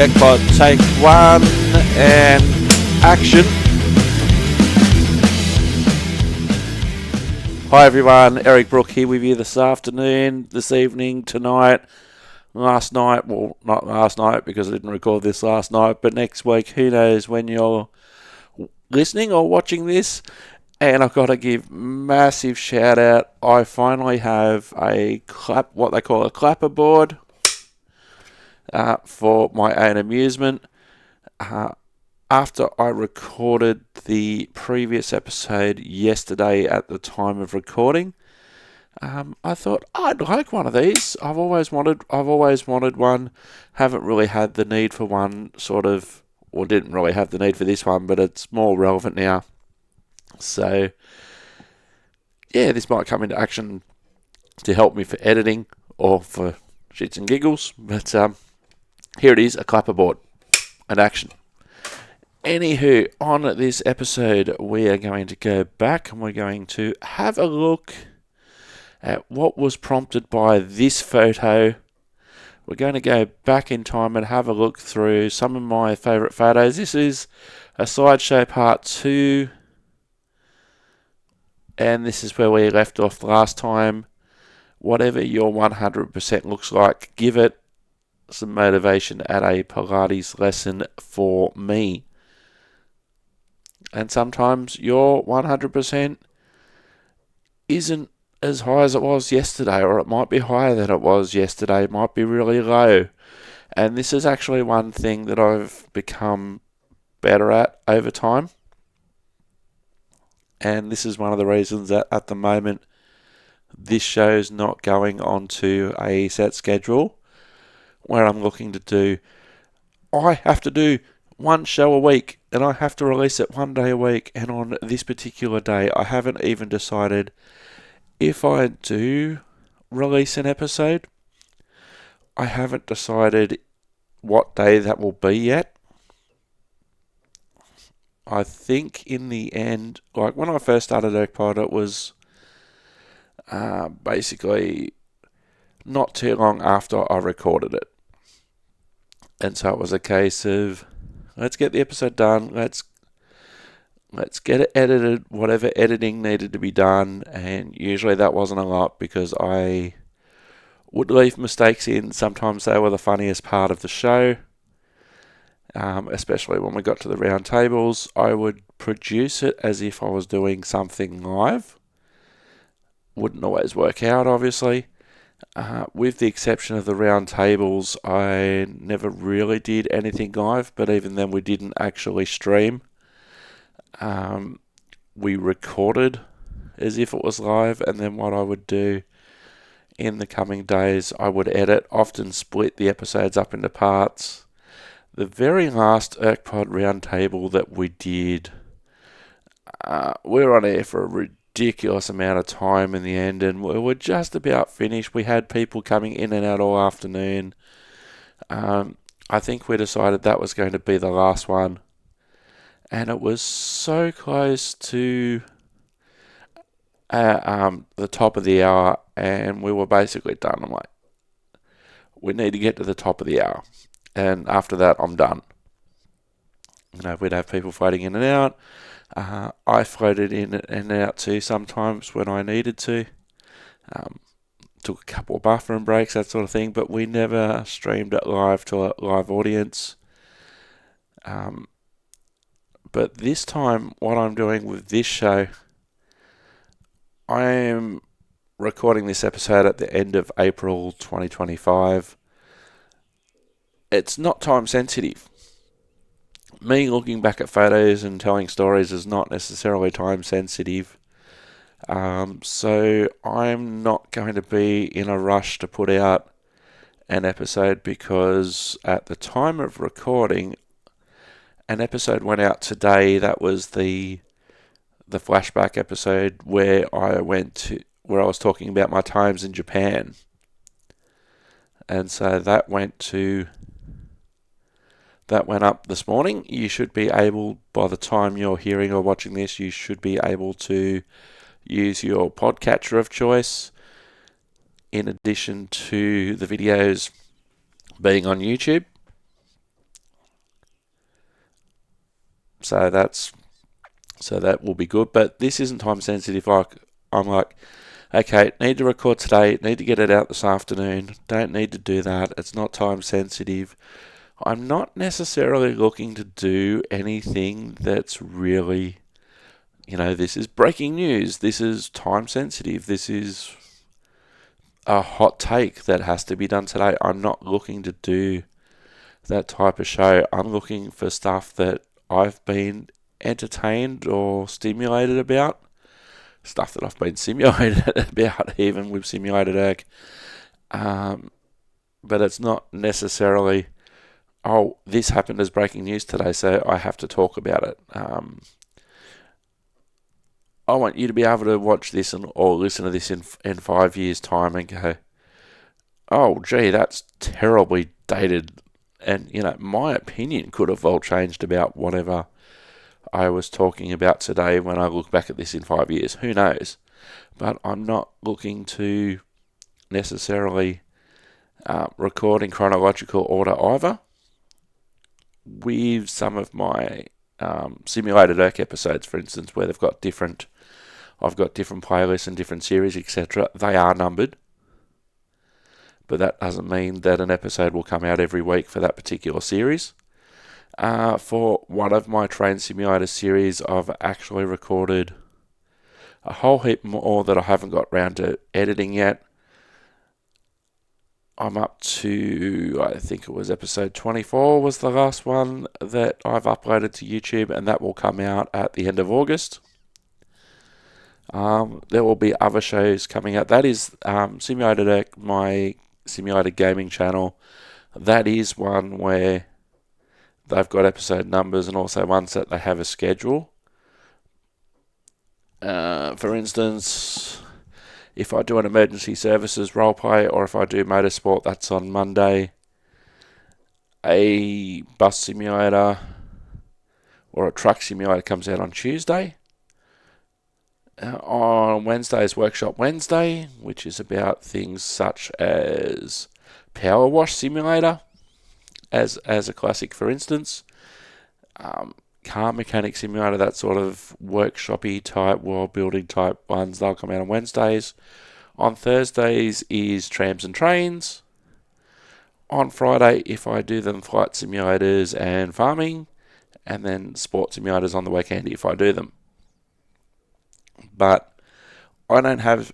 Erk Pod, take one, and action. Hi everyone, Eric Brook here with you this afternoon, this evening, tonight, last night. Well, not last night because I didn't record this last night, but next week, who knows when you're listening or watching this. And I've got to give massive shout out. I finally have what they call a clapper board for my own amusement. After I recorded the previous episode yesterday at the time of recording, I thought I'd like one of these. I've always wanted one. Haven't really had the need for one, didn't really have the need for this one, but it's more relevant now. So, yeah, this might come into action to help me for editing or for shits and giggles. But here it is, a clapperboard, an action. Anywho, on this episode, we are going to go back and we're going to have a look at what was prompted by this photo. We're going to go back in time and have a look through some of my favourite photos. This is a Slideshow part 2. And this is where we left off last time. Whatever your 100% looks like, give it some motivation at a Pilates lesson for me. And sometimes your 100% isn't as high as it was yesterday, or it might be higher than it was yesterday, it might be really low. And this is actually one thing that I've become better at over time. And this is one of the reasons that at the moment this show's not going onto a set schedule where I'm looking to do. I have to do one show a week and I have to release it one day a week. And on this particular day, I haven't even decided if I do release an episode. I haven't decided what day that will be yet. I think in the end, like when I first started Erk Pod, it was basically not too long after I recorded it. And so it was a case of, let's get the episode done, let's get it edited, whatever editing needed to be done. And usually that wasn't a lot because I would leave mistakes in. Sometimes they were the funniest part of the show. Especially when we got to the round tables, I would produce it as if I was doing something live. Wouldn't always work out, obviously. With the exception of the round tables, I never really did anything live, but even then we didn't actually stream. We recorded as if it was live, and then what I would do in the coming days, I would edit, often split the episodes up into parts. The very last Erk Pod roundtable that we did, we were on air for a ridiculous amount of time in the end, and we were just about finished. We had people coming in and out all afternoon. I think we decided that was going to be the last one, and it was so close to the top of the hour, and we were basically done. I'm like, we need to get to the top of the hour. And after that, I'm done. We'd have people floating in and out. I floated in and out too sometimes when I needed to. Took a couple of bathroom breaks, that sort of thing. But we never streamed it live to a live audience. But this time, what I'm doing with this show, I am recording this episode at the end of April 2025. It's not time sensitive. Me looking back at photos and telling stories is not necessarily time sensitive. So I'm not going to be in a rush to put out an episode because at the time of recording, an episode went out today. That was the flashback episode where I was talking about my times in Japan. And so that went up this morning. You should be able, by the time you're hearing or watching this, you should be able to use your podcatcher of choice in addition to the videos being on YouTube. So that will be good. But this isn't time sensitive. I'm like, okay, need to record today, need to get it out this afternoon. Don't need to do that. It's not time sensitive. I'm not necessarily looking to do anything that's really, this is breaking news. This is time sensitive. This is a hot take that has to be done today. I'm not looking to do that type of show. I'm looking for stuff that I've been entertained or stimulated about. Stuff that I've been simulated about, even with Simulated Erk. But it's not necessarily, this happened as breaking news today, so I have to talk about it. I want you to be able to watch this or listen to this in 5 years' time and go, oh, gee, that's terribly dated. And, my opinion could have all changed about whatever I was talking about today when I look back at this in 5 years. Who knows? But I'm not looking to necessarily record in chronological order either. With some of my Simulated Erk episodes, for instance, where I've got different playlists and different series, etc. They are numbered, but that doesn't mean that an episode will come out every week for that particular series. For one of my Train Simulator series, I've actually recorded a whole heap more that I haven't got round to editing yet. I'm up to, I think it was episode 24 was the last one that I've uploaded to YouTube, and that will come out at the end of August. There will be other shows coming out. That is Simulated Erk, my simulated gaming channel. That is one where they've got episode numbers and also ones that they have a schedule. For instance, if I do an emergency services roleplay or if I do motorsport, that's on Monday. A bus simulator or a truck simulator comes out on Tuesday. On Wednesday is Workshop Wednesday, which is about things such as Power Wash Simulator, as a classic, for instance. Car Mechanic Simulator, that sort of workshopy type, world building type ones, they'll come out on Wednesdays. On Thursdays is Trams and Trains. On Friday, if I do them, flight simulators and farming, and then sport simulators on the weekend if I do them. But I don't have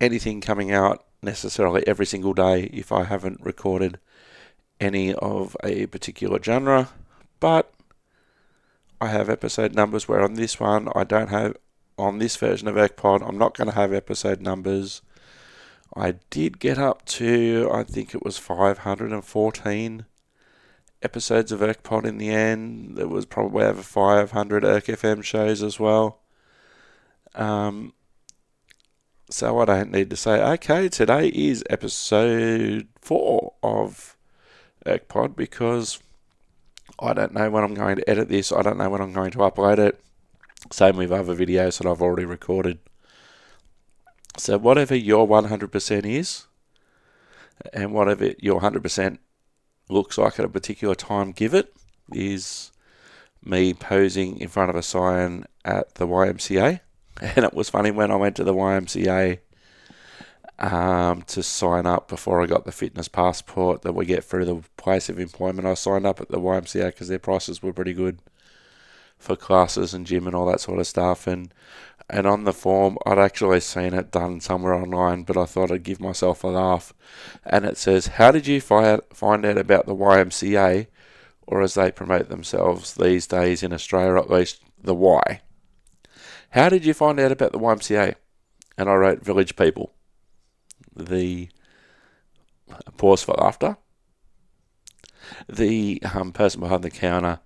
anything coming out necessarily every single day if I haven't recorded any of a particular genre. But I have episode numbers where on this one I don't have, on this version of Erk Pod, I'm not going to have episode numbers. I did get up to, I think it was 514 episodes of Erk Pod in the end. There was probably over 500 Erk FM shows as well. So I don't need to say, okay, today is episode 4 of Erk Pod, because I don't know when I'm going to edit this. I don't know when I'm going to upload it. Same with other videos that I've already recorded. So whatever your 100% is, and whatever your 100% looks like at a particular time, give it, is me posing in front of a sign at the YMCA. And it was funny when I went to the YMCA to sign up before I got the fitness passport that we get through the place of employment. I signed up at the YMCA because their prices were pretty good for classes and gym and all that sort of stuff. And on the form, I'd actually seen it done somewhere online, but I thought I'd give myself a laugh. And it says, how did you find out about the YMCA, or as they promote themselves these days in Australia, at least, the Y? How did you find out about the YMCA? And I wrote Village People. The pause for laughter. The person behind the counter,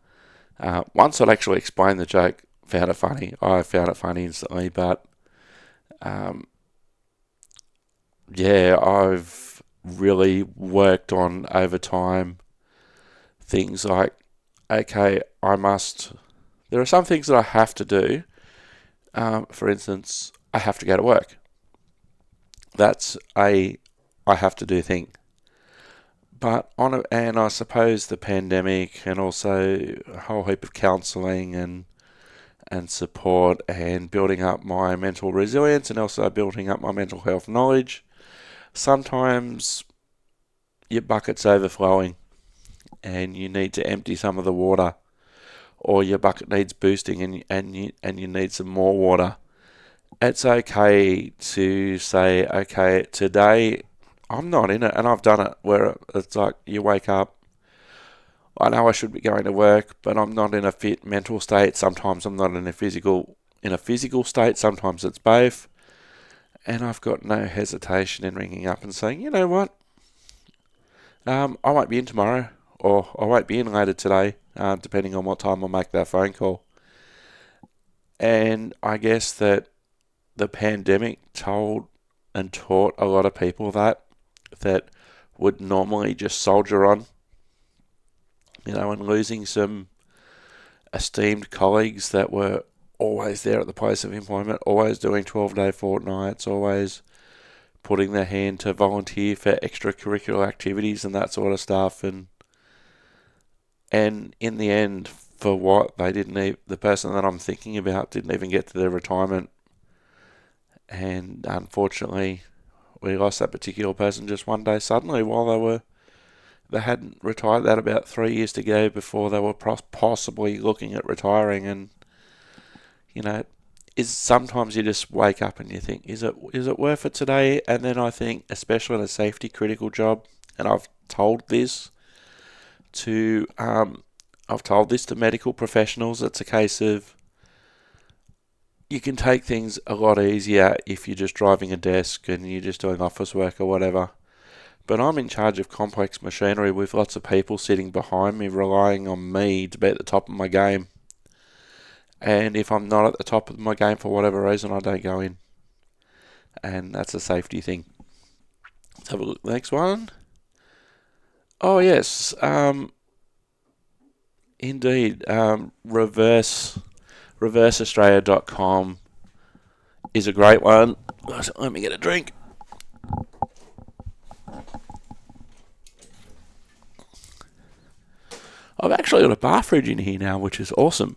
once I'd actually explained the joke, found it funny. I found it funny instantly, but I've really worked on over time things like, okay, there are some things that I have to do. For instance, I have to go to work. That's I have to do thing. And I suppose the pandemic and also a whole heap of counselling and support and building up my mental resilience and also building up my mental health knowledge. Sometimes your bucket's overflowing and you need to empty some of the water, or your bucket needs boosting and you need some more water. It's okay to say, okay, today I'm not in it, and I've done it where it's like you wake up, I know I should be going to work, but I'm not in a fit mental state. Sometimes I'm not in a physical state. Sometimes it's both. And I've got no hesitation in ringing up and saying, you know what, I won't be in tomorrow, or I won't be in later today, depending on what time I make that phone call. And I guess that the pandemic told and taught a lot of people that would normally just soldier on, and losing some esteemed colleagues that were always there at the place of employment, always doing 12-day fortnights, always putting their hand to volunteer for extracurricular activities and that sort of stuff. And in the end, for what they the person that I'm thinking about didn't even get to their retirement. And unfortunately, we lost that particular person just one day suddenly while they hadn't retired. That about 3 years to go before they were possibly looking at retiring. And is sometimes you just wake up and you think, is it worth it today? And then I think, especially in a safety critical job, and I've told this to medical professionals, it's a case of you can take things a lot easier if you're just driving a desk and you're just doing office work or whatever. But I'm in charge of complex machinery with lots of people sitting behind me, relying on me to be at the top of my game. And if I'm not at the top of my game for whatever reason, I don't go in. And that's a safety thing. Let's have a look. Next one. Oh, yes. Indeed. ReverseAustralia.com is a great one. Let me get a drink. I've actually got a bar fridge in here now, which is awesome.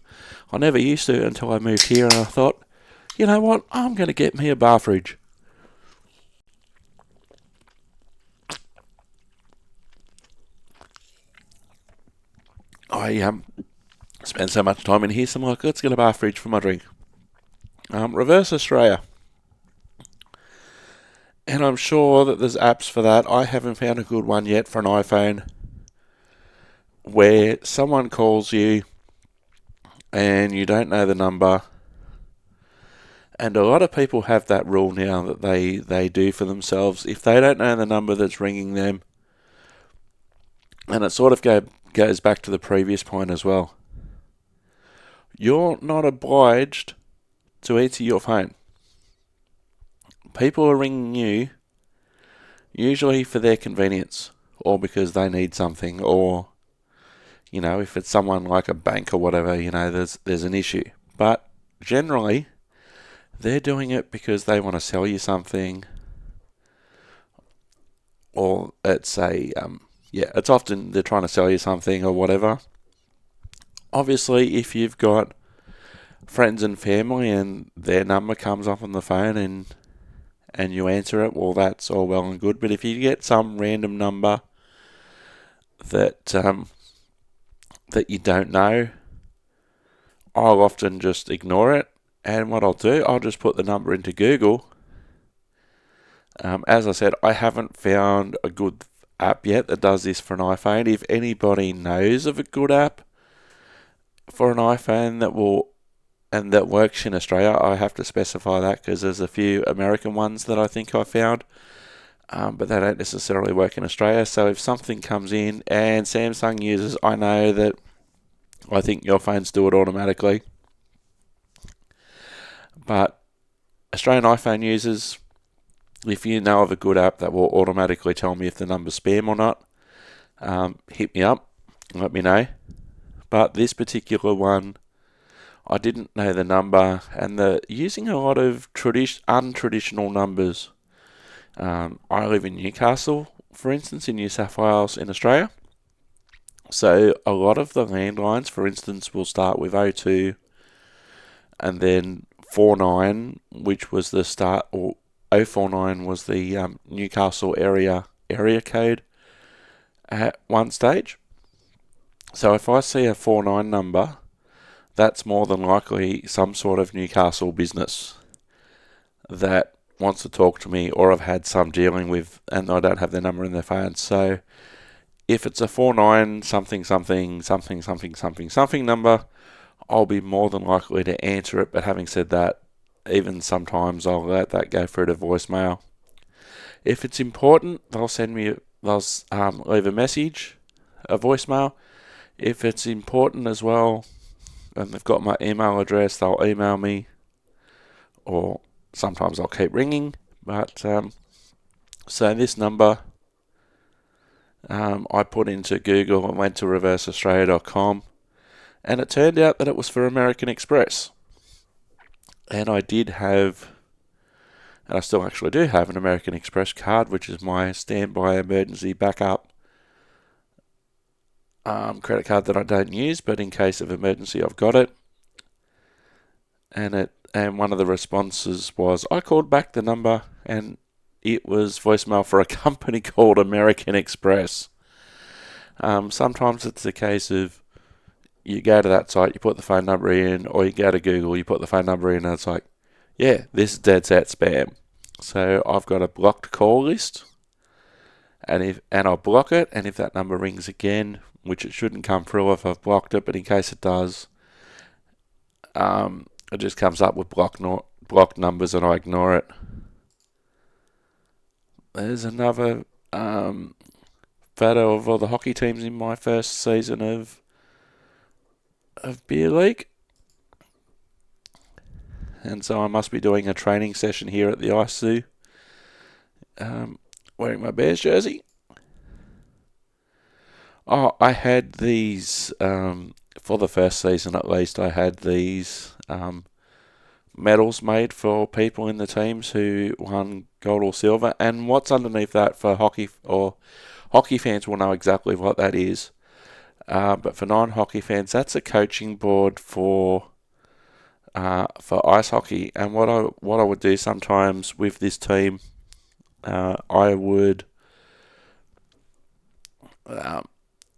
I never used to until I moved here, and I thought, you know what, I'm going to get me a bar fridge. I spend so much time in here, so I'm like, let's get a bar fridge for my drink. Reverse Australia. And I'm sure that there's apps for that. I haven't found a good one yet for an iPhone where someone calls you and you don't know the number. And a lot of people have that rule now that they do for themselves. If they don't know the number that's ringing them, and it sort of goes back to the previous point as well, you're not obliged to answer your phone. People are ringing you usually for their convenience or because they need something, or if it's someone like a bank or whatever, there's an issue. But generally, they're doing it because they want to sell you something, or it's it's often they're trying to sell you something or whatever. Obviously, if you've got friends and family and their number comes up on the phone and you answer it, well, that's all well and good. But if you get some random number that you don't know, I'll often just ignore it. And what I'll do, I'll just put the number into Google. As I said, I haven't found a good app yet that does this for an iPhone. If anybody knows of a good app for an iPhone that works in Australia, I have to specify that because there's a few American ones that I think I found, but they don't necessarily work in Australia. So if something comes in and Samsung users, I know that I think your phones do it automatically. But Australian iPhone users, if you know of a good app that will automatically tell me if the number's spam or not, hit me up and let me know. But this particular one, I didn't know the number, and they're using a lot of untraditional numbers. I live in Newcastle, for instance, in New South Wales in Australia, so a lot of the landlines, for instance, will start with 02 and then 49, which was the start, or 049 was the Newcastle area code at one stage. So if I see a 49 number, that's more than likely some sort of Newcastle business that wants to talk to me, or I've had some dealing with and I don't have their number in their phone. So if it's a 49 something something something something something something number, I'll be more than likely to answer it. But having said that, even sometimes I'll let that go through to voicemail. If it's important, they'll leave a message, a voicemail. If it's important as well, and they've got my email address, they'll email me, or sometimes I'll keep ringing. But so this number, I put into Google and went to reverseaustralia.com, and it turned out that it was for American Express. And I did have, and I still actually do have, an American Express card, which is my standby emergency backup credit card that I don't use, but in case of emergency, I've got it. And one of the responses was, I called back the number, and it was voicemail for a company called American Express. Sometimes it's a case of you go to that site, you put the phone number in, or you go to Google, you put the phone number in, and it's like, yeah, this is dead set spam. So I've got a blocked call list, and I'll block it, and if that number rings again, which it shouldn't come through if I've blocked it, but in case it does, it just comes up with blocked numbers, and I ignore it. There's another photo of all the hockey teams in my first season of beer league. And so I must be doing a training session here at the Ice Zoo, wearing my Bears jersey. Oh, I had these, for the first season at least, I had these medals made for people in the teams who won gold or silver. And what's underneath that for hockey, or hockey fans will know exactly what that is. But for non-hockey fans, that's a coaching board for ice hockey. And what I would do sometimes with this team, I would,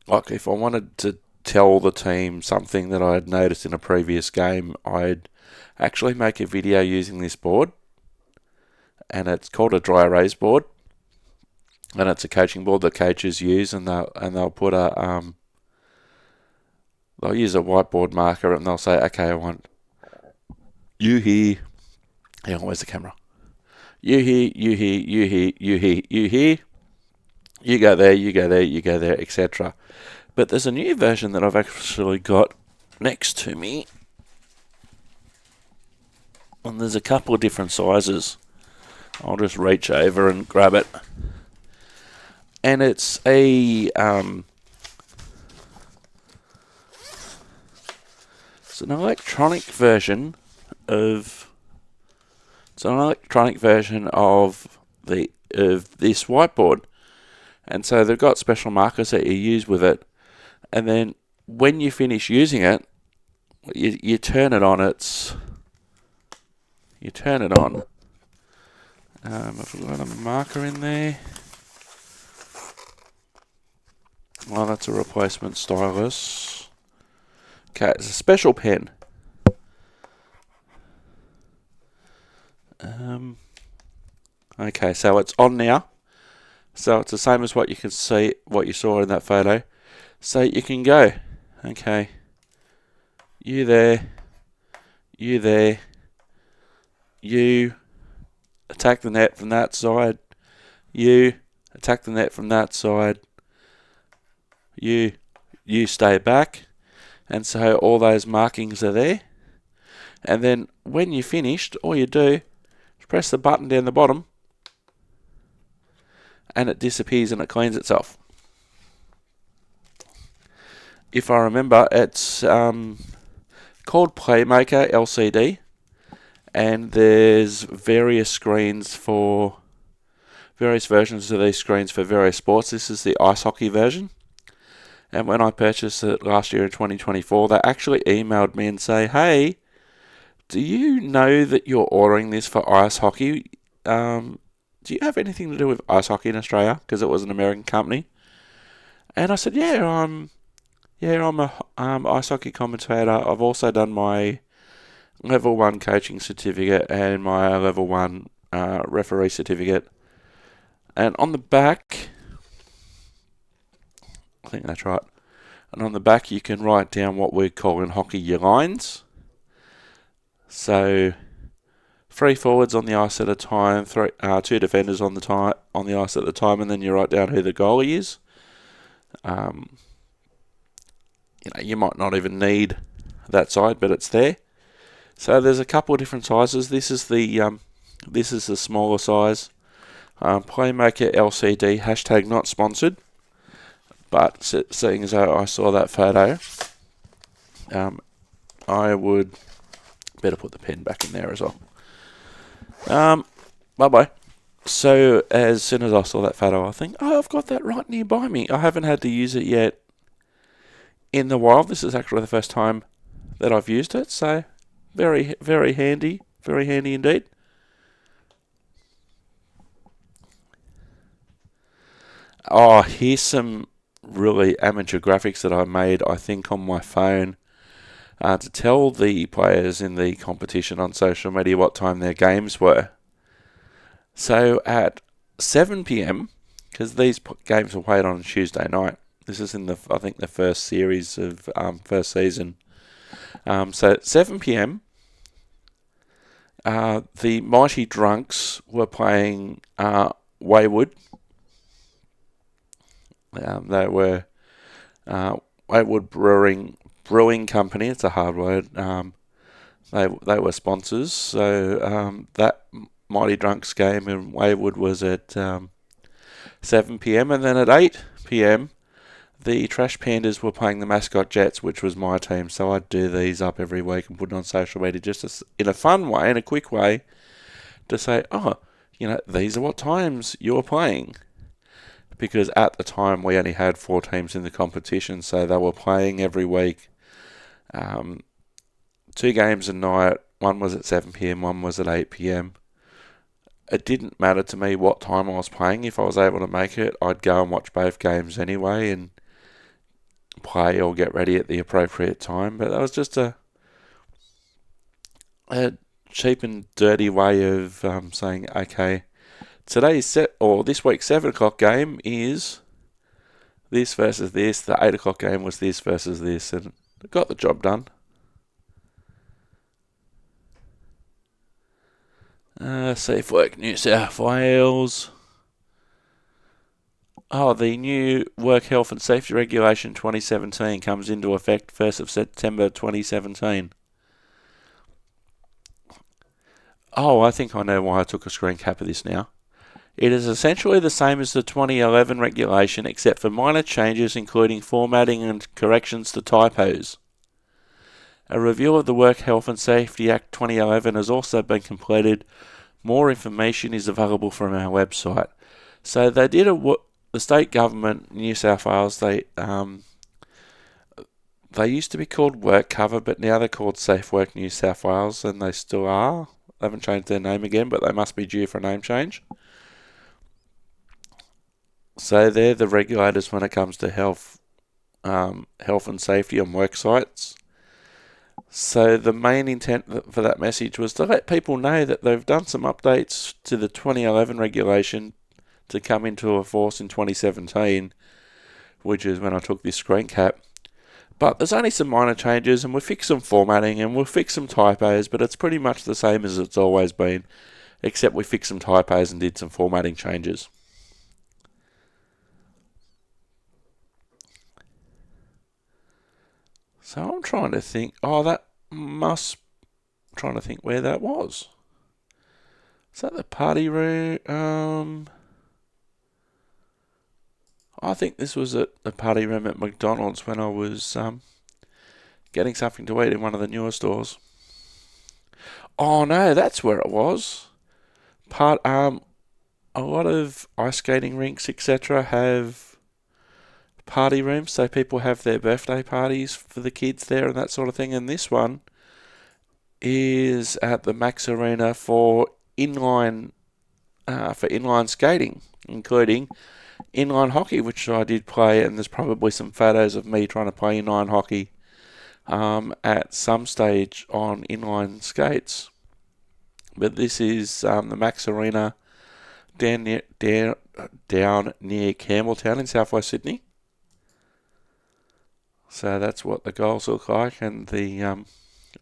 like if I wanted to tell the team something that I had noticed in a previous game, I'd actually make a video using this board, and it's called a dry erase board, and it's a coaching board that coaches use, and they'll put they'll use a whiteboard marker, and they'll say, okay, I want you here. Hang on, where's the camera? You here, you here, you here, you here, you here. You go there, you go there, you go there, etc. But there's a new version that I've actually got next to me. And there's a couple of different sizes. I'll just reach over and grab it. And it's it's an electronic version of this whiteboard. And so they've got special markers that you use with it. And then when you finish using it, you turn it on. You turn it on. I've got a marker in there. Well, that's a replacement stylus. Okay, it's a special pen. Okay, so it's on now. So it's the same as what you saw in that photo. So you can go, okay, you there, you attack the net from that side, you attack the net from that side, you stay back, and so all those markings are there. And then when you're finished, all you do is press the button down the bottom, and it disappears and it cleans itself. If I remember, it's called Playmaker LCD, and there's various screens for various versions of these screens for various sports. This is the ice hockey version. And when I purchased it last year in 2024, they actually emailed me and say, hey, do you know that you're ordering this for ice hockey? Do you have anything to do with ice hockey in Australia? Because it was an American company. And I said, I'm a ice hockey commentator. I've also done my level 1 coaching certificate and my level 1 referee certificate. And on the back, I think that's right. And on the back, you can write down what we call in hockey your lines. So 3 forwards on the ice at a time, 2 defenders on the ice at a time, and then you write down who the goalie is. You might not even need that side, but it's there. So there's a couple of different sizes. This is the smaller size. Playmaker LCD, hashtag not sponsored. But seeing as though I saw that photo, I would better put the pen back in there as well. Bye-bye. So as soon as I saw that photo, I think, I've got that right nearby me. I haven't had to use it yet in the wild. This is actually the first time that I've used it, so very, very handy. Very handy indeed. Here's some really amateur graphics that I made, I think, on my phone to tell the players in the competition on social media what time their games were. So at 7 p.m, because these games were played on Tuesday night. This is in the first series of first season. So at 7 p.m, the Mighty Drunks were playing Wayward. They were Wayward Brewing Company. It's a hard word. They were sponsors. So that Mighty Drunks game in Wayward was at 7 p.m, and then at 8 p.m, the Trash Pandas were playing the Mascot Jets, which was my team. So I'd do these up every week and put it on social media just in a fun way, in a quick way, to say, these are what times you're playing. Because at the time we only had 4 teams in the competition, so they were playing every week. 2 games a night. One was at 7 p.m, one was at 8 p.m. It didn't matter to me what time I was playing. If I was able to make it, I'd go and watch both games anyway and play or get ready at the appropriate time. But that was just a cheap and dirty way of saying, okay, this week's 7 o'clock game is this versus this. The 8 o'clock game was this versus this, and it got the job done. Safe Work New South Wales. The new Work Health and Safety Regulation 2017 comes into effect 1st of September 2017. I think I know why I took a screen cap of this now. It is essentially the same as the 2011 regulation, except for minor changes including formatting and corrections to typos. A review of the Work Health and Safety Act 2011 has also been completed. More information is available from our website. So they did the state government, New South Wales, they used to be called Work Cover, but now they're called Safe Work New South Wales, and they still are. They haven't changed their name again, but they must be due for a name change. So they're the regulators when it comes to health and safety on work sites. So the main intent for that message was to let people know that they've done some updates to the 2011 regulation to come into force in 2017, which is when I took this screen cap. But there's only some minor changes, and we'll fix some formatting and we'll fix some typos, but it's pretty much the same as it's always been, except we fixed some typos and did some formatting changes. So I'm trying to think, trying to think where that was. Is that the party room? I think this was at the party room at McDonald's when I was getting something to eat in one of the newer stores. Oh no, that's where it was. a lot of ice skating rinks, etc., have party rooms, so people have their birthday parties for the kids there and that sort of thing. And this one is at the Max Arena for inline skating, including inline hockey, which I did play, and there's probably some photos of me trying to play inline hockey at some stage on inline skates. But this is the Max Arena down near Campbelltown in southwest Sydney. So that's what the goals look like, and the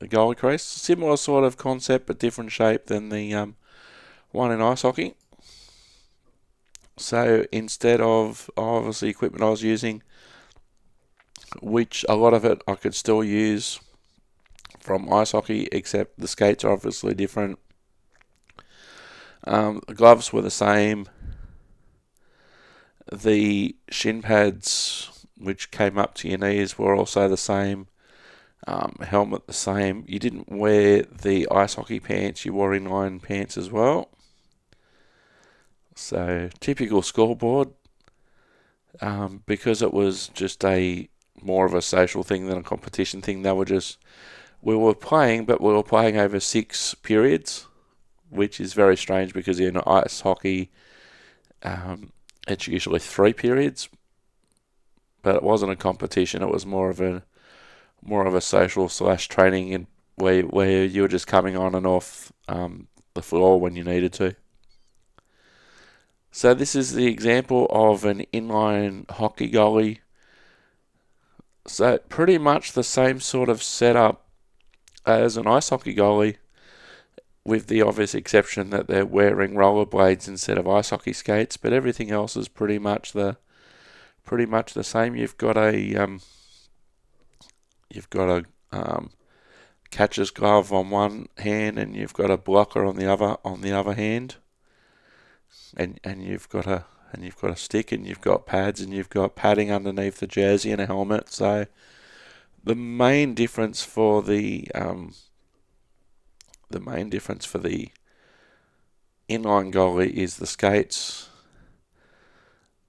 goalie crease. Similar sort of concept, but different shape than the one in ice hockey. So instead of obviously equipment I was using, which a lot of it I could still use from ice hockey, except the skates are obviously different. The gloves were the same. The shin pads, which came up to your knees, were also the same. Helmet the same. You didn't wear the ice hockey pants, you wore inline pants as well. So typical scoreboard, because it was just more of a social thing than a competition thing. We were playing, but we were playing over 6 periods, which is very strange because in ice hockey, it's usually 3 periods. But it wasn't a competition; it was more of a social / training, where you were just coming on and off the floor when you needed to. So this is the example of an inline hockey goalie. So pretty much the same sort of setup as an ice hockey goalie, with the obvious exception that they're wearing rollerblades instead of ice hockey skates. But everything else is pretty much the same. You've got a catcher's glove on one hand, and you've got a blocker on the other hand. And you've got a stick, and you've got pads, and you've got padding underneath the jersey and a helmet. So the main difference for the inline goalie is the skates.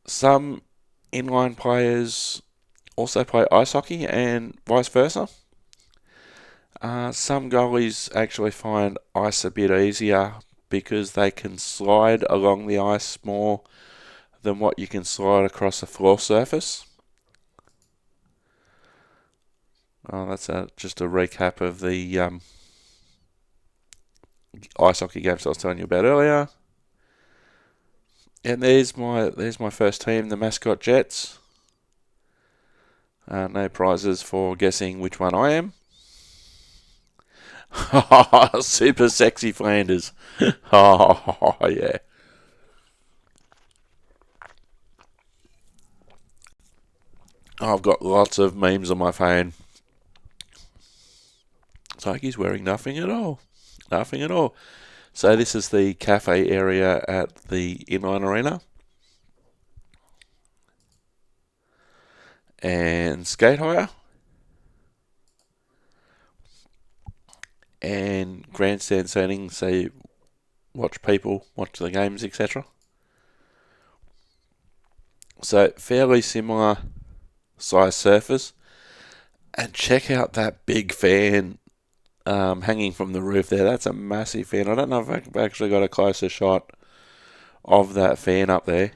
Some inline players also play ice hockey and vice versa. Some goalies actually find ice a bit easier because they can slide along the ice more than what you can slide across a floor surface. That's just a recap of the ice hockey games I was telling you about earlier. And there's my first team, the Mascot Jets. No prizes for guessing which one I am. Super sexy Flanders. Oh, yeah. I've got lots of memes on my phone. It's like he's wearing nothing at all. Nothing at all. So this is the cafe area at the inline arena. And skate hire. And grandstand seating, so you watch people, watch the games, etc. So fairly similar size surface. And check out that big fan hanging from the roof there. That's a massive fan. I don't know if I've actually got a closer shot of that fan up there.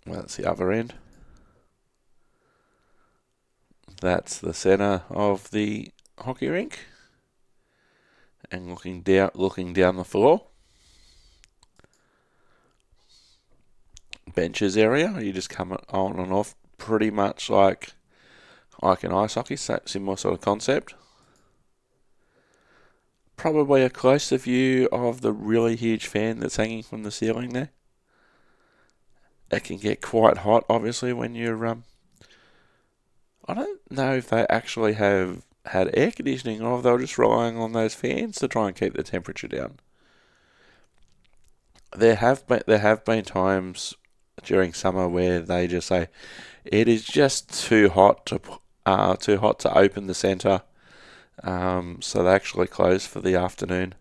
Well, that's the other end. That's the centre of the hockey rink, and looking down the floor. Benches area, you just come on and off pretty much like in ice hockey, similar sort of concept. Probably a closer view of the really huge fan that's hanging from the ceiling there. It can get quite hot, obviously, when you're I don't know if they actually have had air conditioning or if they were just relying on those fans to try and keep the temperature down. There have been times during summer where they just say it is just too hot to open the centre, so they actually close for the afternoon.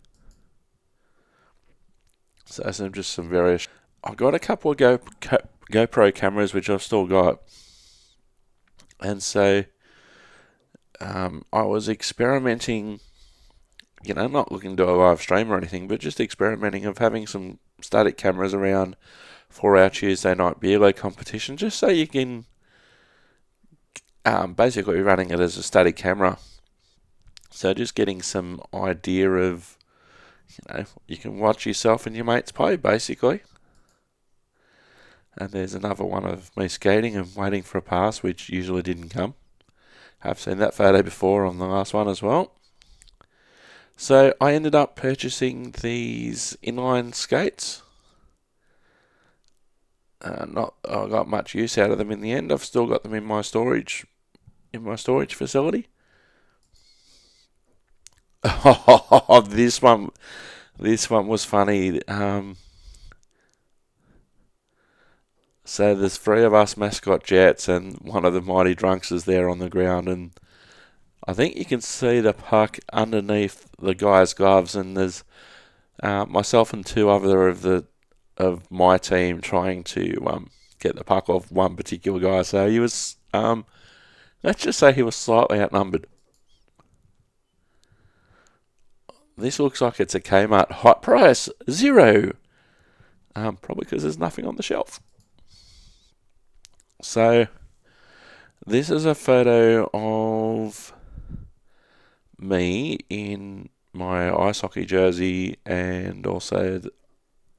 So some various. I've got a couple of GoPro cameras which I've still got, and so I was experimenting. Not looking to do a live stream or anything, but just experimenting of having some static cameras around for our Tuesday night beer league competition, just so you can basically running it as a static camera. So just getting some idea of, you can watch yourself and your mates play, basically. And there's another one of me skating and waiting for a pass, which usually didn't come. I've seen that photo before on the last one as well. So I ended up purchasing these inline skates. I got much use out of them in the end. I've still got them in my storage facility. Oh, this one was funny. So there's three of us mascot jets, and one of the mighty drunks is there on the ground, and I think you can see the puck underneath the guy's gloves, and there's myself and two other of my team trying to get the puck off one particular guy. So he was, let's just say he was slightly outnumbered. This looks like it's a Kmart hot price, 0. Probably because there's nothing on the shelf. So, this is a photo of me in my ice hockey jersey and also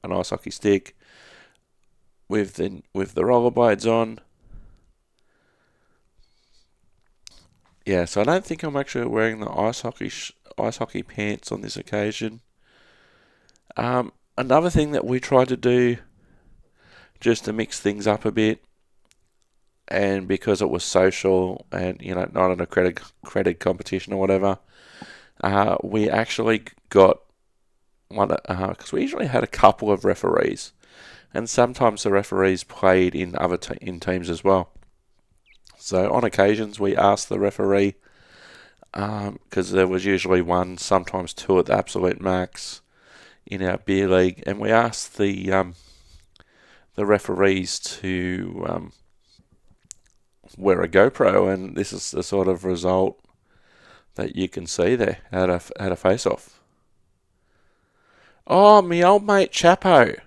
an ice hockey stick with the rollerblades on. Yeah, so I don't think I'm actually wearing the ice hockey pants on this occasion. Another thing that we tried to do, just to mix things up a bit, and because it was social and not an accredited competition or whatever, we actually got one, because we usually had a couple of referees, and sometimes the referees played in other in teams as well. So on occasions we asked the referee, because there was usually one, sometimes two at the absolute max in our beer league, and we asked the referees to wear a GoPro, and this is the sort of result that you can see there at a face-off. Oh, me old mate Chapo.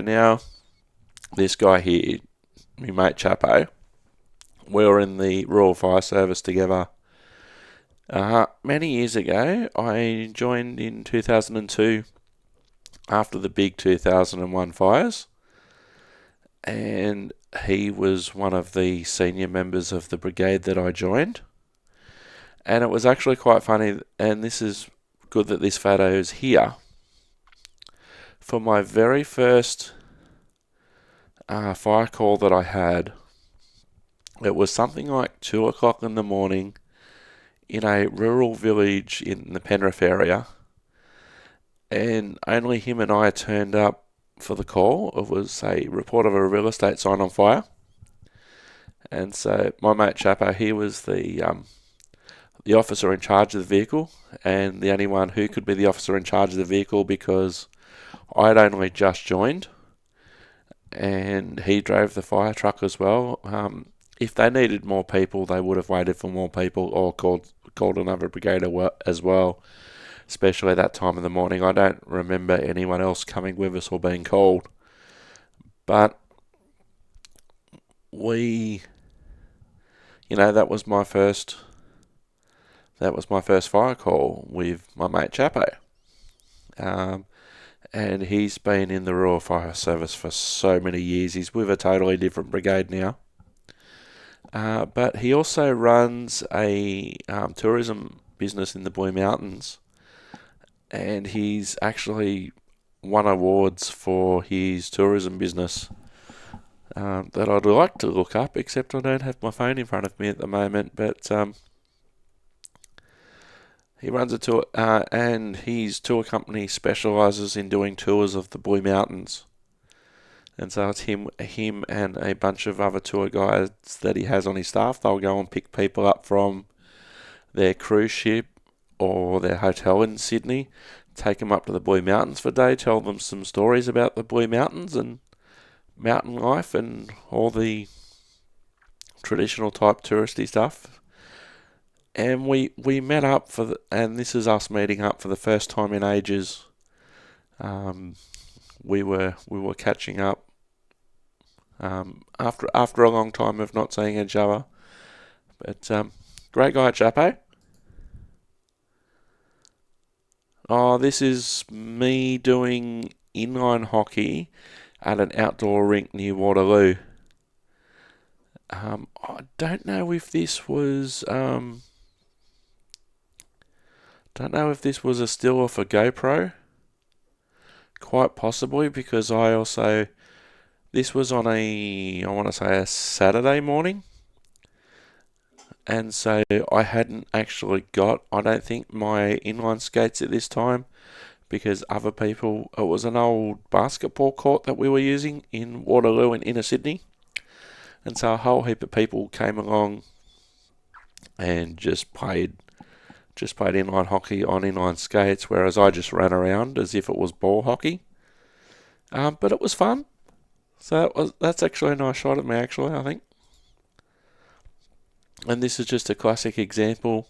Now, this guy here, me mate Chapo, we were in the Royal Fire Service together. Many years ago, I joined in 2002 after the big 2001 fires, and he was one of the senior members of the brigade that I joined. And it was actually quite funny, and this is good that this photo is here. For my very first fire call that I had, it was something like 2 o'clock in the morning in a rural village in the Penrith area, and only him and I turned up for the call. It was a report of a real estate sign on fire, and so my mate Chapo, he was the officer in charge of the vehicle, and the only one who could be the officer in charge of the vehicle, because I'd only just joined, and he drove the fire truck as well. If they needed more people, they would have waited for more people or called another brigade as well, especially that time of the morning. I don't remember anyone else coming with us or being called. But that was my first fire call with my mate Chapo. And he's been in the Royal Fire Service for so many years. He's with a totally different brigade now. But he also runs a tourism business in the Blue Mountains, and he's actually won awards for his tourism business that I'd like to look up, except I don't have my phone in front of me at the moment. But he runs a tour, and his tour company specialises in doing tours of the Blue Mountains. And so it's him and a bunch of other tour guides that he has on his staff. They'll go and pick people up from their cruise ship or their hotel in Sydney. take them up to the Blue Mountains for a day, tell them some stories about the Blue Mountains and mountain life and all the traditional type touristy stuff. And we met up and this is us meeting up for the first time in ages. We were catching up after a long time of not seeing each other. But great guy, Chapo. Oh, this is me doing inline hockey at an outdoor rink near Waterloo. I don't know if this was a still off a GoPro. Quite possibly, because this was on I want to say a Saturday morning. And so I hadn't actually got, I don't think, my inline skates at this time, because it was an old basketball court that we were using in Waterloo in inner Sydney. And so a whole heap of people came along and just played inline hockey on inline skates, whereas I just ran around as if it was ball hockey. But it was fun. So that's actually a nice shot at me, actually, I think. And this is just a classic example.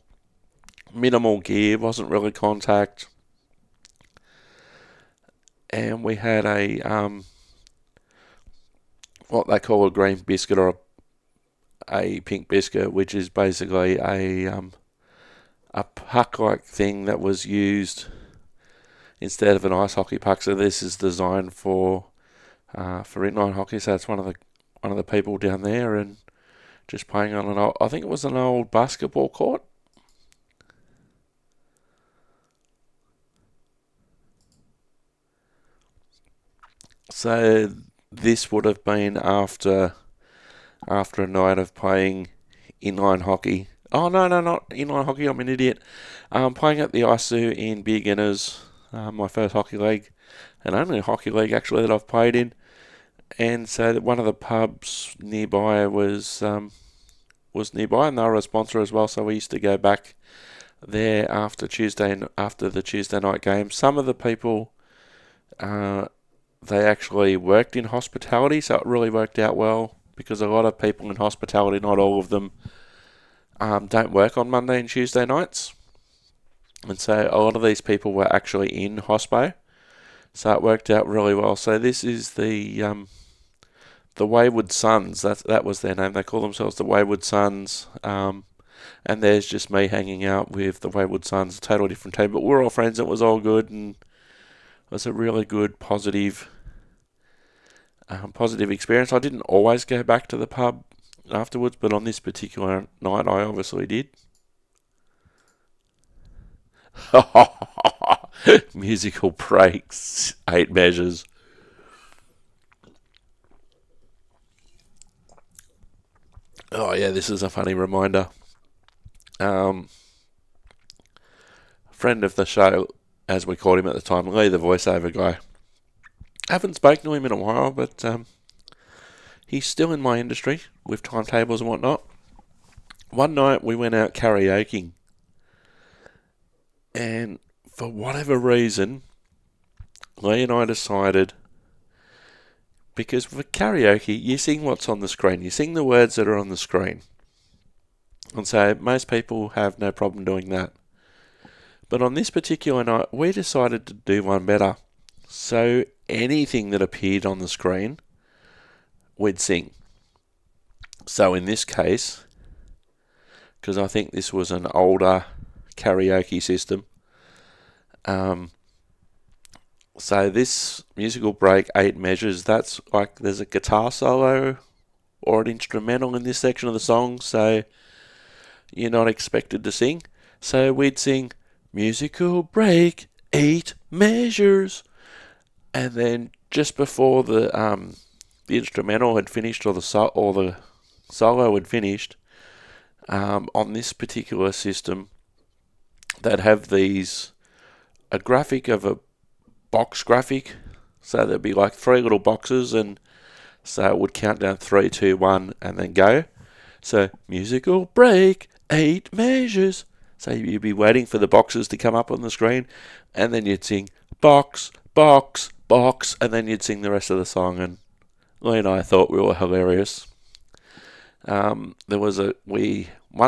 Minimal gear, wasn't really contact. And we had what they call a green biscuit or a pink biscuit, which is basically a puck-like thing that was used instead of an ice hockey puck. So this is designed for inline hockey. So it's one of the people down there and just playing on I think it was an old basketball court. So this would have been after a night of playing inline hockey. Oh, no, not inline hockey, I'm an idiot. Playing at the ISU in beginners, my first hockey league, and only hockey league actually that I've played in. And so one of the pubs nearby was nearby, and they were a sponsor as well. So we used to go back there after the Tuesday night game. Some of the people, they actually worked in hospitality, so it really worked out well, because a lot of people in hospitality, not all of them, don't work on Monday and Tuesday nights. And so a lot of these people were actually in hospo, so it worked out really well. So this is the Wayward Sons. That was their name. They call themselves the Wayward Sons. And there's just me hanging out with the Wayward Sons, a totally different team. But we're all friends. It was all good, and it was a really good, positive experience. I didn't always go back to the pub afterwards, but on this particular night, I obviously did. Musical breaks, 8 measures. Oh yeah, this is a funny reminder. Friend of the show, as we called him at the time, Lee, the voiceover guy. Haven't spoken to him in a while, but he's still in my industry with timetables and whatnot. One night we went out karaokeing, and for whatever reason, Lee and I decided, because for karaoke, you sing what's on the screen. You sing the words that are on the screen. And so most people have no problem doing that. But on this particular night, we decided to do one better. So anything that appeared on the screen, we'd sing. So in this case, because I think this was an older karaoke system, so this musical break, 8 measures, that's like there's a guitar solo or an instrumental in this section of the song, so you're not expected to sing. So we'd sing musical break, 8 measures, and then just before the instrumental had finished or the solo had finished, on this particular system, they'd have a graphic of a box graphic, so there'd be like 3 little boxes, and so it would count down 3, 2, 1 and then go. So musical break, 8 measures, So you'd be waiting for the boxes to come up on the screen, and then you'd sing box, box, box, and then you'd sing the rest of the song. And Lee and I thought we were hilarious. One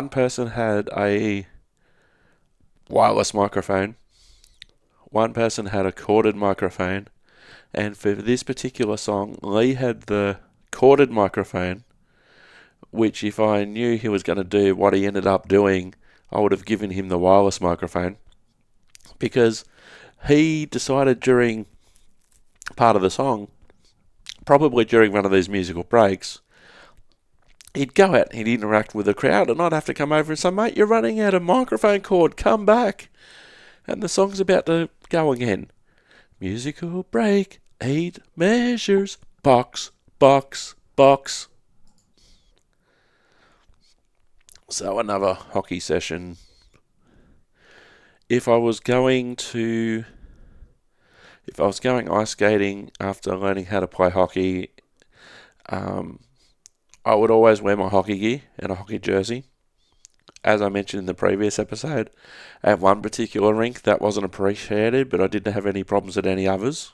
person had a wireless microphone, one person had a corded microphone, and for this particular song, Lee had the corded microphone, which if I knew he was going to do what he ended up doing, I would have given him the wireless microphone, because he decided during part of the song, probably during one of these musical breaks, he'd go out and he'd interact with the crowd, and I'd have to come over and say, mate, you're running out of microphone cord, come back. And the song's about to go again. Musical break, 8 measures, box, box, box. So another hockey session. If I was going ice skating after learning how to play hockey, I would always wear my hockey gear and a hockey jersey. As I mentioned in the previous episode, at one particular rink that wasn't appreciated, but I didn't have any problems at any others.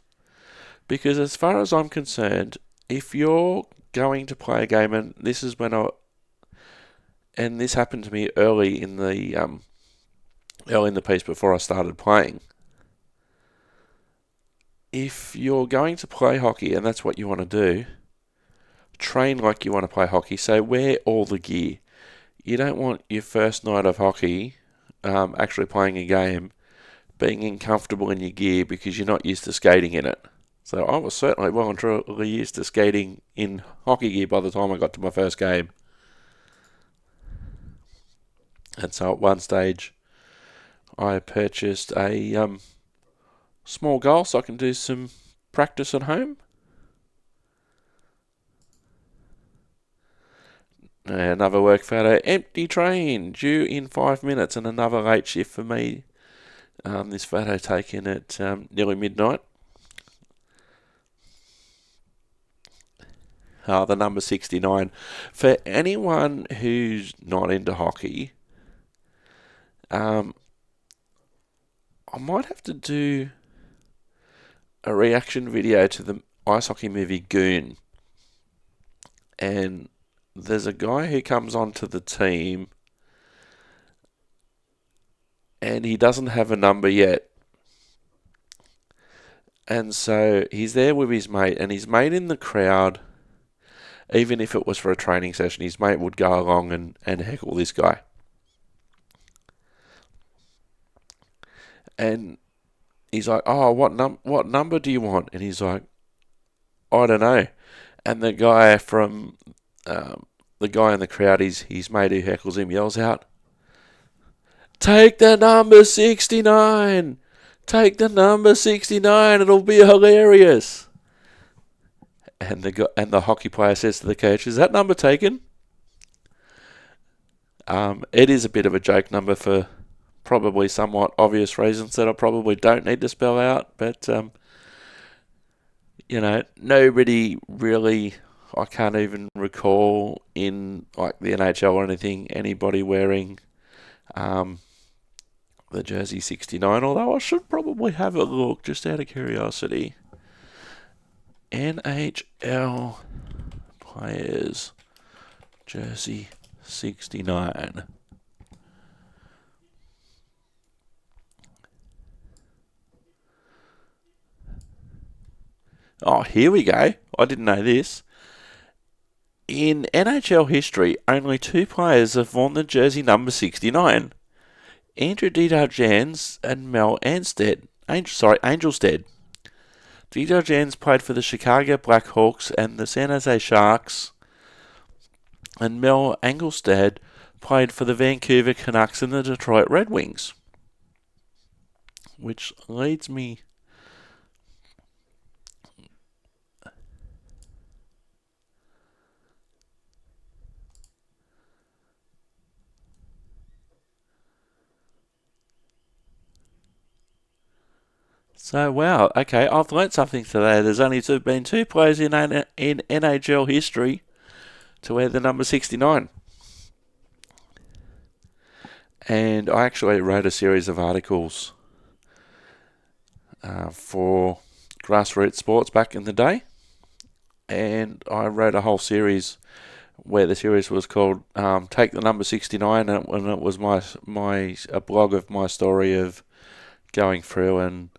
Because as far as I'm concerned, if you're going to play a game, and this happened to me early in the piece before I started playing. If you're going to play hockey and that's what you want to do, train like you want to play hockey. So wear all the gear. You don't want your first night of hockey, actually playing a game, being uncomfortable in your gear because you're not used to skating in it. So I was certainly well and truly used to skating in hockey gear by the time I got to my first game. And so at one stage, I purchased a small goal so I can do some practice at home. Another work photo, empty train, due in 5 minutes, and another late shift for me. This photo taken at nearly midnight. The number 69. For anyone who's not into hockey, I might have to do a reaction video to the ice hockey movie Goon. And there's a guy who comes onto the team and he doesn't have a number yet. And so he's there with his mate, and his mate in the crowd, even if it was for a training session, his mate would go along and heckle this guy. And he's like, oh, what number do you want? And he's like, I don't know. And the guy in the crowd, his mate who heckles him, yells out, take the number 69! Take the number 69, it'll be hilarious! And the hockey player says to the coach, is that number taken? It is a bit of a joke number for probably somewhat obvious reasons that I probably don't need to spell out, but nobody really, I can't even recall in like the NHL or anything, anybody wearing the jersey 69, although I should probably have a look just out of curiosity. NHL players jersey 69. Oh, here we go. I didn't know this. In NHL history, only 2 players have worn the jersey number 69. Andrew Desjardins and Mel Anstead. Angelstead. Desjardins played for the Chicago Blackhawks and the San Jose Sharks, and Mel Angelstad played for the Vancouver Canucks and the Detroit Red Wings. Which leads me... So, wow, okay, I've learnt something today. There's only been 2 players in NHL history to wear the number 69. And I actually wrote a series of articles for grassroots sports back in the day. And I wrote a whole series where the series was called Take the Number 69, and it was a blog of my story of going through and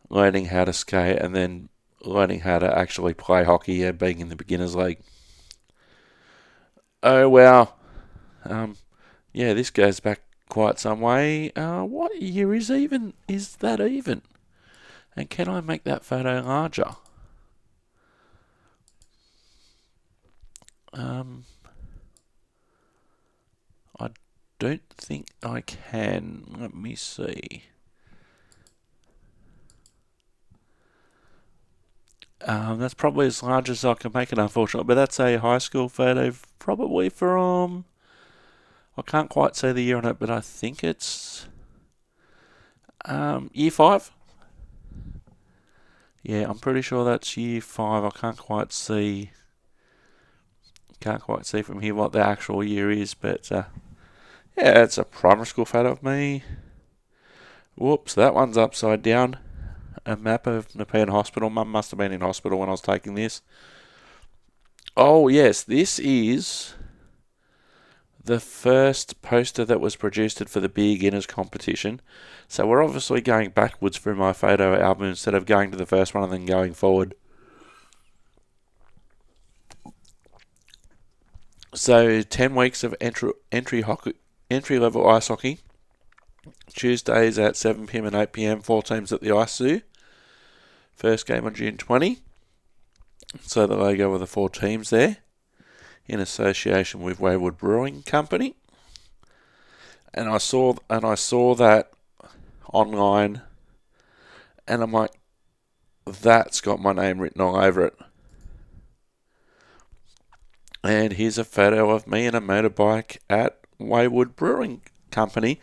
learning how to skate and then learning how to actually play hockey and being in the beginners league. Oh wow. Yeah, this goes back quite some way. What year is that even? And can I make that photo larger? I don't think I can. Let me see. That's probably as large as I can make it, unfortunately. But that's a high school photo, probably from... I can't quite say the year on it, but I think it's year 5. Yeah, I'm pretty sure that's year 5. I can't quite see from here what the actual year is, but yeah, it's a primary school photo of me. Whoops, that one's upside down. A map of Nepean Hospital. Mum must have been in hospital when I was taking this. Oh yes, this is the first poster that was produced for the beginners competition. So we're obviously going backwards through my photo album instead of going to the first one and then going forward. So 10 weeks of entry level ice hockey. Tuesdays at 7 p.m. and 8 p.m. 4 teams at the Ice Zoo. First game on June 20. So the logo of the 4 teams there, in association with Wayward Brewing Company. And I saw that online, and I'm like, that's got my name written all over it. And here's a photo of me in a motorbike at Wayward Brewing Company.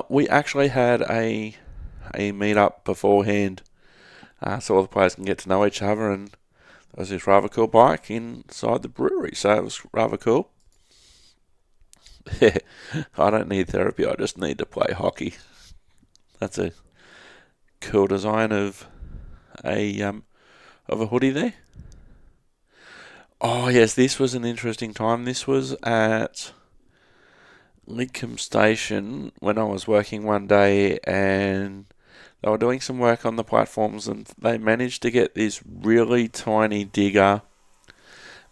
We actually had a meet-up beforehand, so all the players can get to know each other, and there was this rather cool bike inside the brewery, so it was rather cool. I don't need therapy, I just need to play hockey. That's a cool design of a hoodie there. Oh yes, this was an interesting time. This was at Lidcombe Station when I was working one day, and they were doing some work on the platforms, and they managed to get this really tiny digger.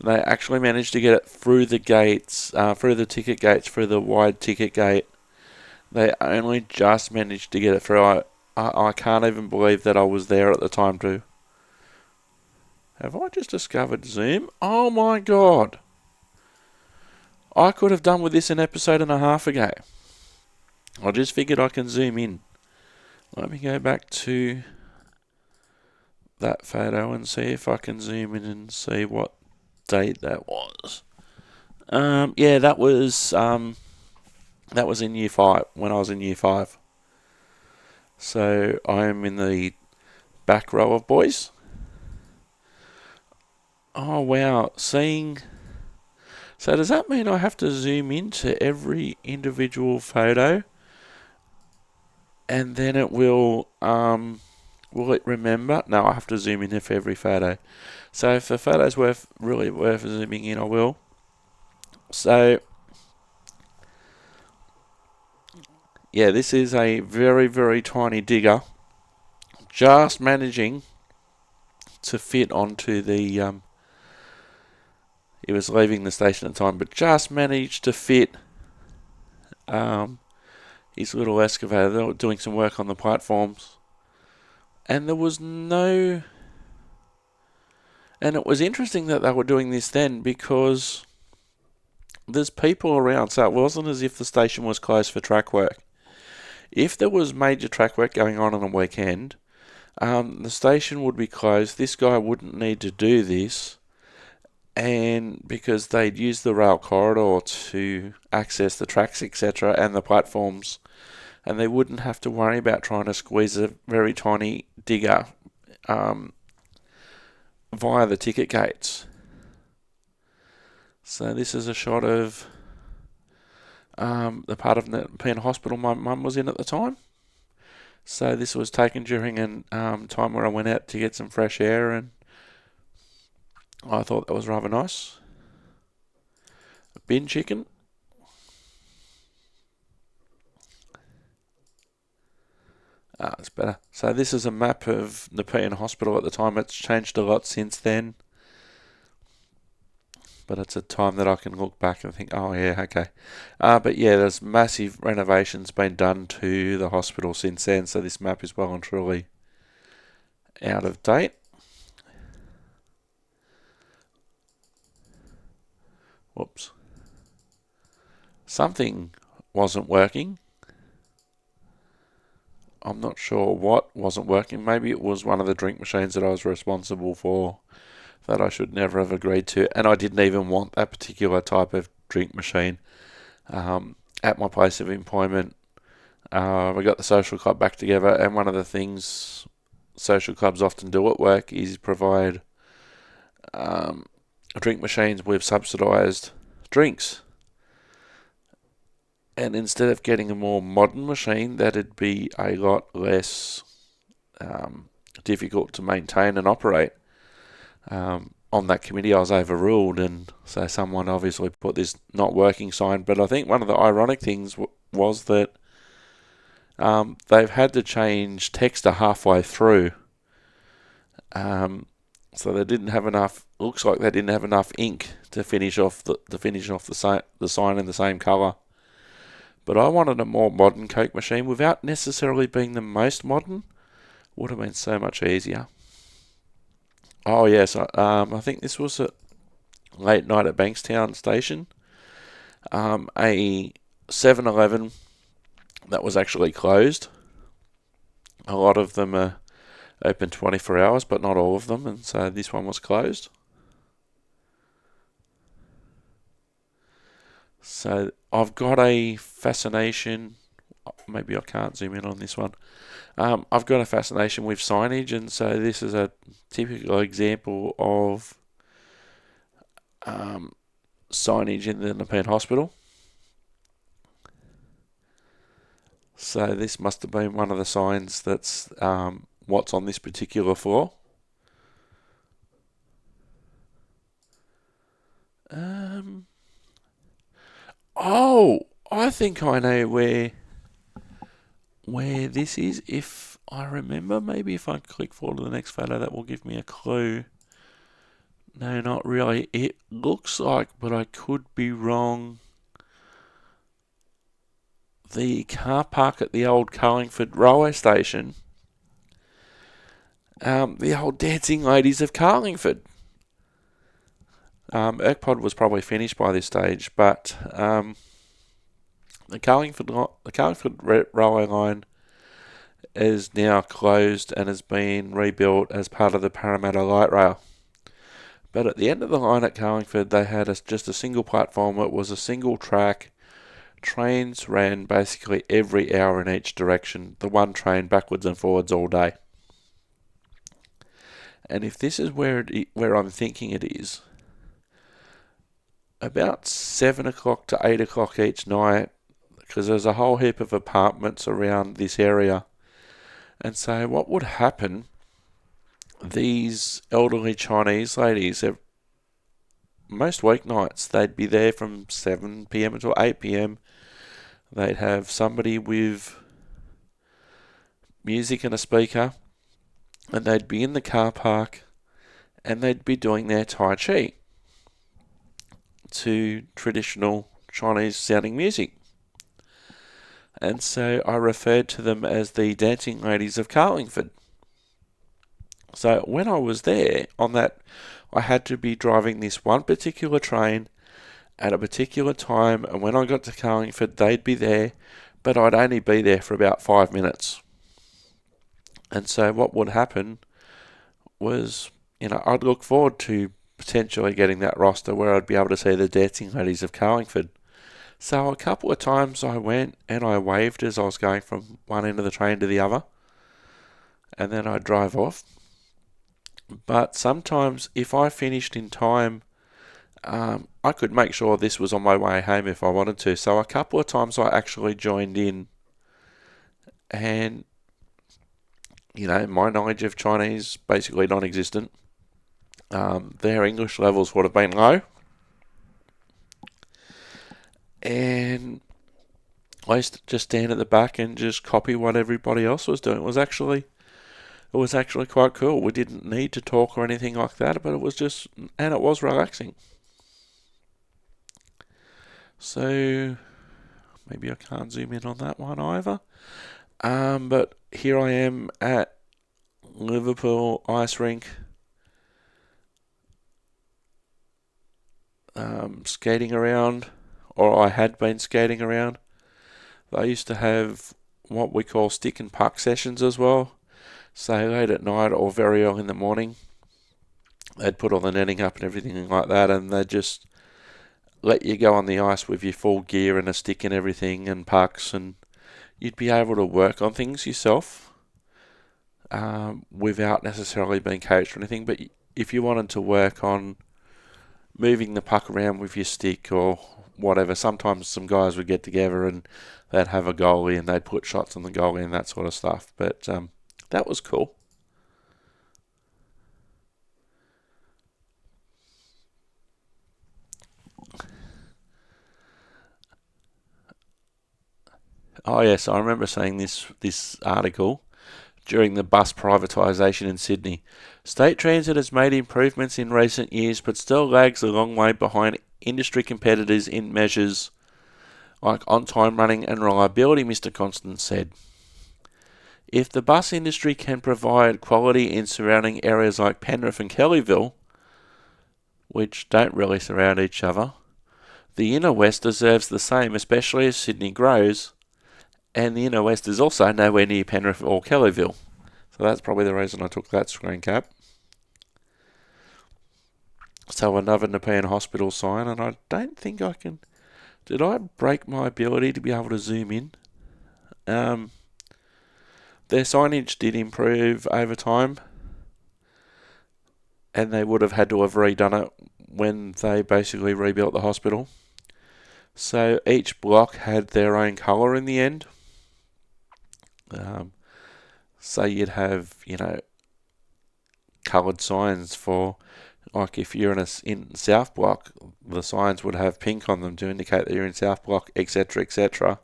They actually managed to get it through the gates, through the ticket gates, through the wide ticket gate. They only just managed to get it through. I can't even believe that I was there at the time too. Have I just discovered Zoom? Oh my god. I could have done with this an episode and a half ago. I just figured I can zoom in. Let me go back to that photo and see if I can zoom in and see what date that was. Yeah, that was in year 5, when I was in year 5. So I'm in the back row of boys. Oh wow, so does that mean I have to zoom into every individual photo? And then it will it remember? No, I have to zoom in for every photo. So if the photo's really worth zooming in, I will. So yeah, this is a very, very tiny digger, just managing to fit onto the it was leaving the station at the time, but just managed to fit his little excavator. They were doing some work on the platforms, and there was no... And it was interesting that they were doing this then, because there's people around, so it wasn't as if the station was closed for track work. If there was major track work going on a weekend, the station would be closed. This guy wouldn't need to do this, and because they'd use the rail corridor to access the tracks, etc., and the platforms, and they wouldn't have to worry about trying to squeeze a very tiny digger via the ticket gates. So this is a shot of the part of Nepean Hospital my mum was in at the time. So this was taken during a time where I went out to get some fresh air, and I thought that was rather nice. Bin chicken. It's better. So this is a map of Nepean Hospital at the time. It's changed a lot since then. But it's a time that I can look back and think, oh yeah, okay. But yeah, there's massive renovations been done to the hospital since then, so this map is well and truly out of date. Whoops. Something wasn't working. I'm not sure what wasn't working. Maybe it was one of the drink machines that I was responsible for that I should never have agreed to, and I didn't even want that particular type of drink machine at my place of employment. We got the social club back together, and one of the things social clubs often do at work is provide drink machines with subsidised drinks. And instead of getting a more modern machine, that'd be a lot less difficult to maintain and operate. On that committee, I was overruled, and so someone obviously put this not working sign. But I think one of the ironic things was that they've had to change texter halfway through. So they didn't have enough. Looks like they didn't have enough ink to finish off the sign in the same colour. But I wanted a more modern Coke machine without necessarily being the most modern. Would have been so much easier. Oh yes, I think this was a late night at Bankstown Station. A 7-Eleven that was actually closed. A lot of them are open 24 hours, but not all of them, and so this one was closed. So I've got a fascination. Maybe I can't zoom in on this one. I've got a fascination with signage, and so this is a typical example of signage in the Nepean Hospital. So this must have been one of the signs that's what's on this particular floor. Oh, I think I know where this is. If I remember, maybe if I click forward to the next photo, that will give me a clue. No, not really. It looks like, but I could be wrong, the car park at the old Carlingford railway station. The old Dancing Ladies of Carlingford. Erk Pod was probably finished by this stage, but the Carlingford railway line is now closed and has been rebuilt as part of the Parramatta Light Rail. But at the end of the line at Carlingford, they had just a single platform. It was a single track. Trains ran basically every hour in each direction, the one train backwards and forwards all day. And if this is where I'm thinking it is, about 7 o'clock to 8 o'clock each night, because there's a whole heap of apartments around this area. And so what would happen, these elderly Chinese ladies, most weeknights, they'd be there from 7 p.m. until 8 p.m. They'd have somebody with music and a speaker, and they'd be in the car park, and they'd be doing their Tai Chi to traditional Chinese sounding music. And so I referred to them as the Dancing Ladies of Carlingford. So when I was there on that, I had to be driving this one particular train at a particular time, and when I got to Carlingford, they'd be there, but I'd only be there for about 5 minutes. And so what would happen was, I'd look forward to potentially getting that roster where I'd be able to see the Dancing Ladies of Carlingford. So a couple of times I went and I waved as I was going from one end of the train to the other, and then I'd drive off. But sometimes if I finished in time I could make sure this was on my way home if I wanted to. So a couple of times I actually joined in, and my knowledge of Chinese basically non-existent. Their English levels would have been low, and I used to just stand at the back and just copy what everybody else was doing. It was actually quite cool. We didn't need to talk or anything like that, but it was relaxing. So maybe I can't zoom in on that one either. But here I am at Liverpool Ice Rink, skating around, or I had been skating around. They used to have what we call stick and puck sessions as well. So late at night or very early in the morning, they'd put all the netting up and everything like that, and they'd just let you go on the ice with your full gear and a stick and everything and pucks, and you'd be able to work on things yourself without necessarily being coached or anything. But if you wanted to work on moving the puck around with your stick or whatever, sometimes some guys would get together and they'd have a goalie and they'd put shots on the goalie and that sort of stuff. But that was cool. Oh yes, I remember seeing this article during the bus privatisation in Sydney. State Transit has made improvements in recent years, but still lags a long way behind industry competitors in measures like on-time running and reliability, Mr. Constance said. If the bus industry can provide quality in surrounding areas like Penrith and Kellyville, which don't really surround each other, the Inner West deserves the same, especially as Sydney grows, and the Inner West is also nowhere near Penrith or Kellyville. So that's probably the reason I took that screen cap. So another Nepean Hospital sign, and I don't think I can... Did I break my ability to be able to zoom in? Their signage did improve over time, and they would have had to have redone it when they basically rebuilt the hospital. So each block had their own colour in the end. So you'd have, coloured signs for, like if you're in South Block, the signs would have pink on them to indicate that you're in South Block, etc., etc.,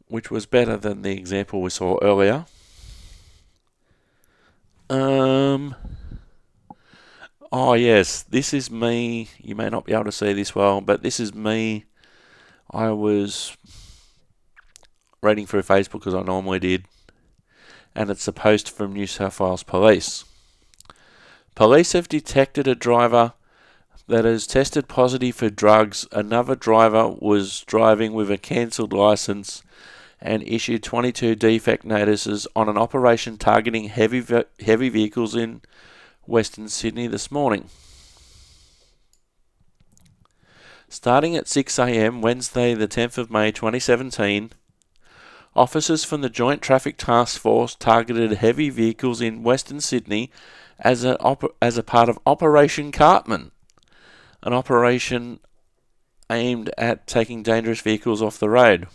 which was better than the example we saw earlier. Oh yes, this is me. You may not be able to see this well, but this is me. I was reading through Facebook as I normally did, and it's a post from New South Wales Police. Police have detected a driver that has tested positive for drugs. Another driver was driving with a cancelled licence and issued 22 defect notices on an operation targeting heavy vehicles in Western Sydney this morning. Starting at 6 a.m. Wednesday the 10th of May 2017, officers from the Joint Traffic Task Force targeted heavy vehicles in Western Sydney as a part of Operation Cartman, an operation aimed at taking dangerous vehicles off the road.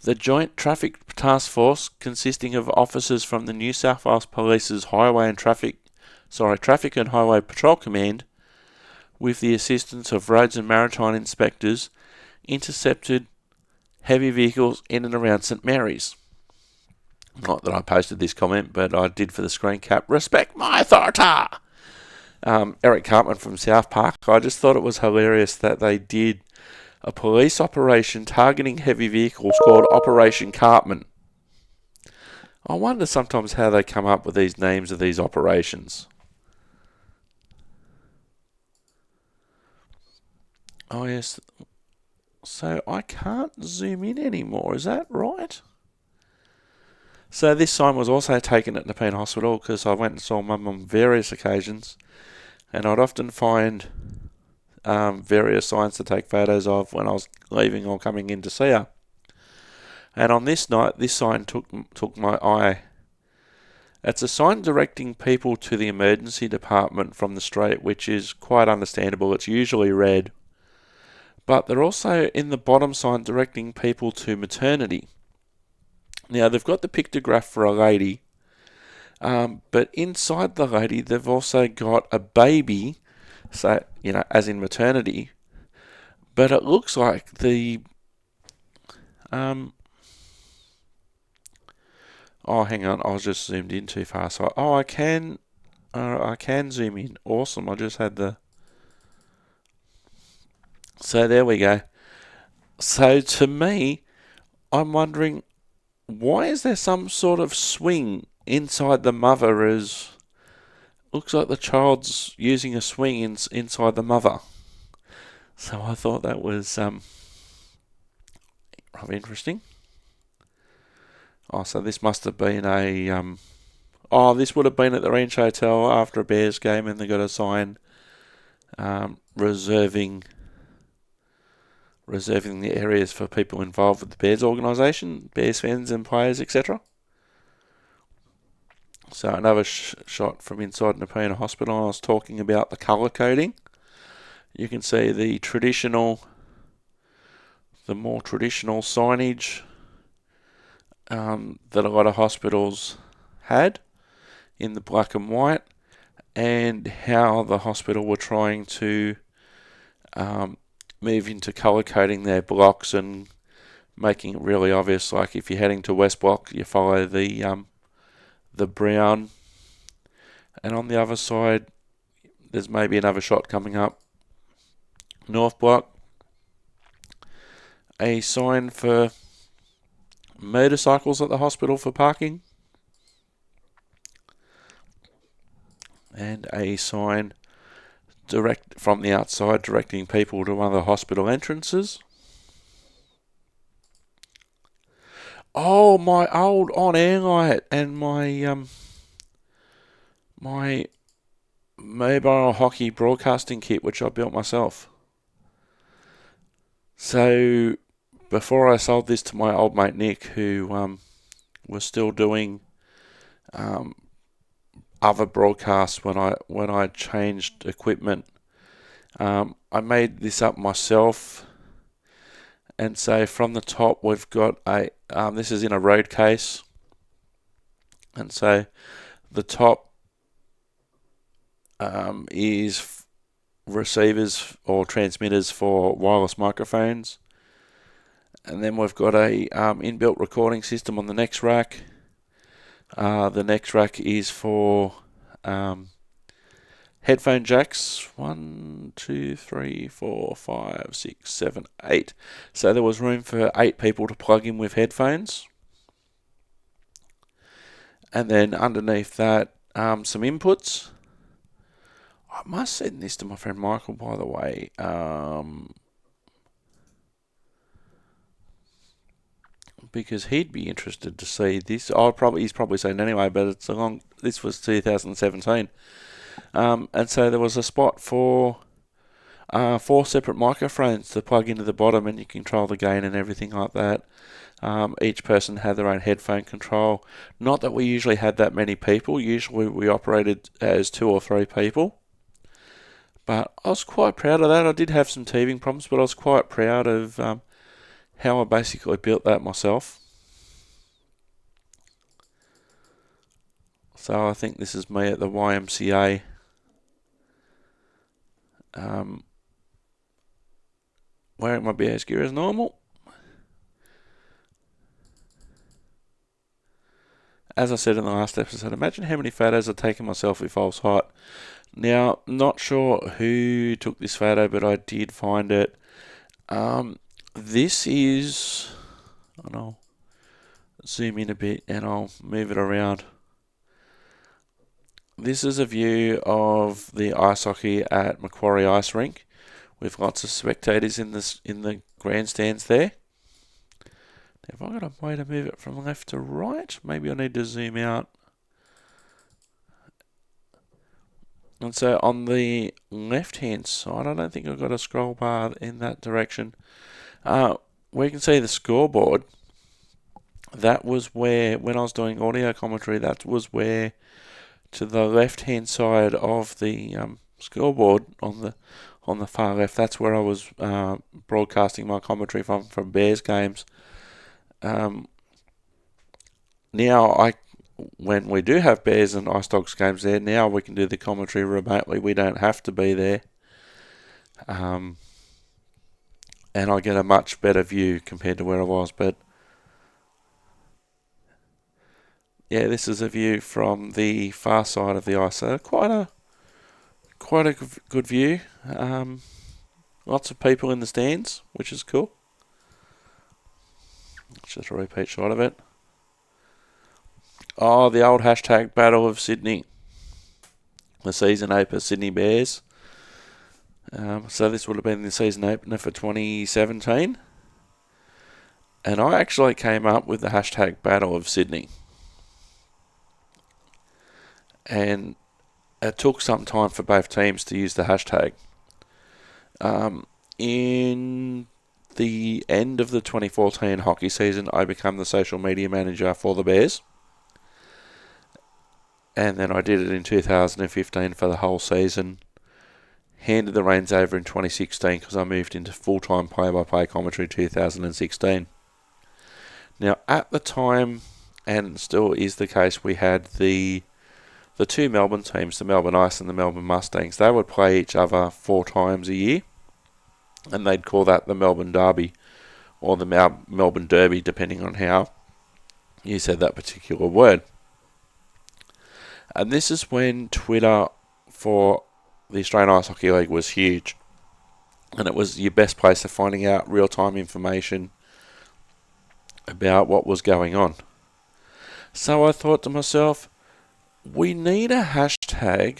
The Joint Traffic Task Force, consisting of officers from the New South Wales Police's Traffic and Highway Patrol Command, with the assistance of Roads and Maritime inspectors, intercepted heavy vehicles in and around St Mary's. Not that I posted this comment, but I did for the screen cap. Respect my authority! Eric Cartman from South Park. I just thought it was hilarious that they did a police operation targeting heavy vehicles called Operation Cartman. I wonder sometimes how they come up with these names of these operations. Oh yes, so I can't zoom in anymore, is that right? So this sign was also taken at Nepean Hospital because I went and saw Mum on various occasions, and I'd often find various signs to take photos of when I was leaving or coming in to see her. And on this night, this sign took my eye. It's a sign directing people to the emergency department from the street, which is quite understandable. It's usually red. But they're also in the bottom sign directing people to maternity. Now, they've got the pictograph for a lady, but inside the lady, they've also got a baby, so, as in maternity. But it looks like oh, hang on, I was just zoomed in too far. So, I can zoom in. Awesome, I just had the... So there we go. So to me, I'm wondering, why is there some sort of swing inside the mother? As looks like the child's using a swing inside the mother. So I thought that was rather interesting. Oh, so this must have been this would have been at the Ranch Hotel after a Bears game, and they got a sign reserving the areas for people involved with the Bears organisation, Bears fans and players, etc. So another shot from inside Nepeana Hospital. I was talking about the colour coding. You can see the more traditional signage that a lot of hospitals had in the black and white, and how the hospital were trying to move into colour coding their blocks and making it really obvious. Like if you're heading to West Block, you follow the brown, and on the other side, there's maybe another shot coming up. North Block, a sign for motorcycles at the hospital for parking, and a sign direct from the outside directing people to one of the hospital entrances. Oh, my old on-air light and my my mobile hockey broadcasting kit, which I built myself. So before I sold this to my old mate Nick, who was still doing other broadcasts when I changed equipment, I made this up myself. And so from the top we've got this is in a road case, and so the top is receivers or transmitters for wireless microphones, and then we've got a inbuilt recording system on the next rack. The next rack is for headphone jacks. 1, 2, 3, 4, 5, 6, 7, 8. So there was room for 8 people to plug in with headphones. And then underneath that, some inputs. I must send this to my friend Michael, by the way. Because he'd be interested to see this. He's probably seen it anyway, but this was 2017. And so there was a spot for 4 separate microphones to plug into the bottom, and you control the gain and everything like that. Each person had their own headphone control. Not that we usually had that many people. Usually we operated as 2 or 3 people. But I was quite proud of that. I did have some teething problems, but I was quite proud of how I basically built that myself. So I think this is me at the YMCA. Wearing my Bears gear as normal. As I said in the last episode, imagine how many photos I've taken myself if I was hot. Now, not sure who took this photo, but I did find it. This is... and I'll zoom in a bit and I'll move it around. This is a view of the ice hockey at Macquarie Ice Rink, with lots of spectators in the grandstands there. Have I got a way to move it from left to right? Maybe I need to zoom out. And so on the left-hand side, I don't think I've got a scroll bar in that direction. We can see the scoreboard. that was where, when I was doing audio commentary, that was where, to the left-hand side of the scoreboard on the far left, that's where I was broadcasting my commentary from Bears games. Now, when we do have Bears and Ice Dogs games there, now we can do the commentary remotely. We don't have to be there. And I get a much better view compared to where I was. But yeah, this is a view from the far side of the ice. So quite a good view. Lots of people in the stands, which is cool. It's just a repeat shot of it. Oh, the old hashtag Battle of Sydney. The season opener, Sydney Bears. So this would have been the season opener for 2017. And I actually came up with the hashtag Battle of Sydney. And it took some time for both teams to use the hashtag. In the end of the 2014 hockey season, I became the social media manager for the Bears. And then I did it in 2015 for the whole season. Handed the reins over in 2016 because I moved into full-time play-by-play commentary 2016. Now, at the time, and still is the case, we had the two Melbourne teams, the Melbourne Ice and the Melbourne Mustangs. They would play each other 4 times a year, and they'd call that the Melbourne Derby or the Melbourne Derby, depending on how you said that particular word. And this is when Twitter for the Australian Ice Hockey League was huge. And it was your best place for finding out real-time information about what was going on. So I thought to myself, we need a hashtag.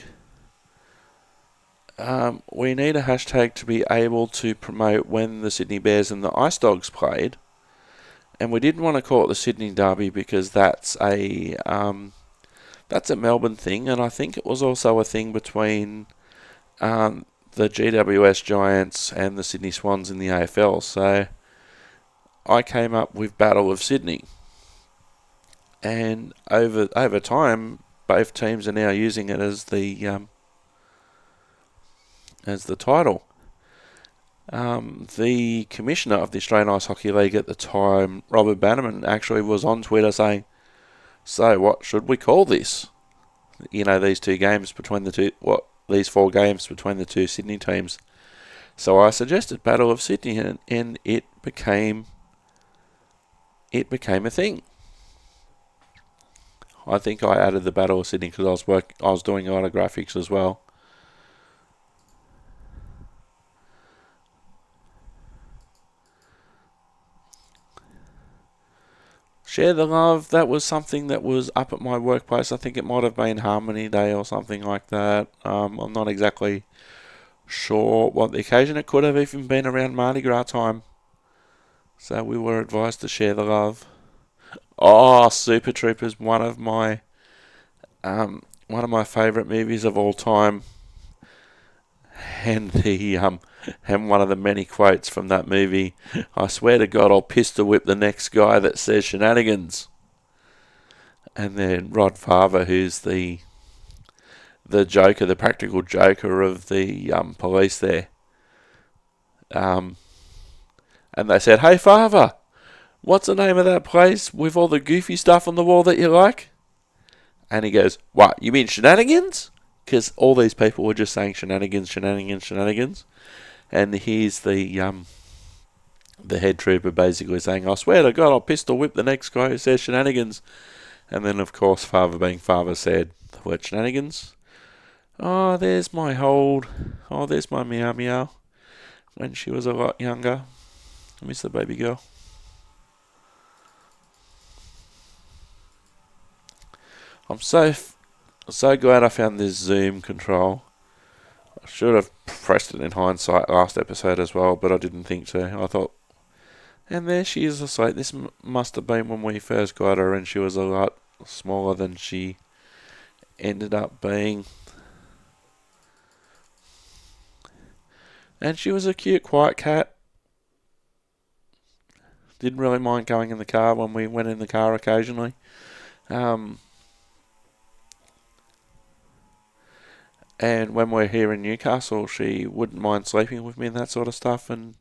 We need a hashtag to be able to promote when the Sydney Bears and the Ice Dogs played. And we didn't want to call it the Sydney Derby because that's a Melbourne thing, and I think it was also a thing between the GWS Giants and the Sydney Swans in the AFL. So I came up with Battle of Sydney, and over time, both teams are now using it as the title. The commissioner of the Australian Ice Hockey League at the time, Robert Bannerman, actually was on Twitter saying, "So what should we call this? These 2 games between the two, these 4 games between the 2 Sydney teams." So I suggested Battle of Sydney, and it became a thing. I think I added the Battle of Sydney because I was doing a lot of graphics as well. Share the love, that was something that was up at my workplace. I think it might have been Harmony Day or something like that. I'm not exactly sure what the occasion. It could have even been around Mardi Gras time. So we were advised to share the love. Oh, Super Troopers, one of my favourite movies of all time. And and one of the many quotes from that movie, "I swear to God, I'll pistol whip the next guy that says shenanigans." And then Rod Farver, who's the Joker, the practical Joker of the police there. And they said, "Hey Farver, what's the name of that place with all the goofy stuff on the wall that you like?" And he goes, "What, you mean shenanigans?" Because all these people were just saying shenanigans, shenanigans, shenanigans. And here's the head trooper basically saying, "I swear to God, I'll pistol whip the next guy who says shenanigans." And then, of course, Farver being Farver said the word shenanigans. Oh, there's my Meow Meow when she was a lot younger. I miss the baby girl. I'm so glad I found this zoom control. I should have pressed it in hindsight last episode as well, but I didn't think to. I thought, and there she is asleep. This must have been when we first got her and she was a lot smaller than she ended up being. And she was a cute, quiet cat. Didn't really mind going in the car when we went in the car occasionally. And when we're here in Newcastle, she wouldn't mind sleeping with me and that sort of stuff. And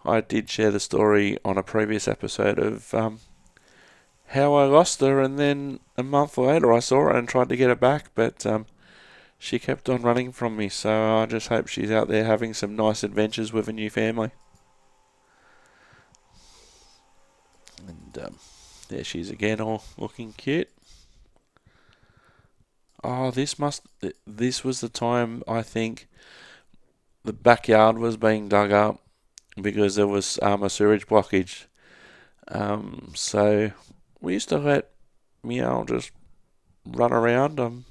I did share the story on a previous episode of how I lost her, and then a month later I saw her and tried to get her back, but she kept on running from me. So I just hope she's out there having some nice adventures with a new family. And there she is again, all looking cute. Oh, this was the time, I think, the backyard was being dug up because there was a sewage blockage. So we used to let Meow just run around. I'm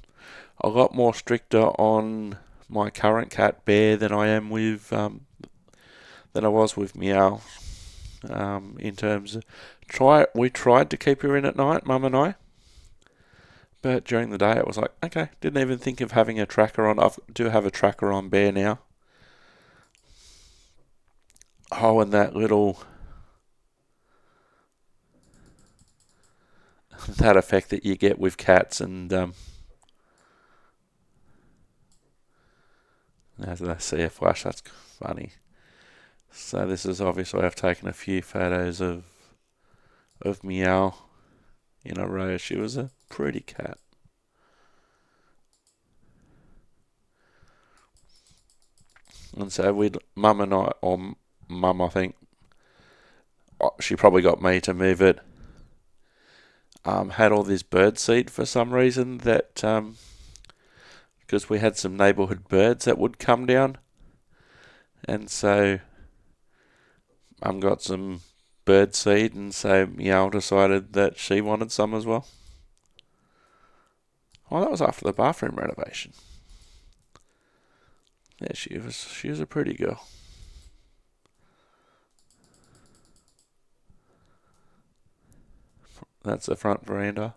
a lot more stricter on my current cat Bear than I am with than I was with Meow. In terms of we tried to keep her in at night, Mum and I. But during the day, it was like, okay, didn't even think of having a tracker on. I do have a tracker on Bear now. Oh, and that that effect that you get with cats, and as I see a flash, that's funny. So this is obviously, I've taken a few photos of Meow in a row. She was a pretty cat. And so Mum and I, or Mum, I think, she probably got me to move it. Had all this bird seed for some reason, that because we had some neighbourhood birds that would come down, and so Mum got some bird seed, and so Meow decided that she wanted some as well. Oh, that was after the bathroom renovation. Yeah, she was a pretty girl. That's the front veranda.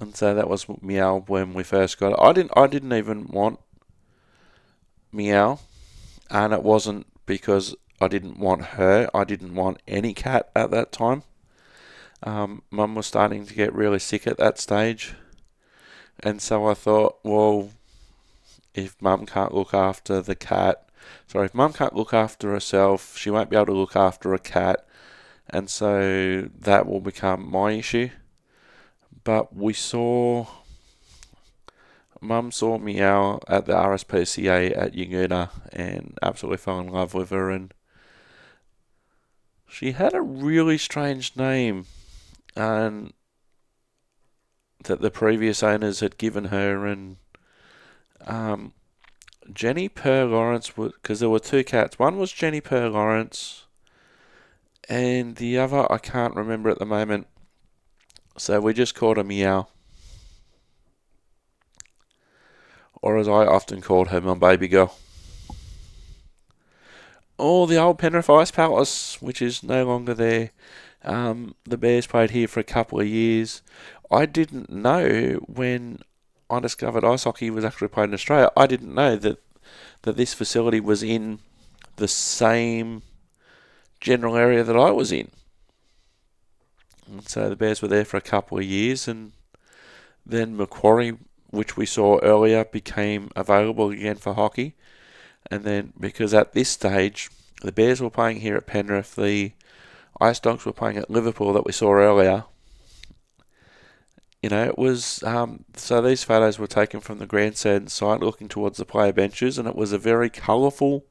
And so that was Meow when we first got it. I didn't even want Meow, and it wasn't because I didn't want her. I didn't want any cat at that time. Mum was starting to get really sick at that stage, and so I thought, well, if Mum can't look after the cat, if Mum can't look after herself, she won't be able to look after a cat, and so that will become my issue. But Mum saw Meow at the RSPCA at Yaguna and absolutely fell in love with her, and she had a really strange name, and that the previous owners had given her, and Jenny Per Lawrence, because there were two cats. One was Jenny Per Lawrence, and the other I can't remember at the moment. So we just called her Meow, or as I often called her, my baby girl. Oh, the old Penrith Ice Palace, which is no longer there. The Bears played here for a couple of years. I didn't know when I discovered ice hockey was actually played in Australia. I didn't know that this facility was in the same general area that I was in. And so the Bears were there for a couple of years, and then Macquarie, which we saw earlier, became available again for hockey. And then, because at this stage, the Bears were playing here at Penrith, the Ice Dogs were playing at Liverpool that we saw earlier. It was, so these photos were taken from the grandstand side looking towards the player benches, and it was a very colourful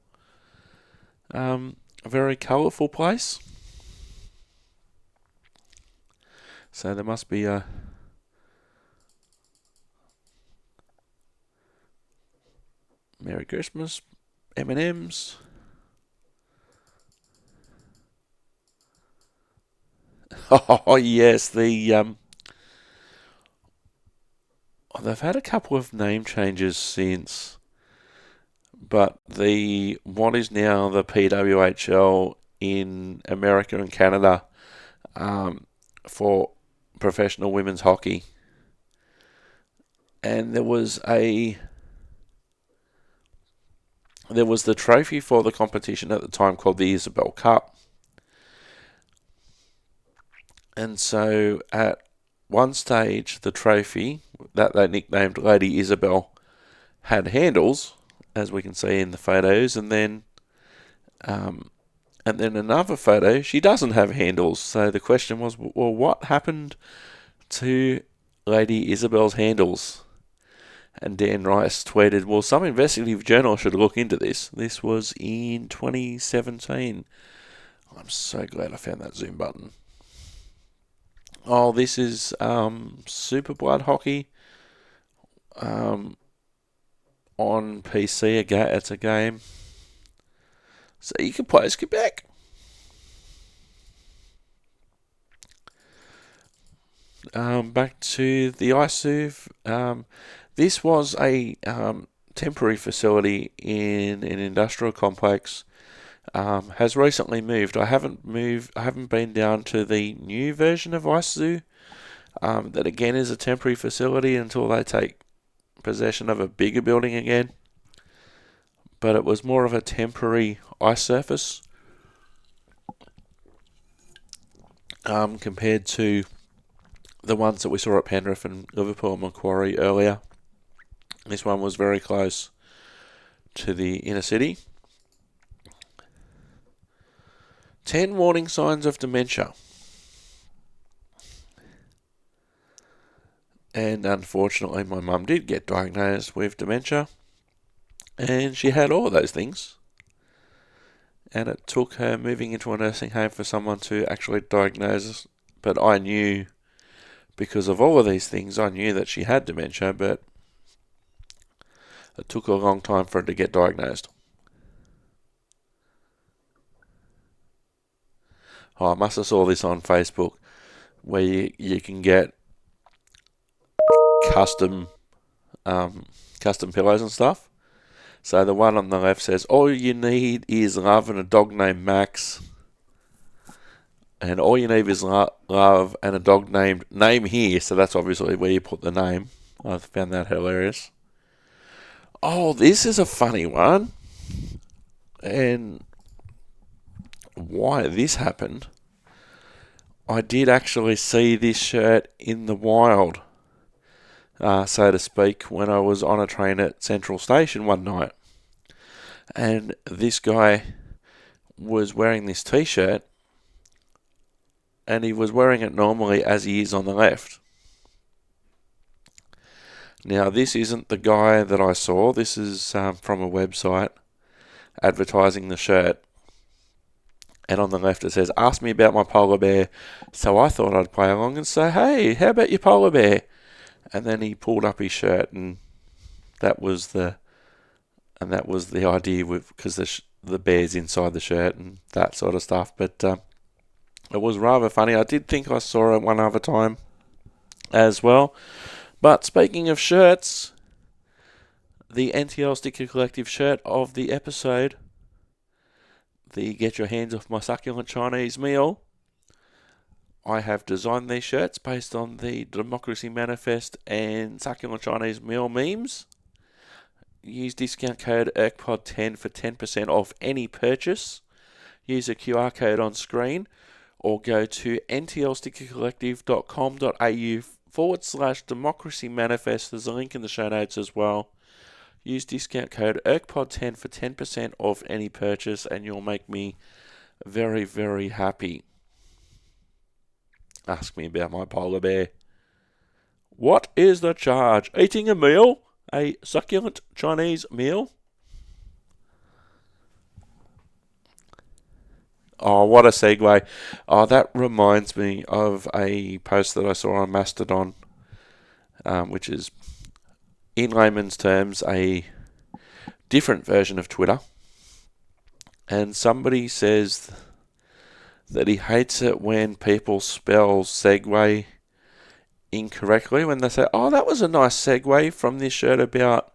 place. So there must be a Merry Christmas, M&M's. Oh yes, they've had a couple of name changes since, but what is now the PWHL in America and Canada for professional women's hockey. And there was the trophy for the competition at the time called the Isabel Cup. And so at one stage, the trophy that they nicknamed Lady Isabel had handles, as we can see in the photos, and then another photo, she doesn't have handles. So the question was, well, what happened to Lady Isabel's handles? And Dan Rice tweeted, well, some investigative journal should look into this. This was in 2017. I'm so glad I found that Zoom button. Oh, this is Super Blood Hockey on PC. It's a game. So you can play as Quebec. Back to the ISUV. This was a temporary facility in an industrial complex. Has recently moved. I haven't been down to the new version of ISU. That again is a temporary facility until they take possession of a bigger building again. But it was more of a temporary ice surface compared to the ones that we saw at Penrith and Liverpool and Macquarie earlier. This one was very close to the inner city. 10 warning signs of dementia. And unfortunately, my mum did get diagnosed with dementia. And she had all of those things. And it took her moving into a nursing home for someone to actually diagnose us. But I knew, because of all of these things, I knew that she had dementia, but it took a long time for her to get diagnosed. Oh, I must have saw this on Facebook, where you can get custom pillows and stuff. So the one on the left says, all you need is love and a dog named Max. And all you need is love and a dog named Name Here. So that's obviously where you put the name. I found that hilarious. Oh, this is a funny one. And why this happened, I did actually see this shirt in the wild, so to speak, when I was on a train at Central Station one night. And this guy was wearing this t-shirt, and he was wearing it normally as he is on the left. Now, this isn't the guy that I saw. This is from a website advertising the shirt. And on the left it says, ask me about my polar bear. So I thought I'd play along and say, hey, how about your polar bear? And then he pulled up his shirt, and that was the idea, because the bear's inside the shirt and that sort of stuff. But it was rather funny. I did think I saw it one other time as well. But speaking of shirts, the NTL Sticker Collective shirt of the episode, the Get Your Hands Off My Succulent Chinese Meal, I have designed these shirts based on the Democracy Manifest and Succulent Chinese Meal memes. Use discount code ERKPOD10 for 10% off any purchase. Use a QR code on screen, or go to ntlstickercollective.com.au/democracy manifest. There's a link in the show notes as well. Use discount code ERKPOD10 for 10% off any purchase, and you'll make me very, very happy. Ask me about my polar bear. What is the charge? Eating a meal? A succulent Chinese meal? Oh, what a segue. Oh, that reminds me of a post that I saw on Mastodon, which is, in layman's terms, a different version of Twitter. And somebody says that he hates it when people spell segue incorrectly, when they say, oh, that was a nice segue from this shirt about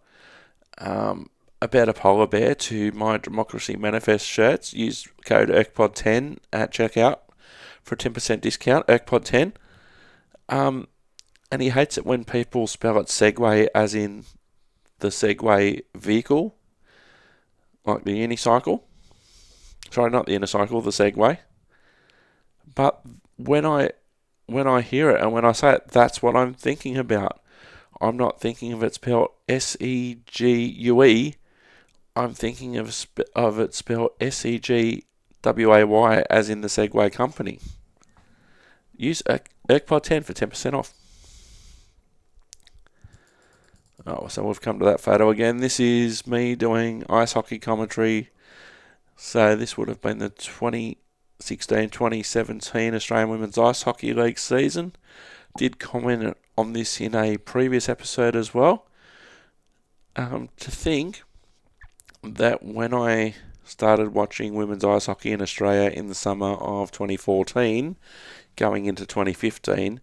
a polar bear to my Democracy Manifest shirts. Use code ERKPOD10 at checkout for a 10% discount, ERKPOD10. And he hates it when people spell it Segway as in the Segway vehicle, like the unicycle. Sorry, not the unicycle, the Segway. But when I hear it and when I say it, that's what I'm thinking about. I'm not thinking of it spelled Segue. I'm thinking of it spelled Segway as in the Segway company. Use Erk Pod 10 for 10% off. Oh, so we've come to that photo again. This is me doing ice hockey commentary. So this would have been the 2016-2017 Australian Women's Ice Hockey League season. Did comment on this in a previous episode as well. To think that when I started watching women's ice hockey in Australia in the summer of 2014, going into 2015,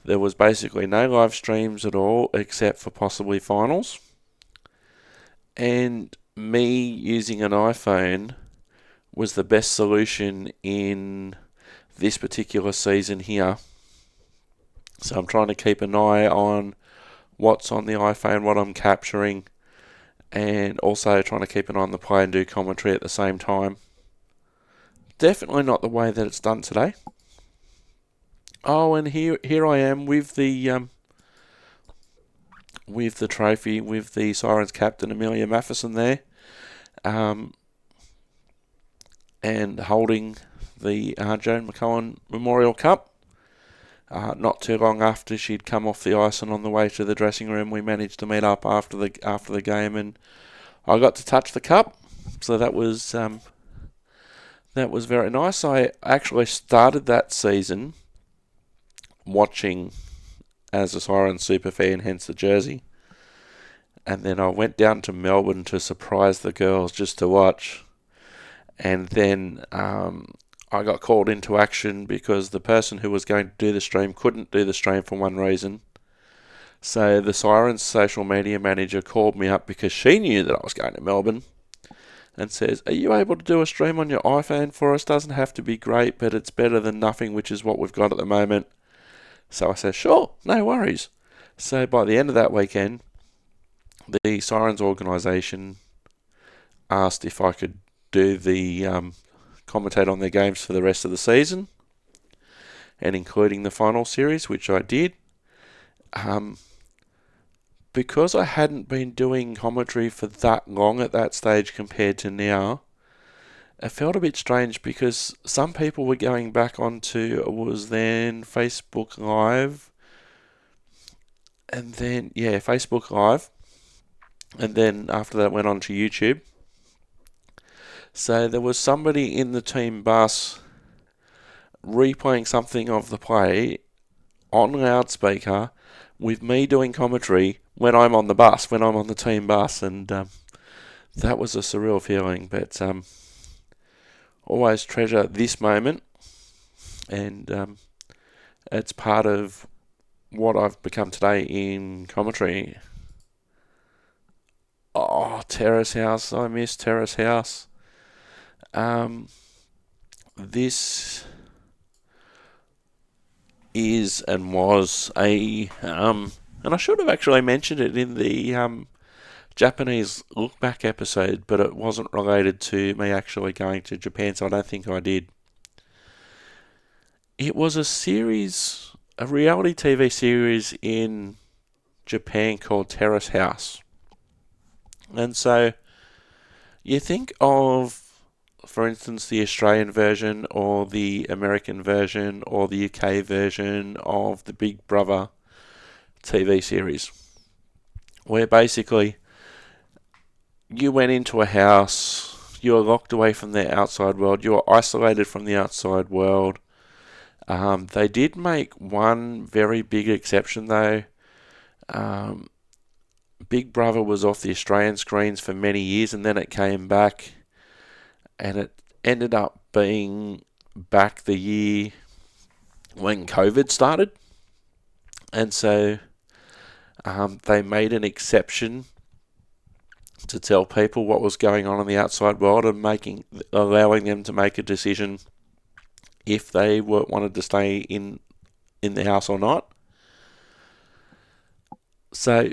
there was basically no live streams at all except for possibly finals. And me using an iPhone was the best solution in this particular season here. So I'm trying to keep an eye on what's on the iPhone, what I'm capturing, and also trying to keep an eye on the play and do commentary at the same time. Definitely not the way that it's done today. Oh, and here I am with the trophy with the Sirens captain Amelia Matheson there, and holding the Joan McCullen Memorial Cup. Not too long after she'd come off the ice and on the way to the dressing room, we managed to meet up after the game, and I got to touch the cup. So that was very nice. I actually started that season watching as a Sirens super fan, hence the jersey. And then I went down to Melbourne to surprise the girls just to watch. And then I got called into action because the person who was going to do the stream couldn't do the stream for one reason. So the Sirens social media manager called me up because she knew that I was going to Melbourne and says, "Are you able to do a stream on your iPhone for us? Doesn't have to be great, but it's better than nothing, which is what we've got at the moment." So I said, "Sure, no worries." So by the end of that weekend, the Sirens organisation asked if I could do the commentate on their games for the rest of the season, and including the final series, which I did. Because I hadn't been doing commentary for that long at that stage compared to now, it felt a bit strange because some people were going back onto, it was then Facebook Live, and then, Facebook Live, and then after that went on to YouTube. So there was somebody in the team bus replaying something of the play on loudspeaker with me doing commentary when I'm on the bus, when I'm on the team bus, and that was a surreal feeling, but always treasure this moment, and it's part of what I've become today in commentary. Oh, Terrace House, I miss Terrace House. This is and was a and I should have actually mentioned it in the Japanese look back episode, but it wasn't related to me actually going to Japan, so I don't think I did. It was a reality TV series in Japan called Terrace House. And so you think of, for instance, the Australian version or the American version or the UK version of the Big Brother TV series, where basically you went into a house, you were locked away from the outside world, you were isolated from the outside world. They did make one very big exception though. Big Brother was off the Australian screens for many years, and then it came back, and it ended up being back the year when COVID started. And so they made an exception to tell people what was going on in the outside world and allowing them to make a decision if they wanted to stay in the house or not. So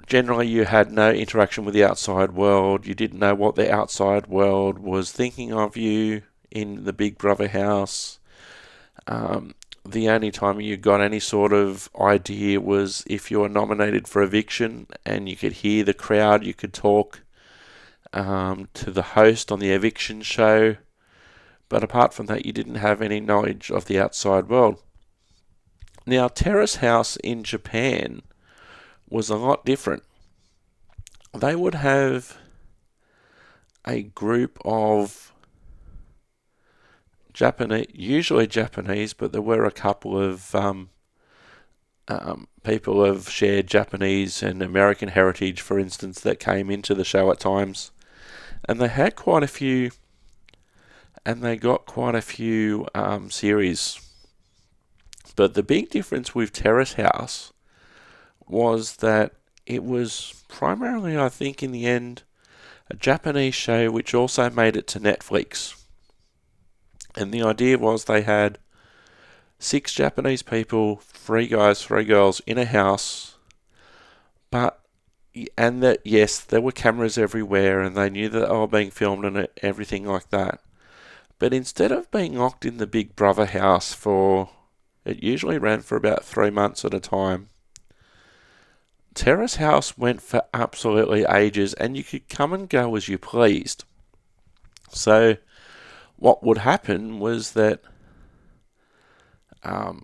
generally you had no interaction with the outside world. You didn't know what the outside world was thinking of you in the Big Brother house. The only time you got any sort of idea was if you were nominated for eviction and you could hear the crowd, you could talk to the host on the eviction show. But apart from that, you didn't have any knowledge of the outside world. Now, Terrace House in Japan was a lot different. They would have a group of Japanese, usually Japanese, but there were a couple of people of shared Japanese and American heritage, for instance, that came into the show at times. And they had quite a few, and they got quite a few series. But the big difference with Terrace House was that it was primarily, I think, in the end, a Japanese show which also made it to Netflix. And the idea was they had 6 Japanese people, 3 guys, 3 girls in a house, and that, yes, there were cameras everywhere and they knew that they were being filmed and everything like that. But instead of being locked in the Big Brother house it usually ran for about 3 months at a time, Terrace House went for absolutely ages and you could come and go as you pleased. So what would happen was that a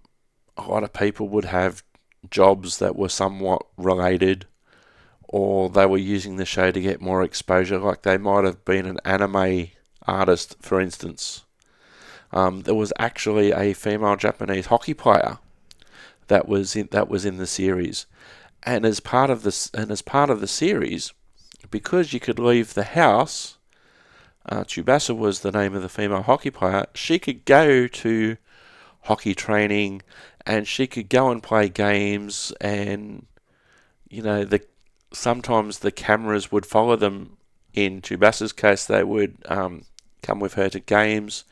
lot of people would have jobs that were somewhat related, or they were using the show to get more exposure. Like they might have been an anime artist, for instance. There was actually a female Japanese hockey player that was in the series, and as part of the series, because you could leave the house, Tsubasa was the name of the female hockey player. She could go to hockey training, and she could go and play games, and sometimes the cameras would follow them. In Tsubasa's case, they would come with her to games,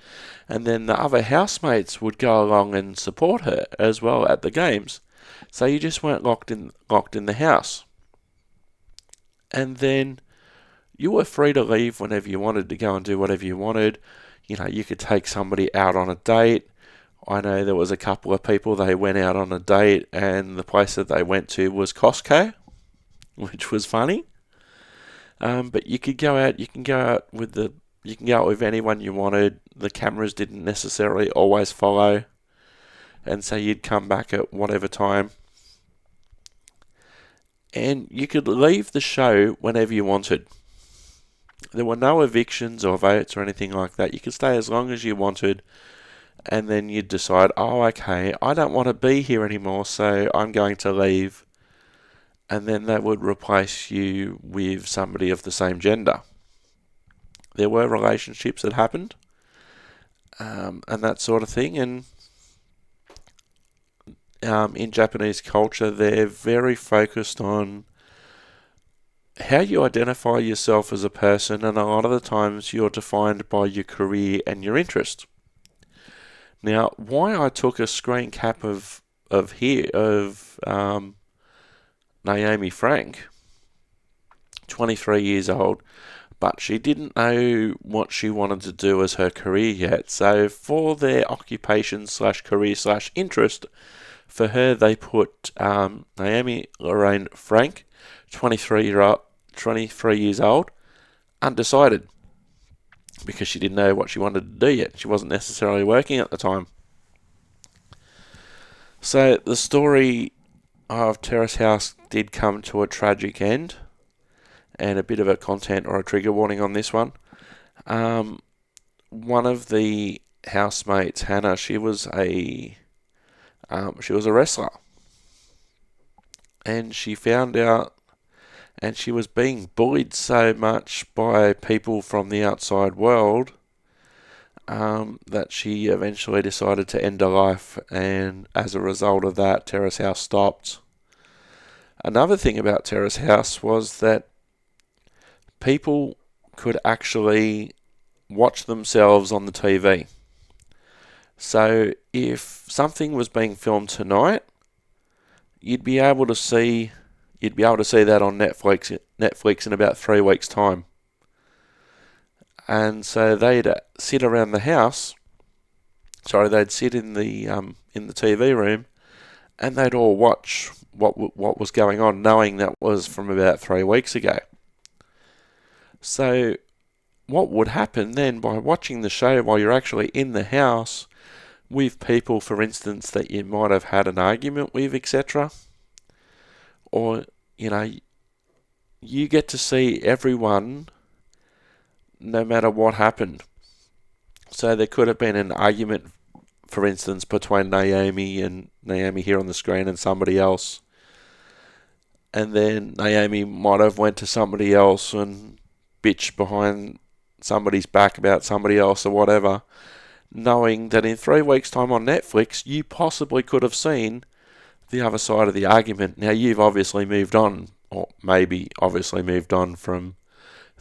and then the other housemates would go along and support her as well at the games. So you just weren't locked in the house. And then you were free to leave whenever you wanted to go and do whatever you wanted. You could take somebody out on a date. I know there was a couple of people, they went out on a date and the place that they went to was Costco, which was funny. But you could go out, you can go out with anyone you wanted. The cameras didn't necessarily always follow, and so you'd come back at whatever time. And you could leave the show whenever you wanted. There were no evictions or votes or anything like that. You could stay as long as you wanted, and then you'd decide, oh, okay, I don't want to be here anymore, so I'm going to leave. And then that would replace you with somebody of the same gender. There were relationships that happened, and that sort of thing. And in Japanese culture, they're very focused on how you identify yourself as a person, and a lot of the times you're defined by your career and your interest. Now, why I took a screen cap of Naomi Frank, 23 years old, but she didn't know what she wanted to do as her career yet. So for their occupation/career/interest, for her they put Naomi Lorraine Frank, 23 years old, undecided, because she didn't know what she wanted to do yet. She wasn't necessarily working at the time. So the story of Terrace House did come to a tragic end, and a bit of a content or a trigger warning on this one. One of the housemates, Hannah, she was a wrestler, and she found out, and she was being bullied so much by people from the outside world that she eventually decided to end her life, and as a result of that, Terrace House stopped. Another thing about Terrace House was that people could actually watch themselves on the TV. So if something was being filmed tonight, you'd be able to see you'd be able to see that on Netflix in about 3 weeks' time. And so they'd sit around the house. Sorry, they'd sit in the TV room, and they'd all watch what was going on, knowing that was from about 3 weeks ago. So what would happen then by watching the show while you're actually in the house with people, for instance, that you might have had an argument with, etc., or, you get to see everyone no matter what happened. So there could have been an argument, for instance, between Naomi here on the screen and somebody else. And then Naomi might have went to somebody else and bitched behind somebody's back about somebody else or whatever, knowing that in 3 weeks' time on Netflix, you possibly could have seen the other side of the argument. Now, you've obviously moved on, or maybe obviously moved on from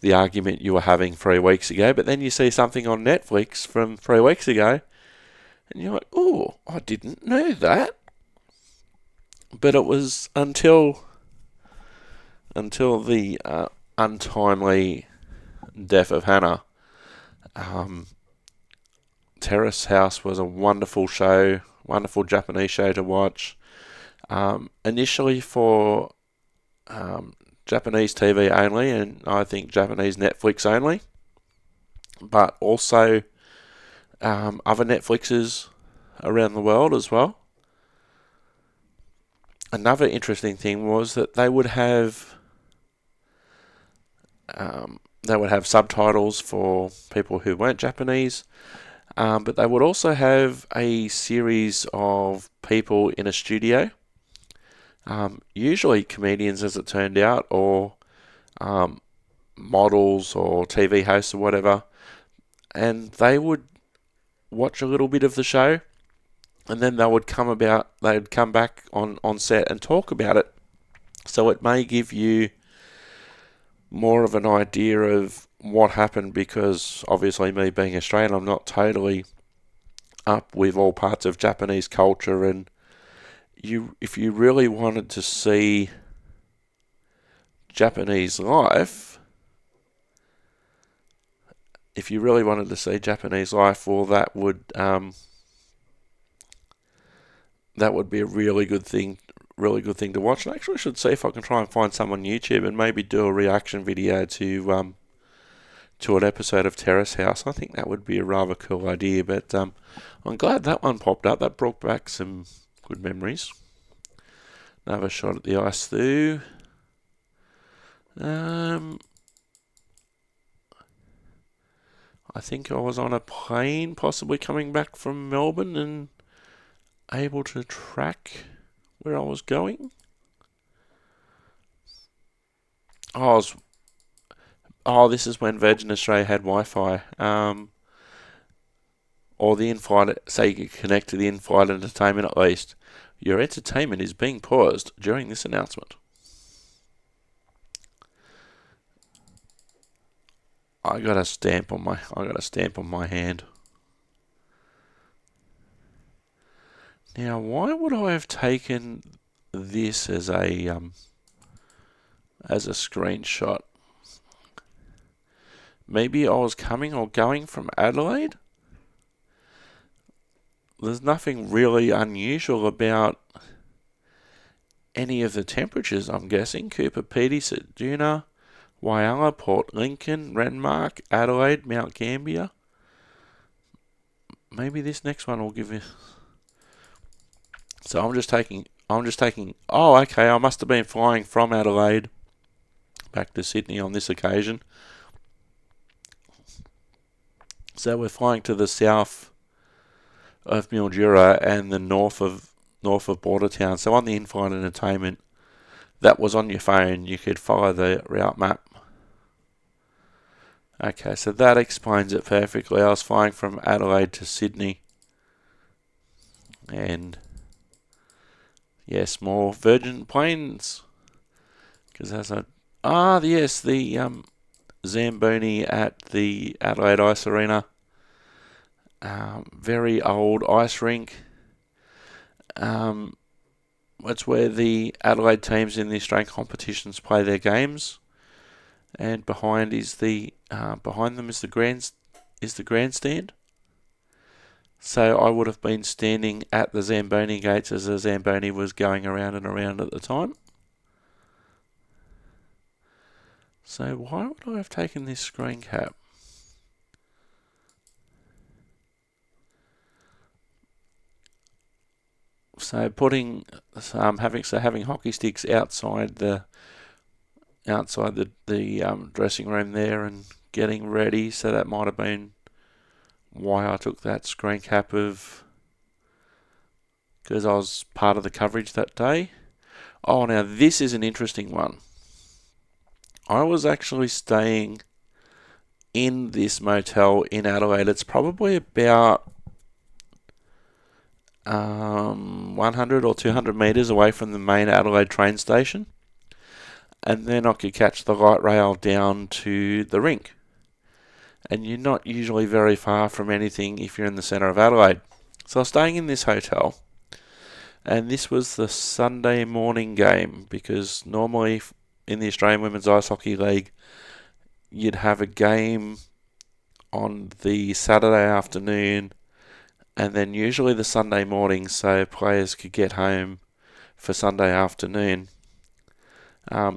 the argument you were having 3 weeks ago, but then you see something on Netflix from 3 weeks ago, and you're like, oh, I didn't know that. But it was until the untimely death of Hannah. Terrace House was a wonderful show, wonderful Japanese show to watch. Initially for Japanese TV only, and I think Japanese Netflix only, but also other Netflixes around the world as well. Another interesting thing was that they would have subtitles for people who weren't Japanese, but they would also have a series of people in a studio, usually comedians as it turned out, or models or TV hosts or whatever, and they would watch a little bit of the show, and then they'd come back on set and talk about it. So it may give you more of an idea of what happened, because obviously, me being Australian, I'm not totally up with all parts of Japanese culture, and if you really wanted to see Japanese life, well, that would be a really good thing to watch. And actually, I should see if I can try and find some on YouTube and maybe do a reaction video to an episode of Terrace House. I think that would be a rather cool idea. But I'm glad that one popped up. That brought back some good memories. Another shot at the ice through. I think I was on a plane, possibly coming back from Melbourne, and able to track where I was going. This is when Virgin Australia had Wi-Fi, or the in-flight, so you could connect to the in-flight entertainment at least. Your entertainment is being paused during this announcement. I got a stamp on my hand. Now, why would I have taken this as a screenshot? Maybe I was coming or going from Adelaide? There's nothing really unusual about any of the temperatures, I'm guessing. Cooper Pedy, Ceduna, Whyalla, Port Lincoln, Renmark, Adelaide, Mount Gambier. Maybe this next one will give you... So I'm just taking... Oh, okay, I must have been flying from Adelaide back to Sydney on this occasion. So we're flying to the south of Mildura and the north of Bordertown. So on the in-flight entertainment that was on your phone, you could follow the route map. Okay, so that explains it perfectly. I was flying from Adelaide to Sydney, and yes, more Virgin planes, because the Zamboni at the Adelaide Ice Arena. Very old ice rink. It's where the Adelaide teams in the Australian competitions play their games, and behind them is the grandstand. So I would have been standing at the Zamboni gates as the Zamboni was going around and around at the time. So why would I have taken this screen cap? So having hockey sticks outside the dressing room there and getting ready. So that might have been why I took that screen cap because I was part of the coverage that day. Oh, now this is an interesting one. I was actually staying in this motel in Adelaide. It's probably about 100 or 200 metres away from the main Adelaide train station. And then I could catch the light rail down to the rink. And you're not usually very far from anything if you're in the centre of Adelaide. So I was staying in this hotel. And this was the Sunday morning game, because normally in the Australian Women's Ice Hockey League, you'd have a game on the Saturday afternoon and then usually the Sunday morning, so players could get home for Sunday afternoon.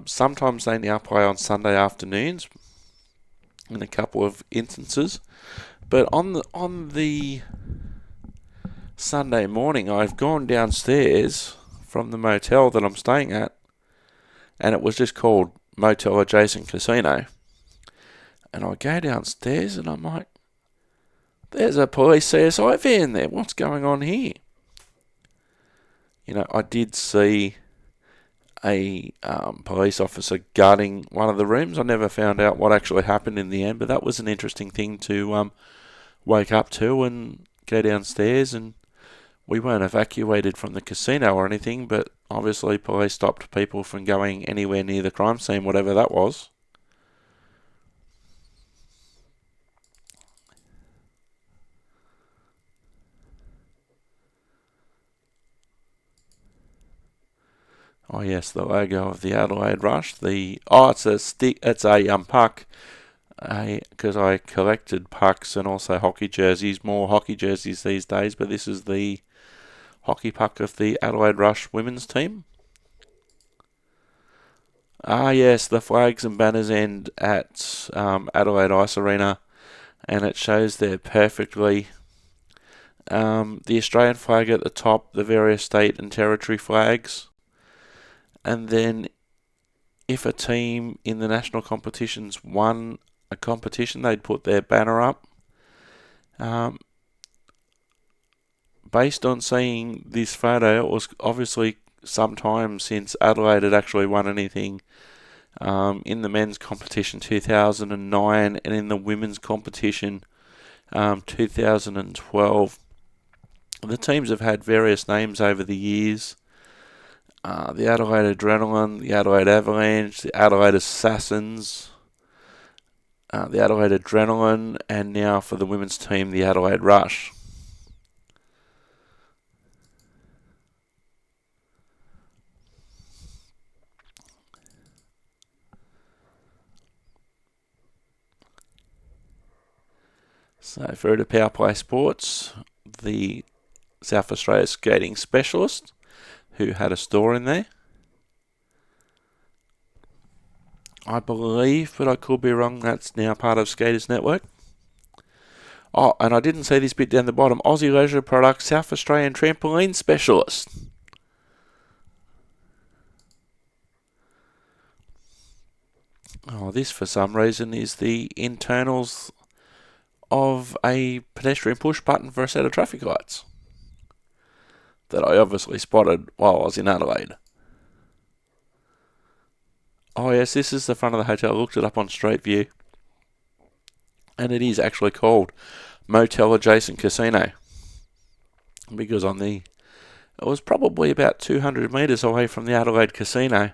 Sometimes they now play on Sunday afternoons in a couple of instances, but on the Sunday morning, I've gone downstairs from the motel that I'm staying at, and it was just called Motel Adjacent Casino. And I go downstairs and I'm like, there's a police CSI van there. What's going on here? You know, I did see a police officer guarding one of the rooms. I never found out what actually happened in the end, but that was an interesting thing to wake up to and go downstairs. And we weren't evacuated from the casino or anything, but obviously police stopped people from going anywhere near the crime scene, whatever that was. Oh yes, the logo of the Adelaide Rush. It's a stick. It's a puck. Because I collected pucks and also hockey jerseys. More hockey jerseys these days, but this is the hockey puck of the Adelaide Rush women's team. Yes, the flags and banners end at Adelaide Ice Arena, and it shows there perfectly. The Australian flag at the top, the various state and territory flags. And then if a team in the national competitions won a competition, they'd put their banner up. Based on seeing this photo, it was obviously some time since Adelaide had actually won anything in the men's competition 2009 and in the women's competition 2012. The teams have had various names over the years. The Adelaide Adrenaline, the Adelaide Avalanche, the Adelaide Assassins, the Adelaide Adrenaline, and now for the women's team, the Adelaide Rush. So through to Power Play Sports, the South Australia skating specialist, who had a store in there. I believe, but I could be wrong, that's now part of Skaters Network. Oh, and I didn't see this bit down the bottom. Aussie Leisure Products South Australian Trampoline Specialist. Oh, this for some reason is the internals of a pedestrian push button for a set of traffic lights that I obviously spotted while I was in Adelaide. Oh yes, this is the front of the hotel. I looked it up on Street View, and it is actually called Motel Adjacent Casino, because it was probably about 200 metres away from the Adelaide Casino,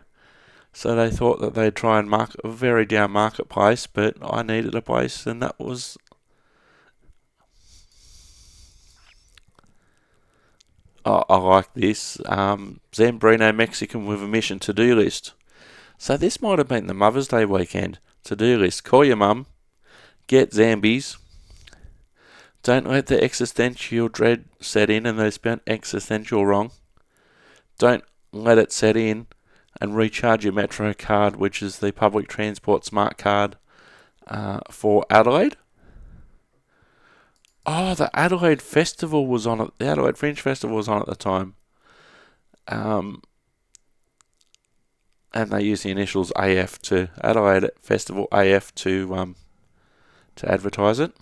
so they thought that they'd try and market a very down market place, but I needed a place, and that was I like this. Zambrino Mexican with a mission to-do list. So this might have been the Mother's Day weekend. To-do list. Call your mum. Get Zambies. Don't let the existential dread set in and they spent existential wrong. Don't let it set in and recharge your Metro card, which is the public transport smart card for Adelaide. Oh, the Adelaide Festival was on it. The Adelaide Fringe Festival was on at the time. And they use the initials AF to Adelaide Festival AF to advertise it.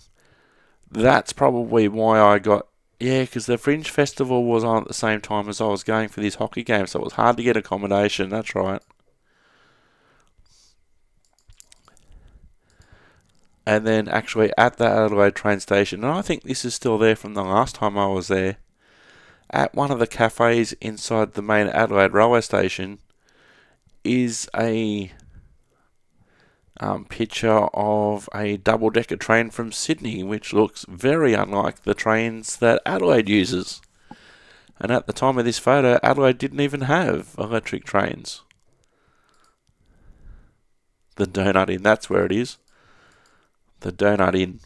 That's probably why I got, because the Fringe Festival was on at the same time as I was going for this hockey game, so it was hard to get accommodation. That's right. And then actually at the Adelaide train station, and I think this is still there from the last time I was there, at one of the cafes inside the main Adelaide railway station is a picture of a double-decker train from Sydney, which looks very unlike the trains that Adelaide uses. And at the time of this photo, Adelaide didn't even have electric trains. The Donut Inn, that's where it is. The Donut Inn.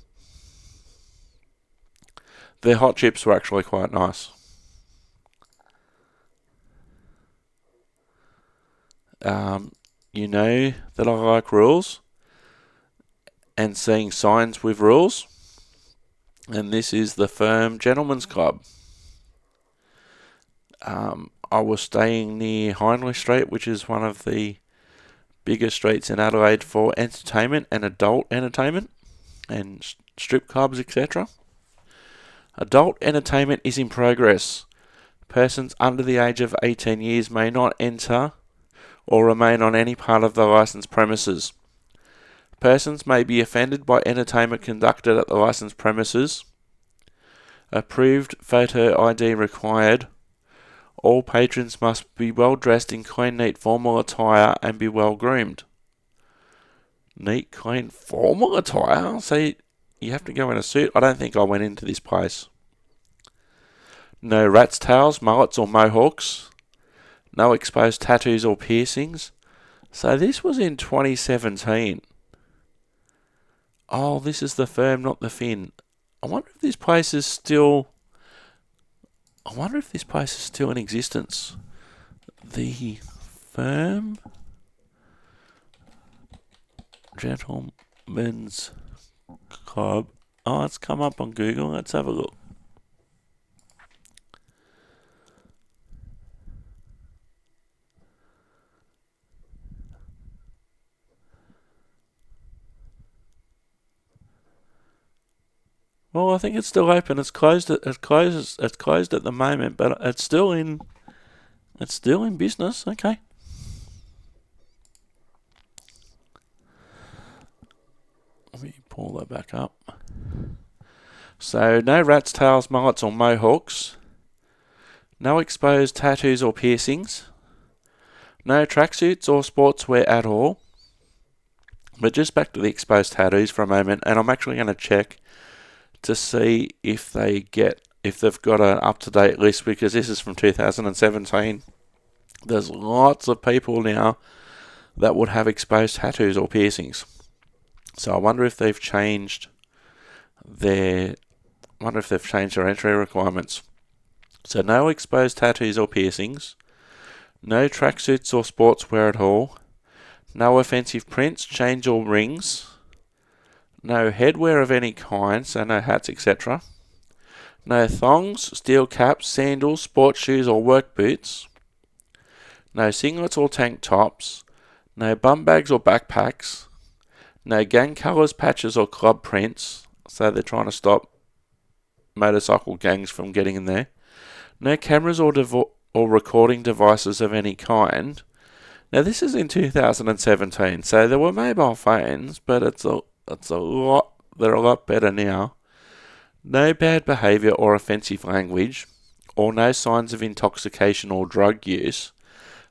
Their hot chips were actually quite nice. You know that I like rules and seeing signs with rules. And this is the Firm Gentlemen's Club. I was staying near Hindley Street, which is one of the bigger streets in Adelaide for entertainment and adult entertainment and strip clubs, etc. Adult entertainment is in progress. Persons under the age of 18 years may not enter or remain on any part of the licensed premises. Persons may be offended by entertainment conducted at the licensed premises. Approved photo ID required. All patrons must be well dressed in clean, neat, formal attire and be well groomed. Neat, clean, formal attire? So you have to go in a suit? I don't think I went into this place. No rat's tails, mullets or mohawks. No exposed tattoos or piercings. So this was in 2017. Oh, this is the Firm, not the Fin. I wonder if this place is still in existence. The Firm Gentlemen's Club. Oh, it's come up on Google. Let's have a look. Well, I think it's still open. It's closed at the moment, but it's still in business. Okay. Let me pull that back up. So, no rat's tails, mullets or mohawks. No exposed tattoos or piercings. No tracksuits or sportswear at all. But just back to the exposed tattoos for a moment, and I'm actually going to check to see if they've got an up-to-date list, because this is from 2017. There's lots of people now that would have exposed tattoos or piercings. So I wonder if they've changed their entry requirements. So no exposed tattoos or piercings, no tracksuits or sportswear at all, no offensive prints, chains or rings, no headwear of any kind, so no hats, etc. No thongs, steel caps, sandals, sports shoes or work boots. No singlets or tank tops. No bum bags or backpacks. No gang colours, patches or club prints. So they're trying to stop motorcycle gangs from getting in there. No cameras or recording devices of any kind. Now this is in 2017, so there were mobile phones, but they're a lot better now. No bad behaviour or offensive language, or no signs of intoxication or drug use.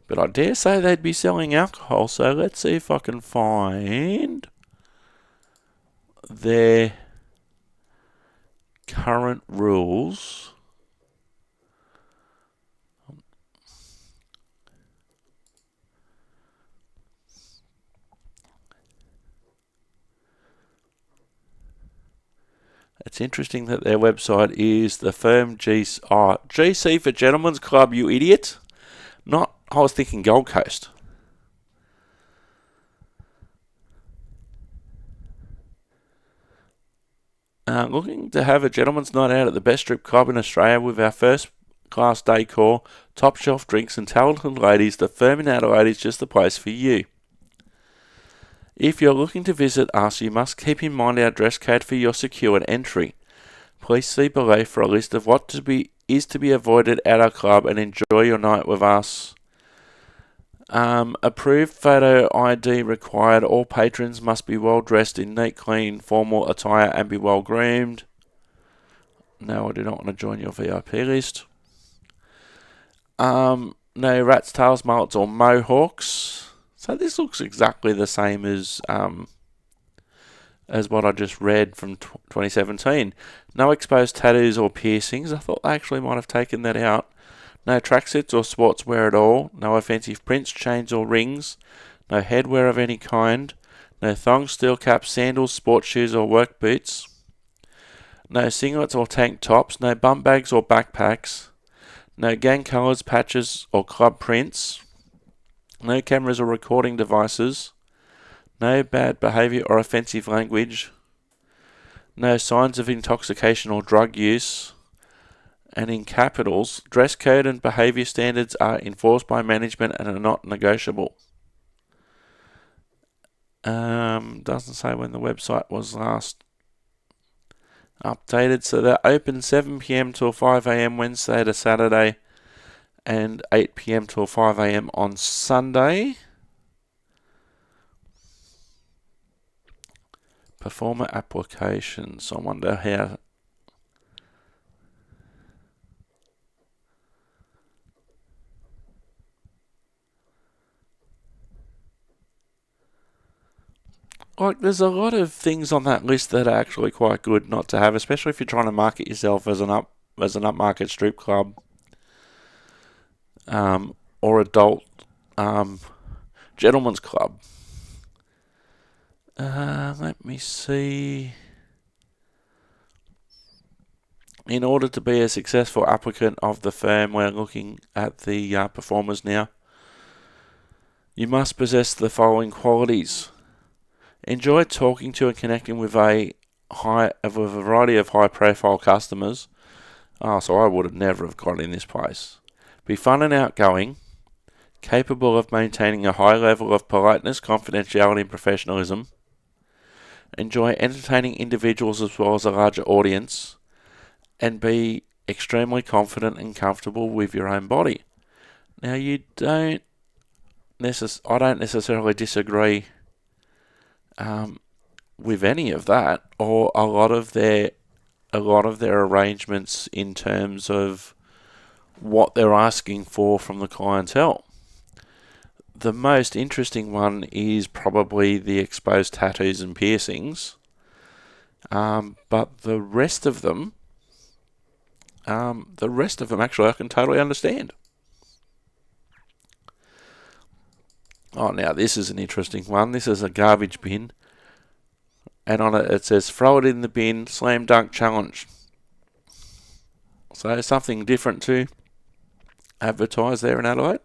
But I dare say they'd be selling alcohol, so let's see if I can find their current rules It's interesting that their website is the firm GC for Gentlemen's Club, you idiot. I was thinking Gold Coast. Looking to have a gentleman's night out at the best strip club in Australia with our first class decor, top shelf drinks and talented ladies, the firm in Adelaide is just the place for you. If you're looking to visit us, you must keep in mind our dress code for your secured entry. Please see below for a list of what is to be avoided at our club and enjoy your night with us. Approved photo ID required. All patrons must be well dressed in neat, clean, formal attire and be well groomed. No, I do not want to join your VIP list. No rats, tails, mullets or mohawks. So this looks exactly the same as what I just read from 2017. No exposed tattoos or piercings. I thought they actually might have taken that out. No tracksuits or sportswear at all. No offensive prints, chains or rings. No headwear of any kind. No thongs, steel caps, sandals, sports shoes or work boots. No singlets or tank tops. No bum bags or backpacks. No gang colours, patches or club prints. No cameras or recording devices. No bad behaviour or offensive language. No signs of intoxication or drug use. And in capitals, dress code and behaviour standards are enforced by management and are not negotiable. Doesn't say when the website was last updated. So they're open 7 p.m. till 5 a.m. Wednesday to Saturday and 8 p.m. till 5 a.m. on Sunday. Performer applications. I wonder how... there's a lot of things on that list that are actually quite good not to have, especially if you're trying to market yourself as an upmarket strip club, or adult gentleman's club. Let me see. In order to be a successful applicant of the firm, we're looking at the performers now. You must possess the following qualities. Enjoy talking to and connecting with a variety of high-profile customers. So I would have never have got in this place. Be fun and outgoing, capable of maintaining a high level of politeness, confidentiality and professionalism. Enjoy entertaining individuals as well as a larger audience, and be extremely confident and comfortable with your own body. Now, I don't necessarily disagree with any of that, or a lot of their arrangements in terms of what they're asking for from the clientele. The most interesting one is probably the exposed tattoos and piercings, but the rest of them actually I can totally understand. Oh, now this is an interesting one. This is a garbage bin, and on it says throw it in the bin, slam dunk challenge. So something different to advertise there in Adelaide.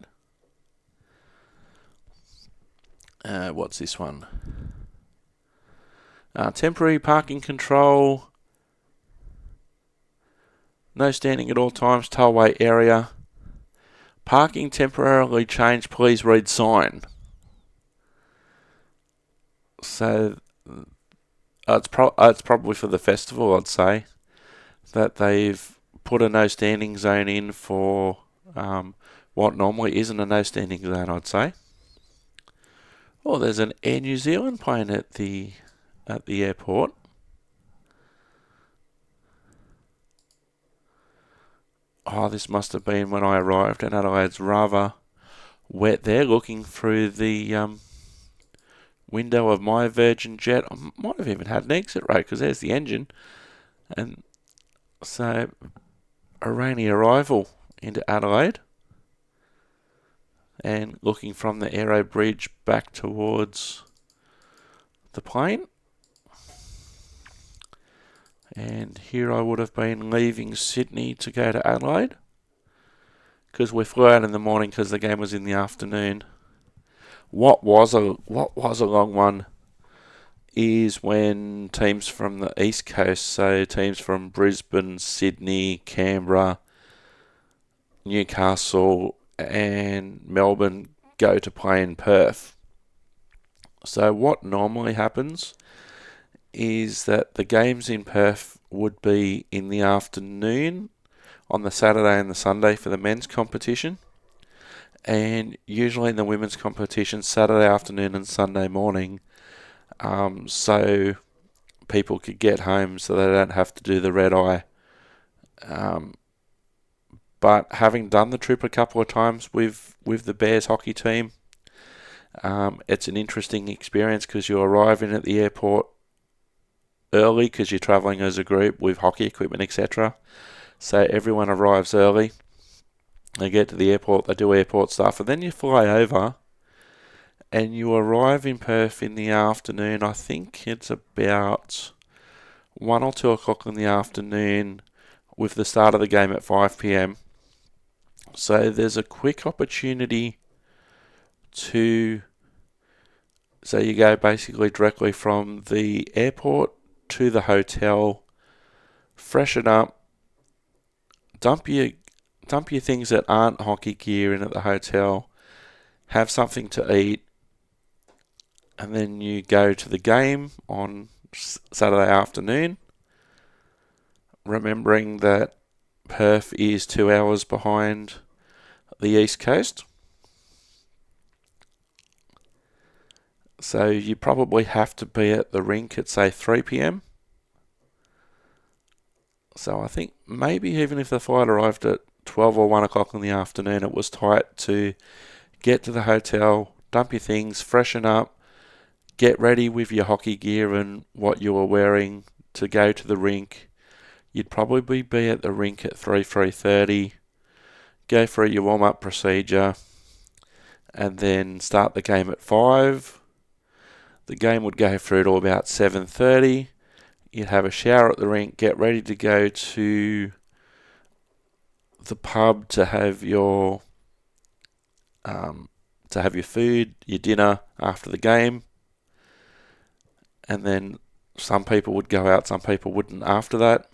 What's this one? Temporary parking control. No standing at all times, tollway area. Parking temporarily changed, please read sign. So it's probably for the festival, I'd say, that they've put a no standing zone in for what normally isn't a no standing zone, I'd say. Oh, there's an Air New Zealand plane at the airport. Oh, this must have been when I arrived, and Adelaide's rather wet there, looking through the window of my Virgin jet. I might have even had an exit row, because there's the engine. And so, a rainy arrival into Adelaide. And looking from the aero bridge back towards the plane. And here I would have been leaving Sydney to go to Adelaide, because we flew out in the morning because the game was in the afternoon. What was a long one is when teams from the East Coast, so teams from Brisbane, Sydney, Canberra, Newcastle and Melbourne go to play in Perth. So what normally happens is that the games in Perth would be in the afternoon on the Saturday and the Sunday for the men's competition, and usually in the women's competition Saturday afternoon and Sunday morning, so people could get home so they don't have to do the red eye. But having done the trip a couple of times with the Bears hockey team, it's an interesting experience because you arrive in at the airport early because you're travelling as a group with hockey equipment, etc. So everyone arrives early. They get to the airport, they do airport stuff, and then you fly over and you arrive in Perth in the afternoon. I think it's about 1 or 2 o'clock in the afternoon with the start of the game at 5 p.m. So there's a quick opportunity so you go basically directly from the airport to the hotel, freshen up, dump your things that aren't hockey gear in at the hotel, have something to eat, and then you go to the game on Saturday afternoon, remembering that Perth is 2 hours behind the East Coast. So you probably have to be at the rink at, say, 3 p.m. So I think maybe even if the flight arrived at 12 or 1 o'clock in the afternoon, it was tight to get to the hotel, dump your things, freshen up, get ready with your hockey gear and what you were wearing to go to the rink. You'd probably be at the rink at 3:30, go through your warm-up procedure, and then start the game at 5. The game would go through to about 7:30. You'd have a shower at the rink, get ready to go to the pub to have your food, your dinner after the game, and then some people would go out, some people wouldn't after that.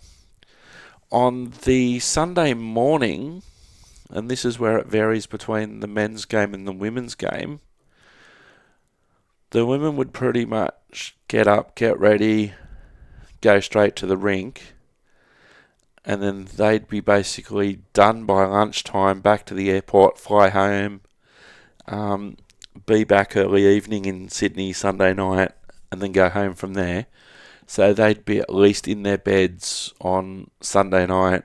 On the Sunday morning, and this is where it varies between the men's game and the women's game, the women would pretty much get up, get ready, go straight to the rink, and then they'd be basically done by lunchtime, back to the airport, fly home, be back early evening in Sydney Sunday night, and then go home from there. So they'd be at least in their beds on Sunday night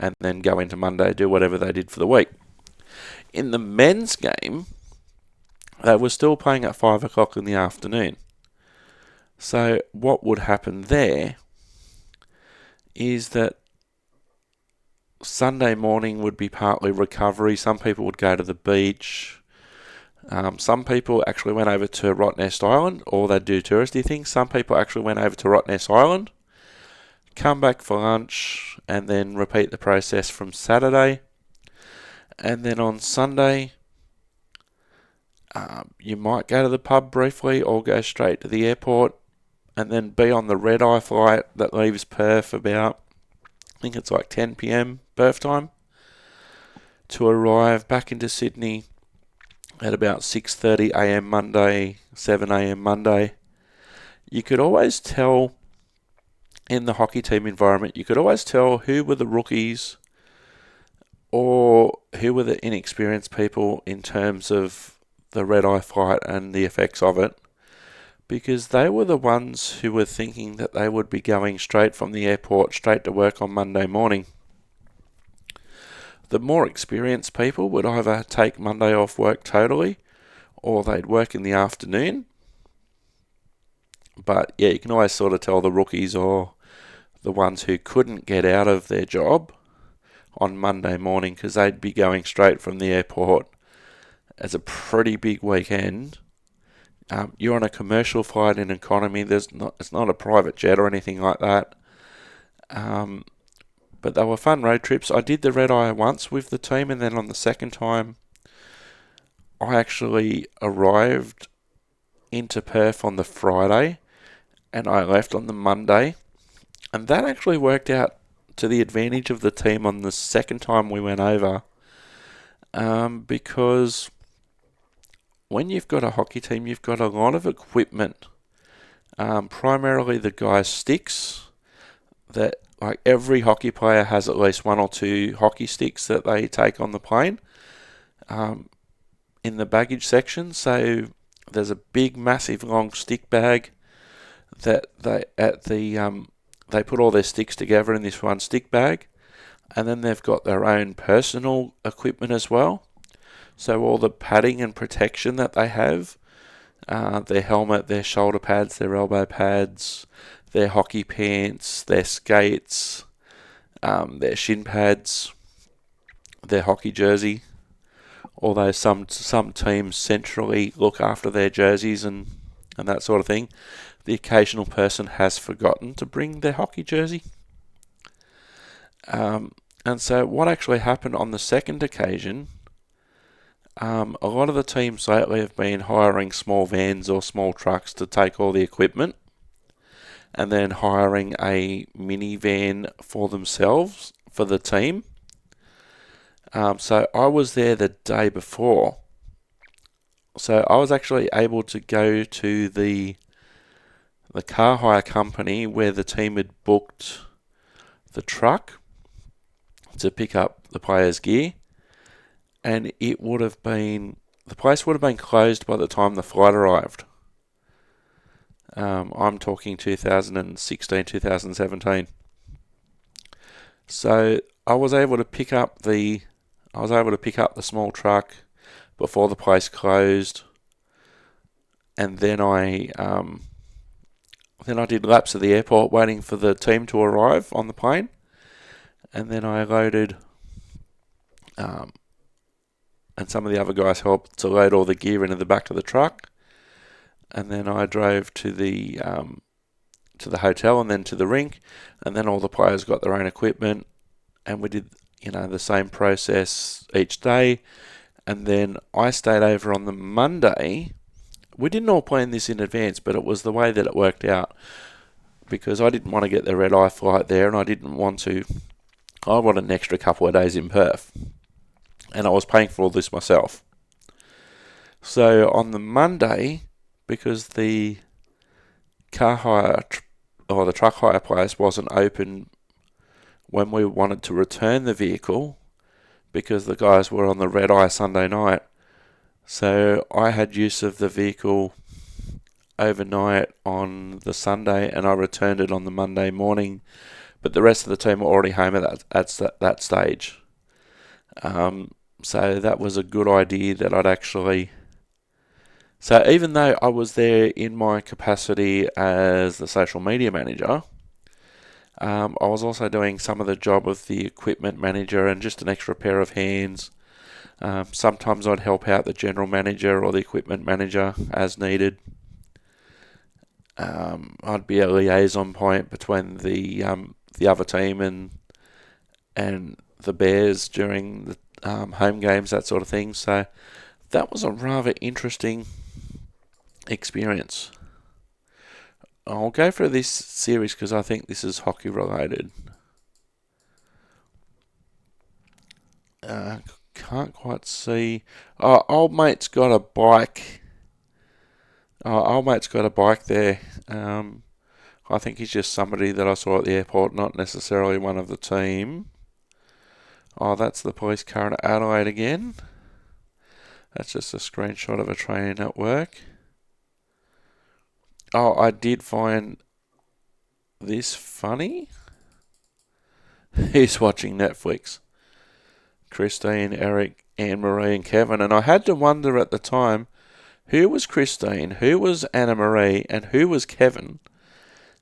and then go into Monday, do whatever they did for the week. In the men's game, they were still playing at 5 o'clock in the afternoon. So what would happen there is that Sunday morning would be partly recovery. Some people would go to the beach. Some people actually went over to Rottnest Island, or they'd do touristy things. Some people actually went over to Rottnest Island, come back for lunch, and then repeat the process from Saturday. And then on Sunday, you might go to the pub briefly or go straight to the airport and then be on the red-eye flight that leaves Perth about, I think it's like 10 p.m. Perth time, to arrive back into Sydney at about 6:30 a.m. Monday, 7 a.m. Monday. You could always tell in the hockey team environment, you could always tell who were the rookies or who were the inexperienced people in terms of the red-eye flight and the effects of it, because they were the ones who were thinking that they would be going straight from the airport straight to work on Monday morning. The more experienced people would either take Monday off work totally, or they'd work in the afternoon. But yeah, you can always sort of tell the rookies or the ones who couldn't get out of their job on Monday morning, because they'd be going straight from the airport. It's a pretty big weekend. You're on a commercial flight in economy. It's not a private jet or anything like that. But they were fun road trips. I did the red eye once with the team, and then on the second time, I actually arrived into Perth on the Friday, and I left on the Monday, and that actually worked out to the advantage of the team on the second time we went over, because when you've got a hockey team, you've got a lot of equipment, primarily the guys' sticks, that like every hockey player has at least one or two hockey sticks that they take on the plane in the baggage section. So there's a big, massive, long stick bag that they put all their sticks together in this one stick bag, and then they've got their own personal equipment as well. So all the padding and protection that they have, their helmet, their shoulder pads, their elbow pads, their hockey pants, their skates, their shin pads, their hockey jersey. Although some teams centrally look after their jerseys and that sort of thing, the occasional person has forgotten to bring their hockey jersey. And so what actually happened on the second occasion, a lot of the teams lately have been hiring small vans or small trucks to take all the equipment, and then hiring a minivan for themselves, for the team. So I was there the day before. So I was actually able to go to the car hire company where the team had booked the truck to pick up the players' gear, and the place would have been closed by the time the flight arrived. I'm talking 2016, 2017. So I was able to pick up the small truck before the place closed, and then I did laps at the airport waiting for the team to arrive on the plane, and then I loaded, and some of the other guys helped to load all the gear into the back of the truck. And then I drove to the hotel and then to the rink, and then all the players got their own equipment, and we did the same process each day. And then I stayed over on the Monday. We didn't all plan this in advance, but it was the way that it worked out, because I didn't want to get the red eye flight there, and I wanted an extra couple of days in Perth, and I was paying for all this myself. So on the Monday, because the car hire or the truck hire place wasn't open when we wanted to return the vehicle, because the guys were on the red eye Sunday night, so I had use of the vehicle overnight on the Sunday, and I returned it on the Monday morning. But the rest of the team were already home at that stage. So that was a good idea that I'd actually... So even though I was there in my capacity as the social media manager, I was also doing some of the job of the equipment manager and just an extra pair of hands. Sometimes I'd help out the general manager or the equipment manager as needed. I'd be a liaison point between the other team and the Bears during the home games, that sort of thing. So that was a rather interesting experience. I'll go through this series because I think this is hockey related. Can't quite see. Old mate's got a bike. Old mate's got a bike there. I think he's just somebody that I saw at the airport, not necessarily one of the team. Oh, that's the police car at Adelaide again. That's just a screenshot of a train at work. Oh, I did find this funny. He's watching Netflix. Christine, Eric, Anne-Marie and Kevin. And I had to wonder at the time, who was Christine, who was Anna-Marie, and who was Kevin?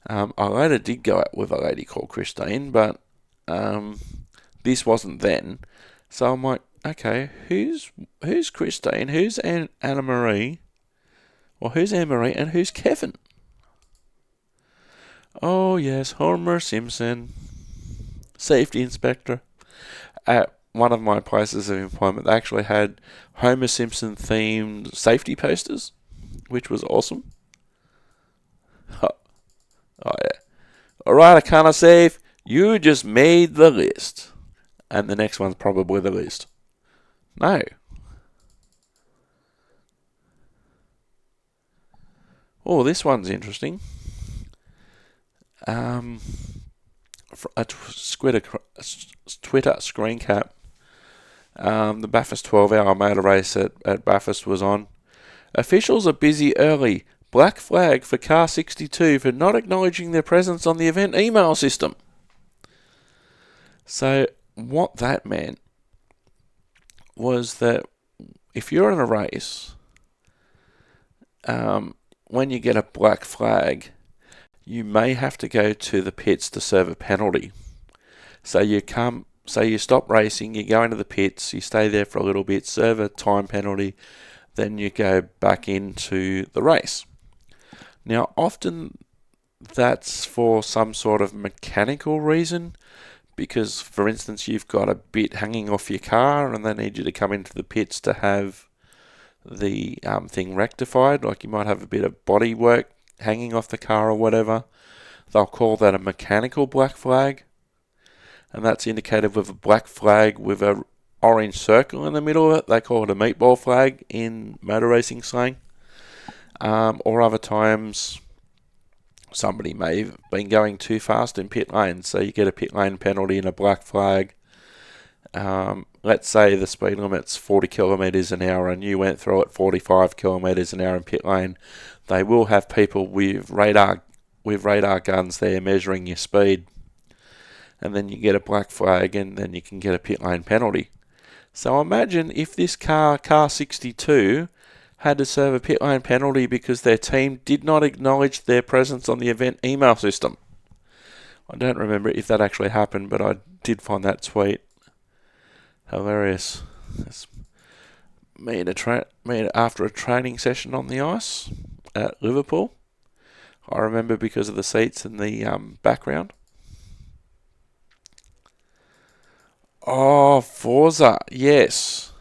I later did go out with a lady called Christine, but this wasn't then. So I'm like, okay, who's Christine, who's Anna-Marie, or who's Anne-Marie, and who's Kevin? Oh yes, Homer Simpson. safety inspector at one of my places of employment. They actually had Homer Simpson themed safety posters, which was awesome. Oh yeah. Alright, I can't save. You just made the list. And the next one's probably the list. No. Oh, this one's interesting. A Twitter screen cap. The Bathurst 12-hour motor race at Bathurst was on. Officials are busy early. Black flag for car 62 for not acknowledging their presence on the event email system. So what that meant was that if you're in a race, when you get a black flag, you may have to go to the pits to serve a penalty. So you stop racing, you go into the pits, you stay there for a little bit, serve a time penalty, then you go back into the race. Now, often that's for some sort of mechanical reason, because, for instance, you've got a bit hanging off your car and they need you to come into the pits to have the thing rectified. Like you might have a bit of body work hanging off the car or whatever. They'll call that a mechanical black flag, and that's indicated with a black flag with a orange circle in the middle of it. They call it a meatball flag in motor racing slang. Or other times, somebody may have been going too fast in pit lane, so you get a pit lane penalty and a black flag. Let's say the speed limit's 40 kilometres an hour and you went through at 45 kilometres an hour in pit lane. They will have people with radar guns there measuring your speed, and then you get a black flag and then you can get a pit lane penalty. So imagine if this car 62, had to serve a pit lane penalty because their team did not acknowledge their presence on the event email system. I don't remember if that actually happened, but I did find that tweet hilarious. It's me after a training session on the ice at Liverpool. I remember because of the seats in the background. Oh, Forza, yes.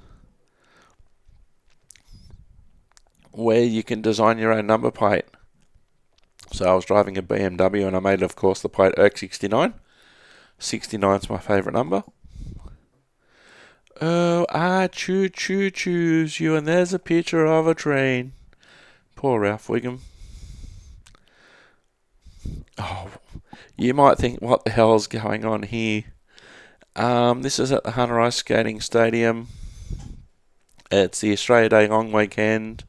Where you can design your own number plate. So I was driving a BMW and I made, of course, the plate Erk 69. 69's my favourite number. Oh, I choose you, and there's a picture of a train. Poor Ralph Wiggum. Oh, you might think, what the hell is going on here? This is at the Hunter Ice Skating Stadium. It's the Australia Day long weekend,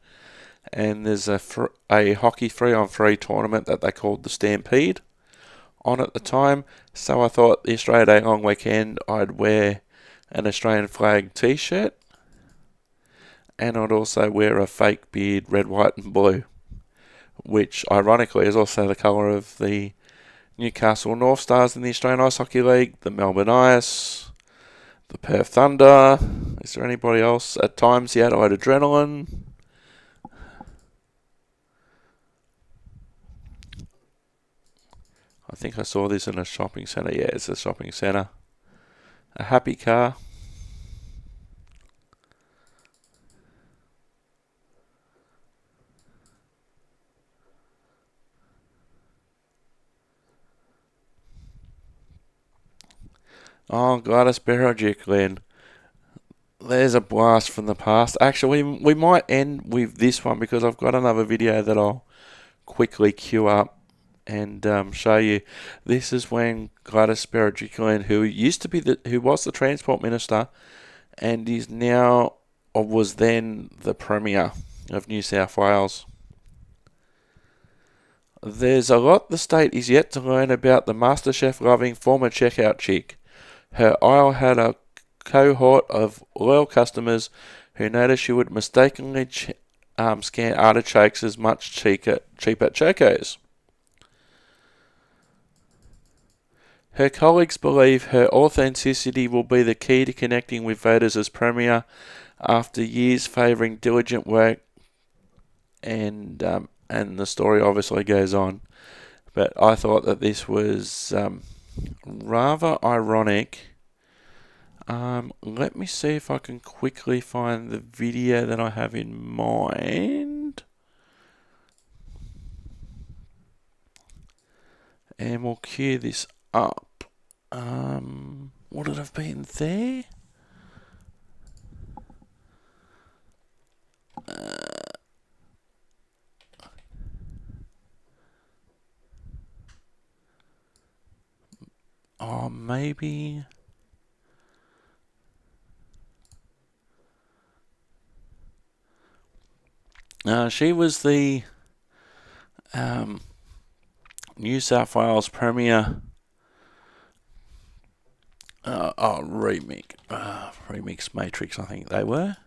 and there's a hockey 3-on-3 tournament that they called the Stampede on at the time. So I thought the Australia Day long weekend I'd wear an Australian flag t-shirt, and I'd also wear a fake beard, red, white and blue, which ironically is also the colour of the Newcastle North Stars in the Australian Ice Hockey League, the Melbourne Ice, the Perth Thunder. Is there anybody else? At times the Adelaide Adrenaline. I think I saw this in a shopping centre. Yeah, it's a shopping centre. A happy car. Oh, Gladys Berejiklian, Glenn. There's a blast from the past. Actually, we might end with this one because I've got another video that I'll quickly queue up and show you. This is when Gladys Berejiklian, who was the Transport Minister and is now, or was then, the Premier of New South Wales. There's a lot the state is yet to learn about the MasterChef loving former checkout chick. Her aisle had a cohort of loyal customers who noticed she would mistakenly scan artichokes as much cheaper chocos. Her colleagues believe her authenticity will be the key to connecting with voters as Premier after years favouring diligent work, and the story obviously goes on. But I thought that this was rather ironic. Let me see if I can quickly find the video that I have in mind. And we'll cue this up. Would it have been there? Maybe. She was the New South Wales Premier. Remix Matrix, I think they were.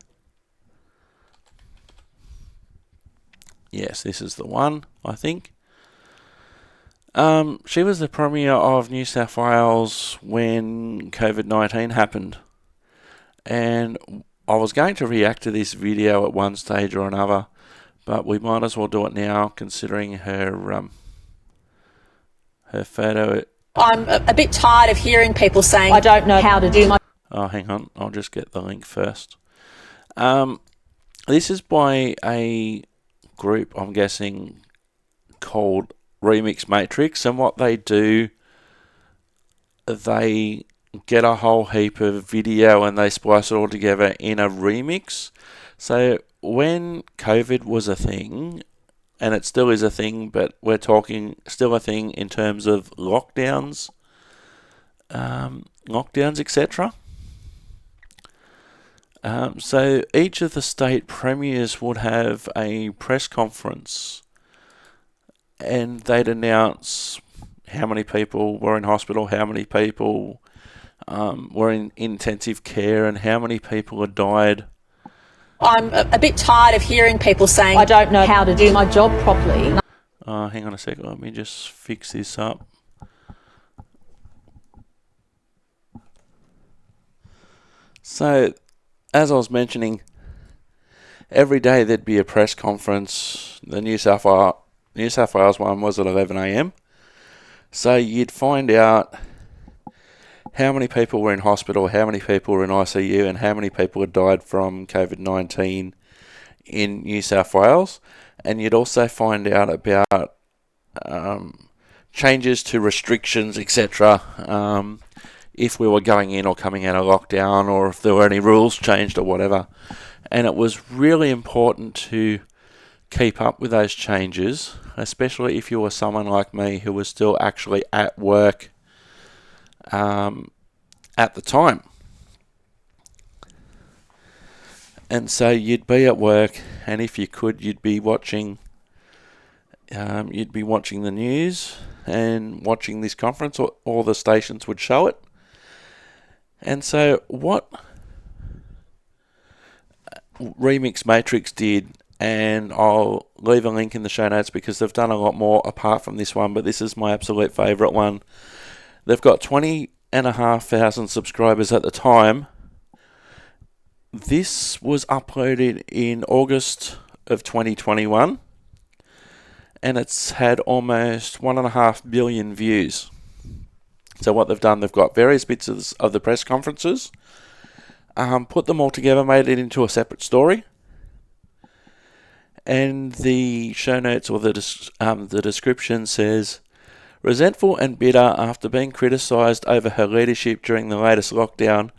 Yes, this is the one, I think. She was the Premier of New South Wales when COVID-19 happened. And I was going to react to this video at one stage or another, but we might as well do it now, considering her photo. I'm a bit tired of hearing people saying, I don't know how to do my... Oh, hang on. I'll just get the link first. This is by a group, I'm guessing, called Remix Matrix. And what they do, they get a whole heap of video and they splice it all together in a remix. So when COVID was a thing, and it still is a thing, but we're talking still a thing in terms of lockdowns, etc. So each of the state premiers would have a press conference, and they'd announce how many people were in hospital, how many people were in intensive care, and how many people had died. I'm a bit tired of hearing people saying, I don't know how to do my job properly. Hang on a second, let me just fix this up. So, as I was mentioning, every day there'd be a press conference. The New South Wales one was at 11 a.m. So you'd find out how many people were in hospital, how many people were in ICU, and how many people had died from COVID-19 in New South Wales. And you'd also find out about changes to restrictions, etc., if we were going in or coming out of lockdown, or if there were any rules changed or whatever. And it was really important to keep up with those changes, especially if you were someone like me who was still actually at work at the time. And so you'd be at work, and if you could, you'd be watching the news and watching this conference, or all the stations would show it. And so what Remix Matrix did, and I'll leave a link in the show notes because they've done a lot more apart from this one, but this is my absolute favourite one. They've got 20,500 subscribers at the time. This was uploaded in August of 2021, and it's had almost 1.5 billion views. So what they've done, they've got various bits of the press conferences, put them all together, made it into a separate story, and the show notes, or the description says, resentful and bitter after being criticised over her leadership during the latest lockdown,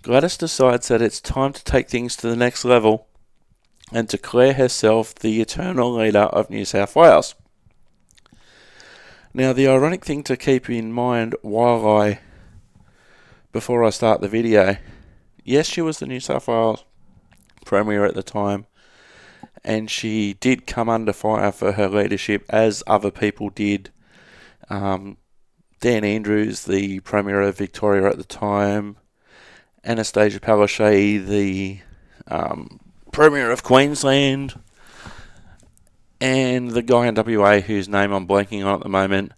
Gladys decides that it's time to take things to the next level and declare herself the eternal leader of New South Wales. Now, the ironic thing to keep in mind before I start the video, yes, she was the New South Wales Premier at the time, and she did come under fire for her leadership, as other people did. Dan Andrews, the Premier of Victoria at the time, Anastasia Palaszczuk, the Premier of Queensland, and the guy in WA whose name I'm blanking on at the moment,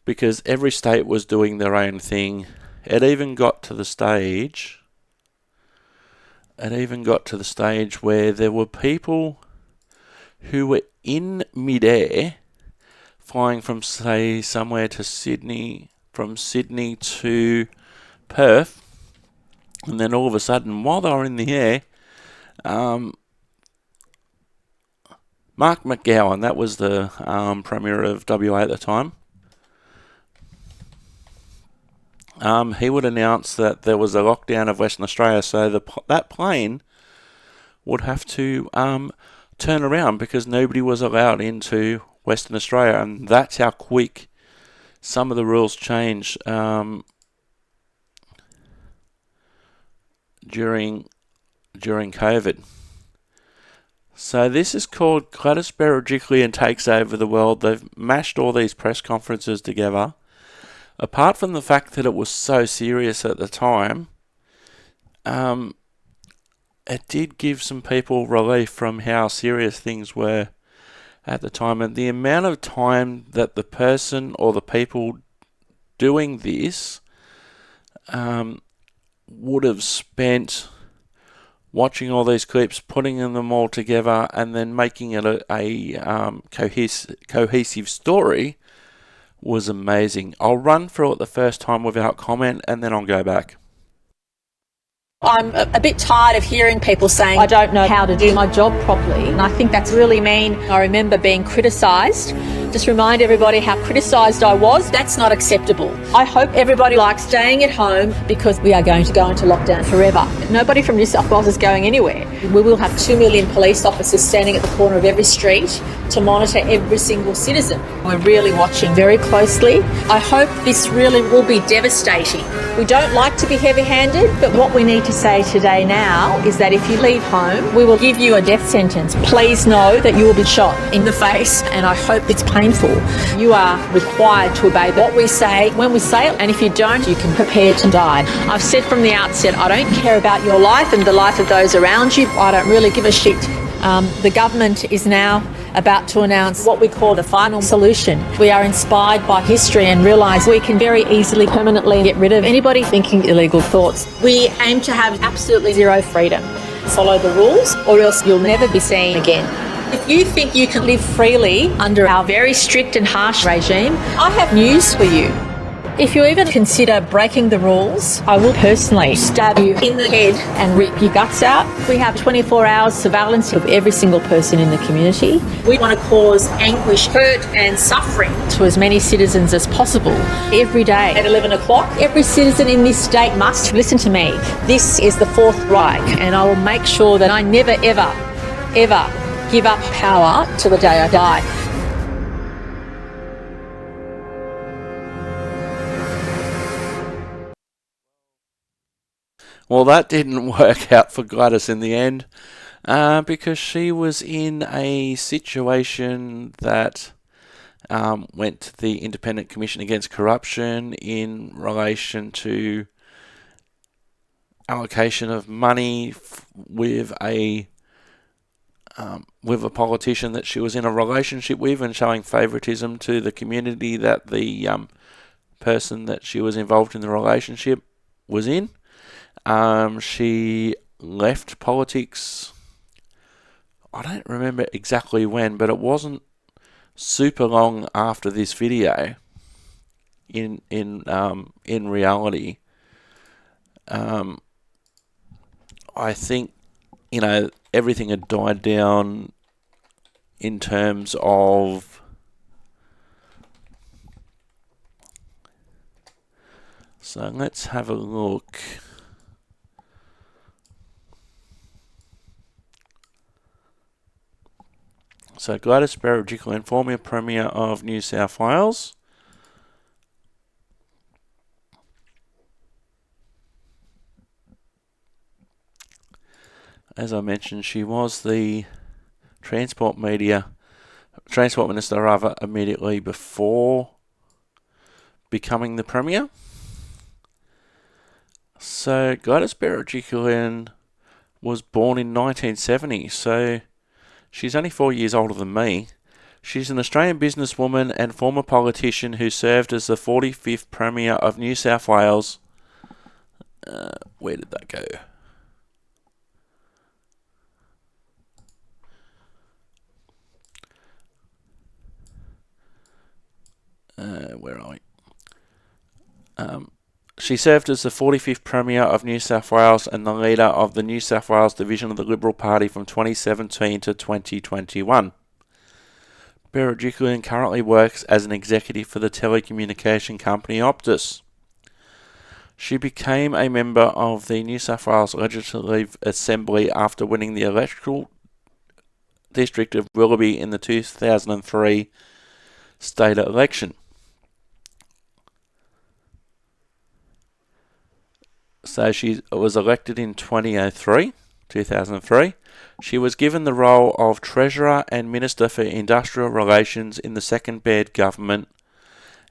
because every state was doing their own thing. It even got to the stage where there were people who were in midair flying from, say, somewhere to Sydney from Sydney to Perth, and then all of a sudden, while they were in the air, Mark McGowan, that was the Premier of WA at the time, he would announce that there was a lockdown of Western Australia, so that plane would have to turn around because nobody was allowed into Western Australia, and that's how quick some of the rules changed during COVID. So this is called Gladys Berejiklian Takes Over the World. They've mashed all these press conferences together. Apart from the fact that it was so serious at the time, it did give some people relief from how serious things were at the time. And the amount of time that the person or the people doing this would have spent watching all these clips, putting them all together, and then making it a cohesive story was amazing. I'll run through it the first time without comment, and then I'll go back. I'm a bit tired of hearing people saying, I don't know how to do my job properly. And I think that's really mean. I remember being criticised. Just remind everybody how criticised I was. That's not acceptable. I hope everybody likes staying at home because we are going to go into lockdown forever. Nobody from New South Wales is going anywhere. We will have 2 million police officers standing at the corner of every street to monitor every single citizen. We're really watching very closely. I hope this really will be devastating. We don't like to be heavy-handed, but what we need to say today now is that if you leave home, we will give you a death sentence. Please know that you will be shot in the face, and I hope it's painful. You are required to obey what we say when we say it, and if you don't, you can prepare to die. I've said from the outset, I don't care about your life and the life of those around you. I don't really give a shit. The government is now about to announce what we call the final solution. We are inspired by history and realise we can very easily permanently get rid of anybody thinking illegal thoughts. We aim to have absolutely zero freedom. Follow the rules or else you'll never be seen again. If you think you can live freely under our very strict and harsh regime, I have news for you. If you even consider breaking the rules, I will personally stab you in the head and rip your guts out. We have 24 hours surveillance of every single person in the community. We want to cause anguish, hurt and suffering to as many citizens as possible. Every day at 11 o'clock, every citizen in this state must listen to me. This is the Fourth Reich, and I will make sure that I never, ever, ever give up power till the day I die. Well, that didn't work out for Gladys in the end because she was in a situation that went to the Independent Commission Against Corruption in relation to allocation of money with a politician that she was in a relationship with and showing favouritism to the community that the person that she was involved in the relationship was in. She left politics. I don't remember exactly when, but it wasn't super long after this video. In reality, I think everything had died down in terms of so let's have a look. So Gladys Berejiklian, former Premier of New South Wales. As I mentioned, she was the Transport Minister immediately before becoming the Premier. So Gladys Berejiklian was born in 1970, so she's only 4 years older than me. She's an Australian businesswoman and former politician who served as the 45th Premier of New South Wales. Where did that go? Where are we? She served as the 45th Premier of New South Wales and the leader of the New South Wales division of the Liberal Party from 2017 to 2021. Berejiklian currently works as an executive for the telecommunication company Optus. She became a member of the New South Wales Legislative Assembly after winning the electoral district of Willoughby in the 2003 state election. So she was elected in 2003. She was given the role of Treasurer and Minister for Industrial Relations in the second Baird government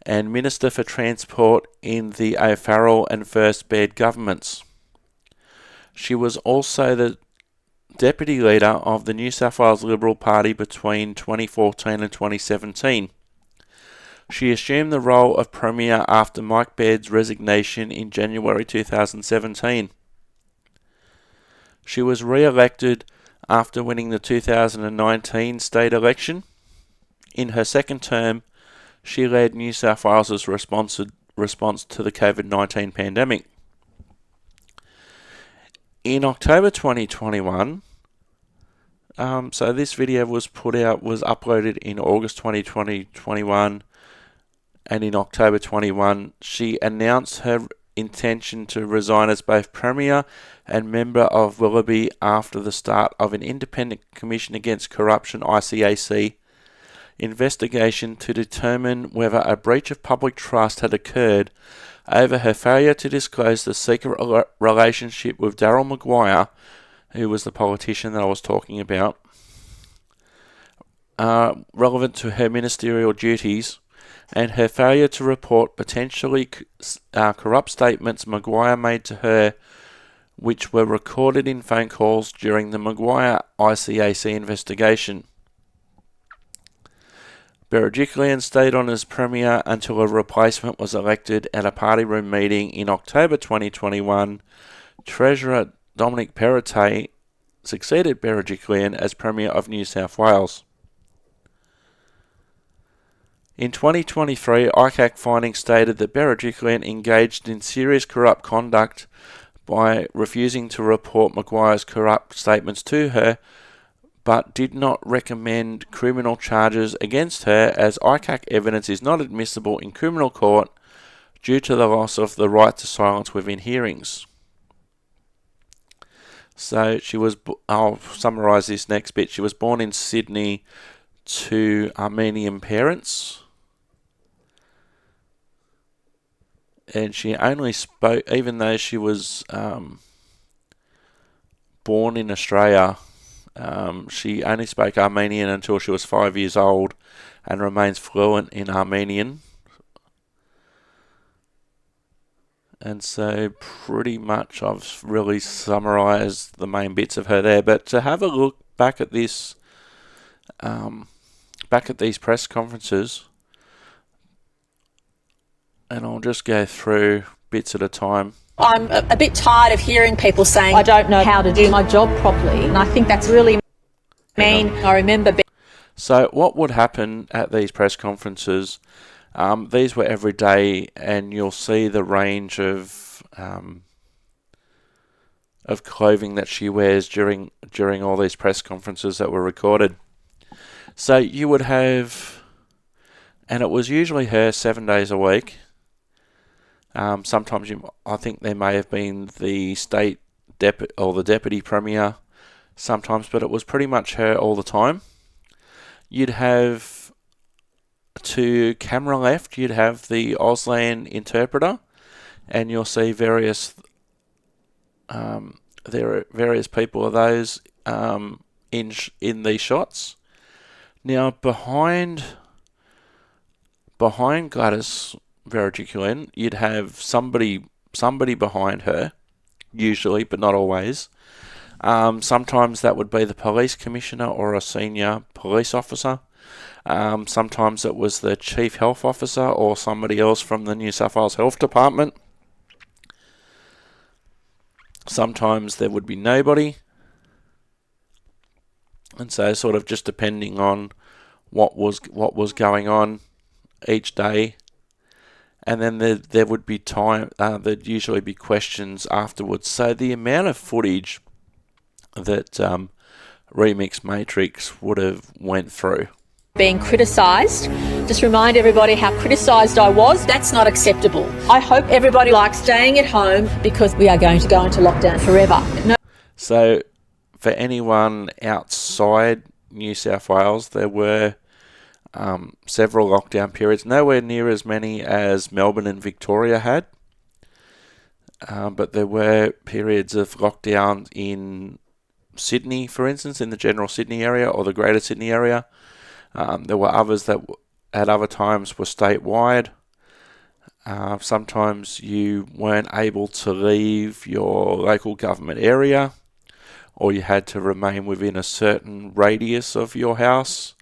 and Minister for Transport in the O'Farrell and first Baird governments. She was also the Deputy Leader of the New South Wales Liberal Party between 2014 and 2017. She assumed the role of Premier after Mike Baird's resignation in January 2017. She was re-elected after winning the 2019 state election. In her second term, she led New South Wales' response to the COVID-19 pandemic. In October 2021, so this video was uploaded in August 2021, and in October 21, she announced her intention to resign as both Premier and member of Willoughby after the start of an independent Commission Against Corruption (ICAC) investigation to determine whether a breach of public trust had occurred over her failure to disclose the secret relationship with Daryl Maguire, who was the politician that I was talking about, relevant to her ministerial duties, and her failure to report potentially corrupt statements Maguire made to her, which were recorded in phone calls during the Maguire ICAC investigation. Berejiklian stayed on as Premier until a replacement was elected at a party room meeting in October 2021. Treasurer Dominic Perrottet succeeded Berejiklian as Premier of New South Wales. In 2023, ICAC findings stated that Berejiklian engaged in serious corrupt conduct by refusing to report Maguire's corrupt statements to her, but did not recommend criminal charges against her, as ICAC evidence is not admissible in criminal court due to the loss of the right to silence within hearings. So I'll summarise this next bit. She was born in Sydney to Armenian parents, and she only spoke, even though she was born in Australia, she only spoke Armenian until she was 5 years old and remains fluent in Armenian. And so pretty much I've really summarised the main bits of her there. But to have a look back at this, back at these press conferences, and I'll just go through bits at a time. I'm a bit tired of hearing people saying, I don't know how to do my job properly. And I think that's really mean. I remember So what would happen at these press conferences, these were every day, and you'll see the range of clothing that she wears during all these press conferences that were recorded. So you would have, and it was usually her 7 days a week. Sometimes I think there may have been the state or the deputy premier sometimes, but it was pretty much her all the time. You'd have, to camera left, you'd have the Auslan interpreter, and you'll see various there are various people of those in these shots. Now behind Gladys Berejiklian, you'd have somebody behind her, usually, but not always. Sometimes that would be the police commissioner or a senior police officer. Sometimes it was the chief health officer or somebody else from the New South Wales Health Department. Sometimes there would be nobody. And so sort of just depending on what was going on each day. and then there would be time. There'd usually be questions afterwards. So the amount of footage that Remix Matrix would have went through. Being criticised. Just remind everybody how criticised I was. That's not acceptable. I hope everybody likes staying at home because we are going to go into lockdown forever. No. So for anyone outside New South Wales, there were several lockdown periods, nowhere near as many as Melbourne and Victoria had. But there were periods of lockdown in Sydney, for instance, in the general Sydney area or the Greater Sydney area. There were others that at other times were statewide. Sometimes you weren't able to leave your local government area, or you had to remain within a certain radius of your house.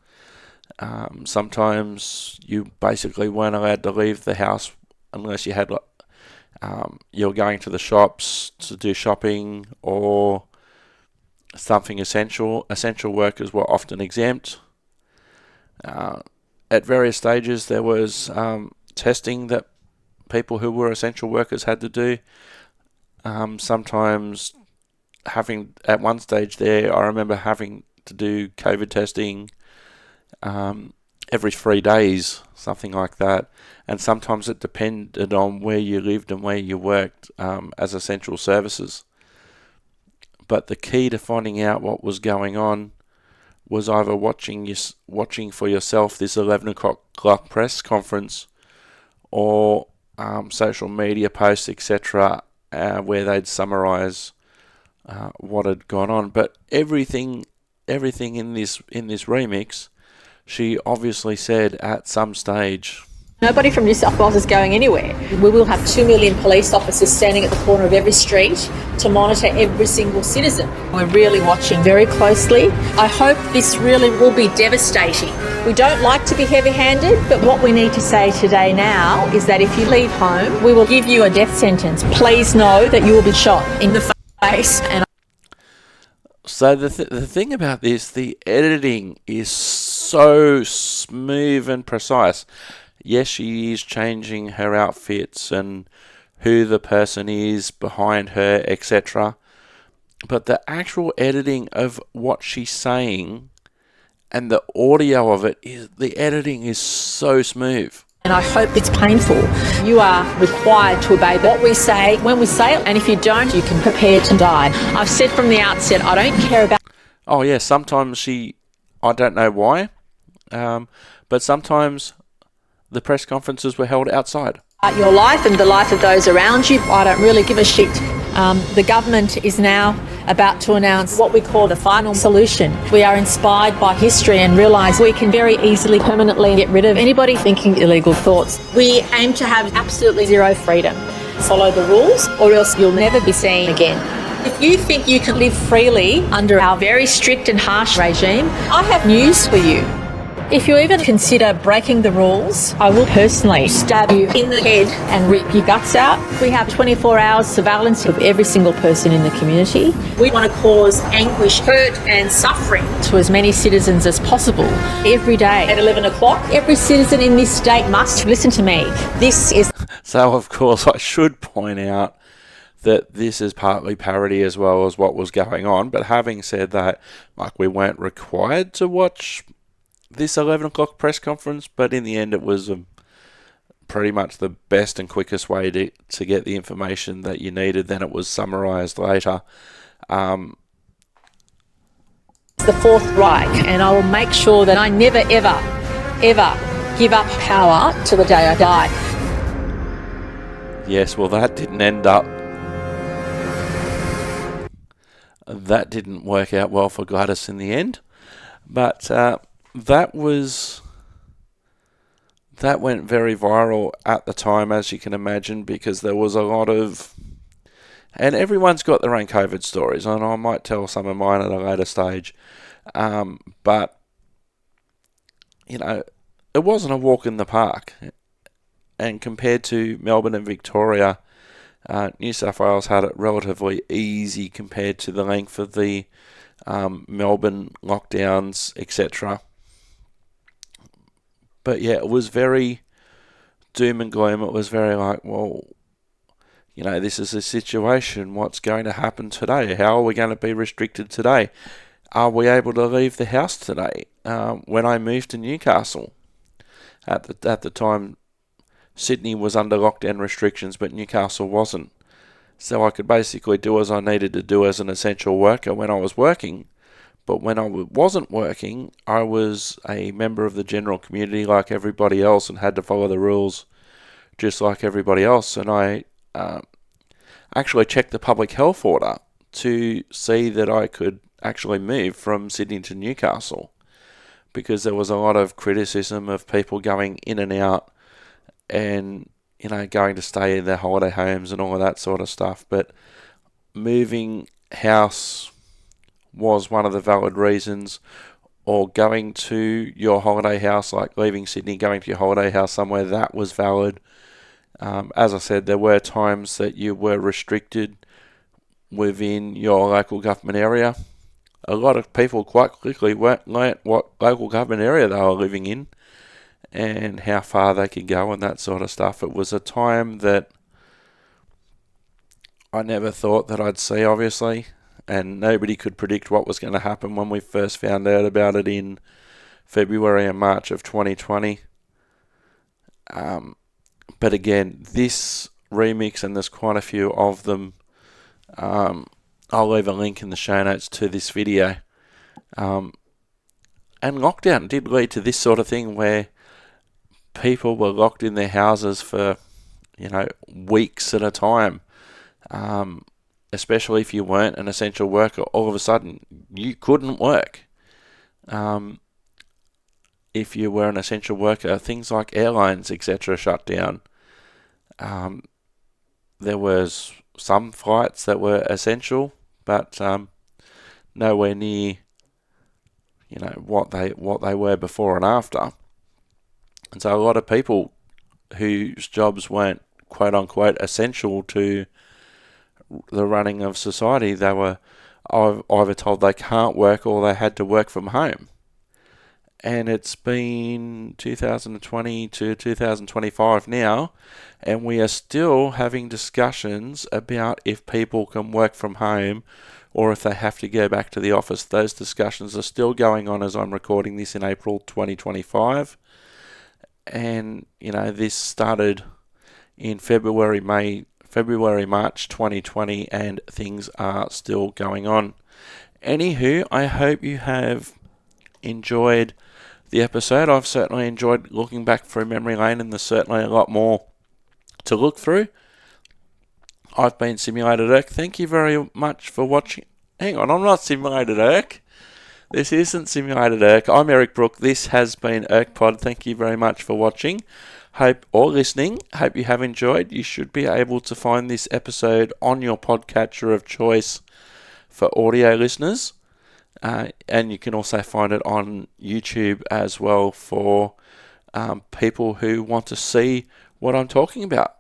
Sometimes you basically weren't allowed to leave the house unless you had you're going to the shops to do shopping or something essential. Essential workers were often exempt. At various stages, there was testing that people who were essential workers had to do. Sometimes at one stage there, I remember having to do COVID testing every 3 days, something like that. And sometimes it depended on where you lived and where you worked as essential services. But the key to finding out what was going on was either watching for yourself this 11 o'clock press conference or social media posts, etc., where they'd summarise what had gone on. But everything in this remix, she obviously said at some stage. Nobody from New South Wales is going anywhere. We will have 2 million police officers standing at the corner of every street to monitor every single citizen. We're really watching very closely. I hope this really will be devastating. We don't like to be heavy-handed, but what we need to say today now is that if you leave home, we will give you a death sentence. Please know that you will be shot in the face. So the thing about this, the editing is so smooth and precise. Yes, she is changing her outfits and who the person is behind her, etc. But the actual editing of what she's saying and the audio of it, the editing is so smooth. And I hope it's painful. You are required to obey what we say when we say it, and if you don't, you can prepare to die. I've said from the outset, I don't care about... Oh yeah, sometimes I don't know why, but sometimes the press conferences were held outside. Your life and the life of those around you, I don't really give a shit. The government is now about to announce what we call the final solution. We are inspired by history and realise we can very easily permanently get rid of anybody thinking illegal thoughts. We aim to have absolutely zero freedom. Follow the rules or else you'll never be seen again. If you think you can live freely under our very strict and harsh regime, I have news for you. If you even consider breaking the rules, I will personally stab you in the head and rip your guts out. We have 24 hours surveillance of every single person in the community. We want to cause anguish, hurt and suffering to as many citizens as possible. Every day at 11 o'clock, every citizen in this state must listen to me. This is... So, of course, I should point out that this is partly parody as well as what was going on. But having said that, we weren't required to watch this 11 o'clock press conference, but in the end it was pretty much the best and quickest way to get the information that you needed. Then it was summarised later. The Fourth Reich, and I will make sure that I never, ever, ever give up power till the day I die. Yes, well, that didn't end up. That didn't work out well for Gladys in the end, but that went very viral at the time, as you can imagine, because there was a lot of, and everyone's got their own COVID stories, and I might tell some of mine at a later stage, but it wasn't a walk in the park, and compared to Melbourne and Victoria, New South Wales had it relatively easy compared to the length of the Melbourne lockdowns, etc. But yeah, it was very doom and gloom. It was very like, well, this is the situation. What's going to happen today? How are we going to be restricted today? Are we able to leave the house today? When I moved to Newcastle, at the time, Sydney was under lockdown restrictions, but Newcastle wasn't. So I could basically do as I needed to do as an essential worker when I was working. But when I wasn't working, I was a member of the general community like everybody else and had to follow the rules just like everybody else. And I actually checked the public health order to see that I could actually move from Sydney to Newcastle, because there was a lot of criticism of people going in and out and going to stay in their holiday homes and all of that sort of stuff. But moving house was one of the valid reasons, or going to your holiday house, like leaving Sydney, going to your holiday house somewhere, that was valid. As I said, there were times that you were restricted within your local government area. A lot of people quite quickly learnt what local government area they were living in and how far they could go and that sort of stuff. It was a time that I never thought that I'd see, obviously, and nobody could predict what was going to happen when we first found out about it in February and March of 2020. But again, this remix, and there's quite a few of them, I'll leave a link in the show notes to this video. And lockdown did lead to this sort of thing where people were locked in their houses for, weeks at a time. Especially if you weren't an essential worker, all of a sudden you couldn't work. If you were an essential worker, things like airlines, etc., shut down. There was some flights that were essential, but nowhere near, what they were before and after. And so a lot of people whose jobs weren't quote unquote essential to the running of society, they were either told they can't work or they had to work from home. And it's been 2020 to 2025 now, and we are still having discussions about if people can work from home or if they have to go back to the office. Those discussions are still going on as I'm recording this in April 2025. And, this started in February, March 2020, and things are still going on. Anywho, I hope you have enjoyed the episode. I've certainly enjoyed looking back through memory lane, and there's certainly a lot more to look through. I've been Simulated Erk. Thank you very much for watching. Hang on, I'm not Simulated Erk. This isn't Simulated Erk. I'm Eric Brook. This has been Erk Pod. Thank you very much for watching. Or listening. Hope you have enjoyed. You should be able to find this episode on your podcatcher of choice for audio listeners. And you can also find it on YouTube as well for people who want to see what I'm talking about.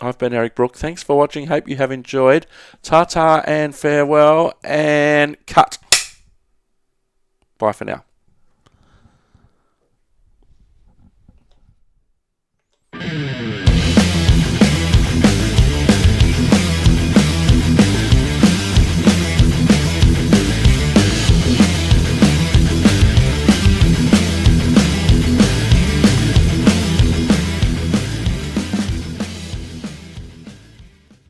I've been Eric Brook. Thanks for watching. Hope you have enjoyed. Ta-ta and farewell and cut. Bye for now.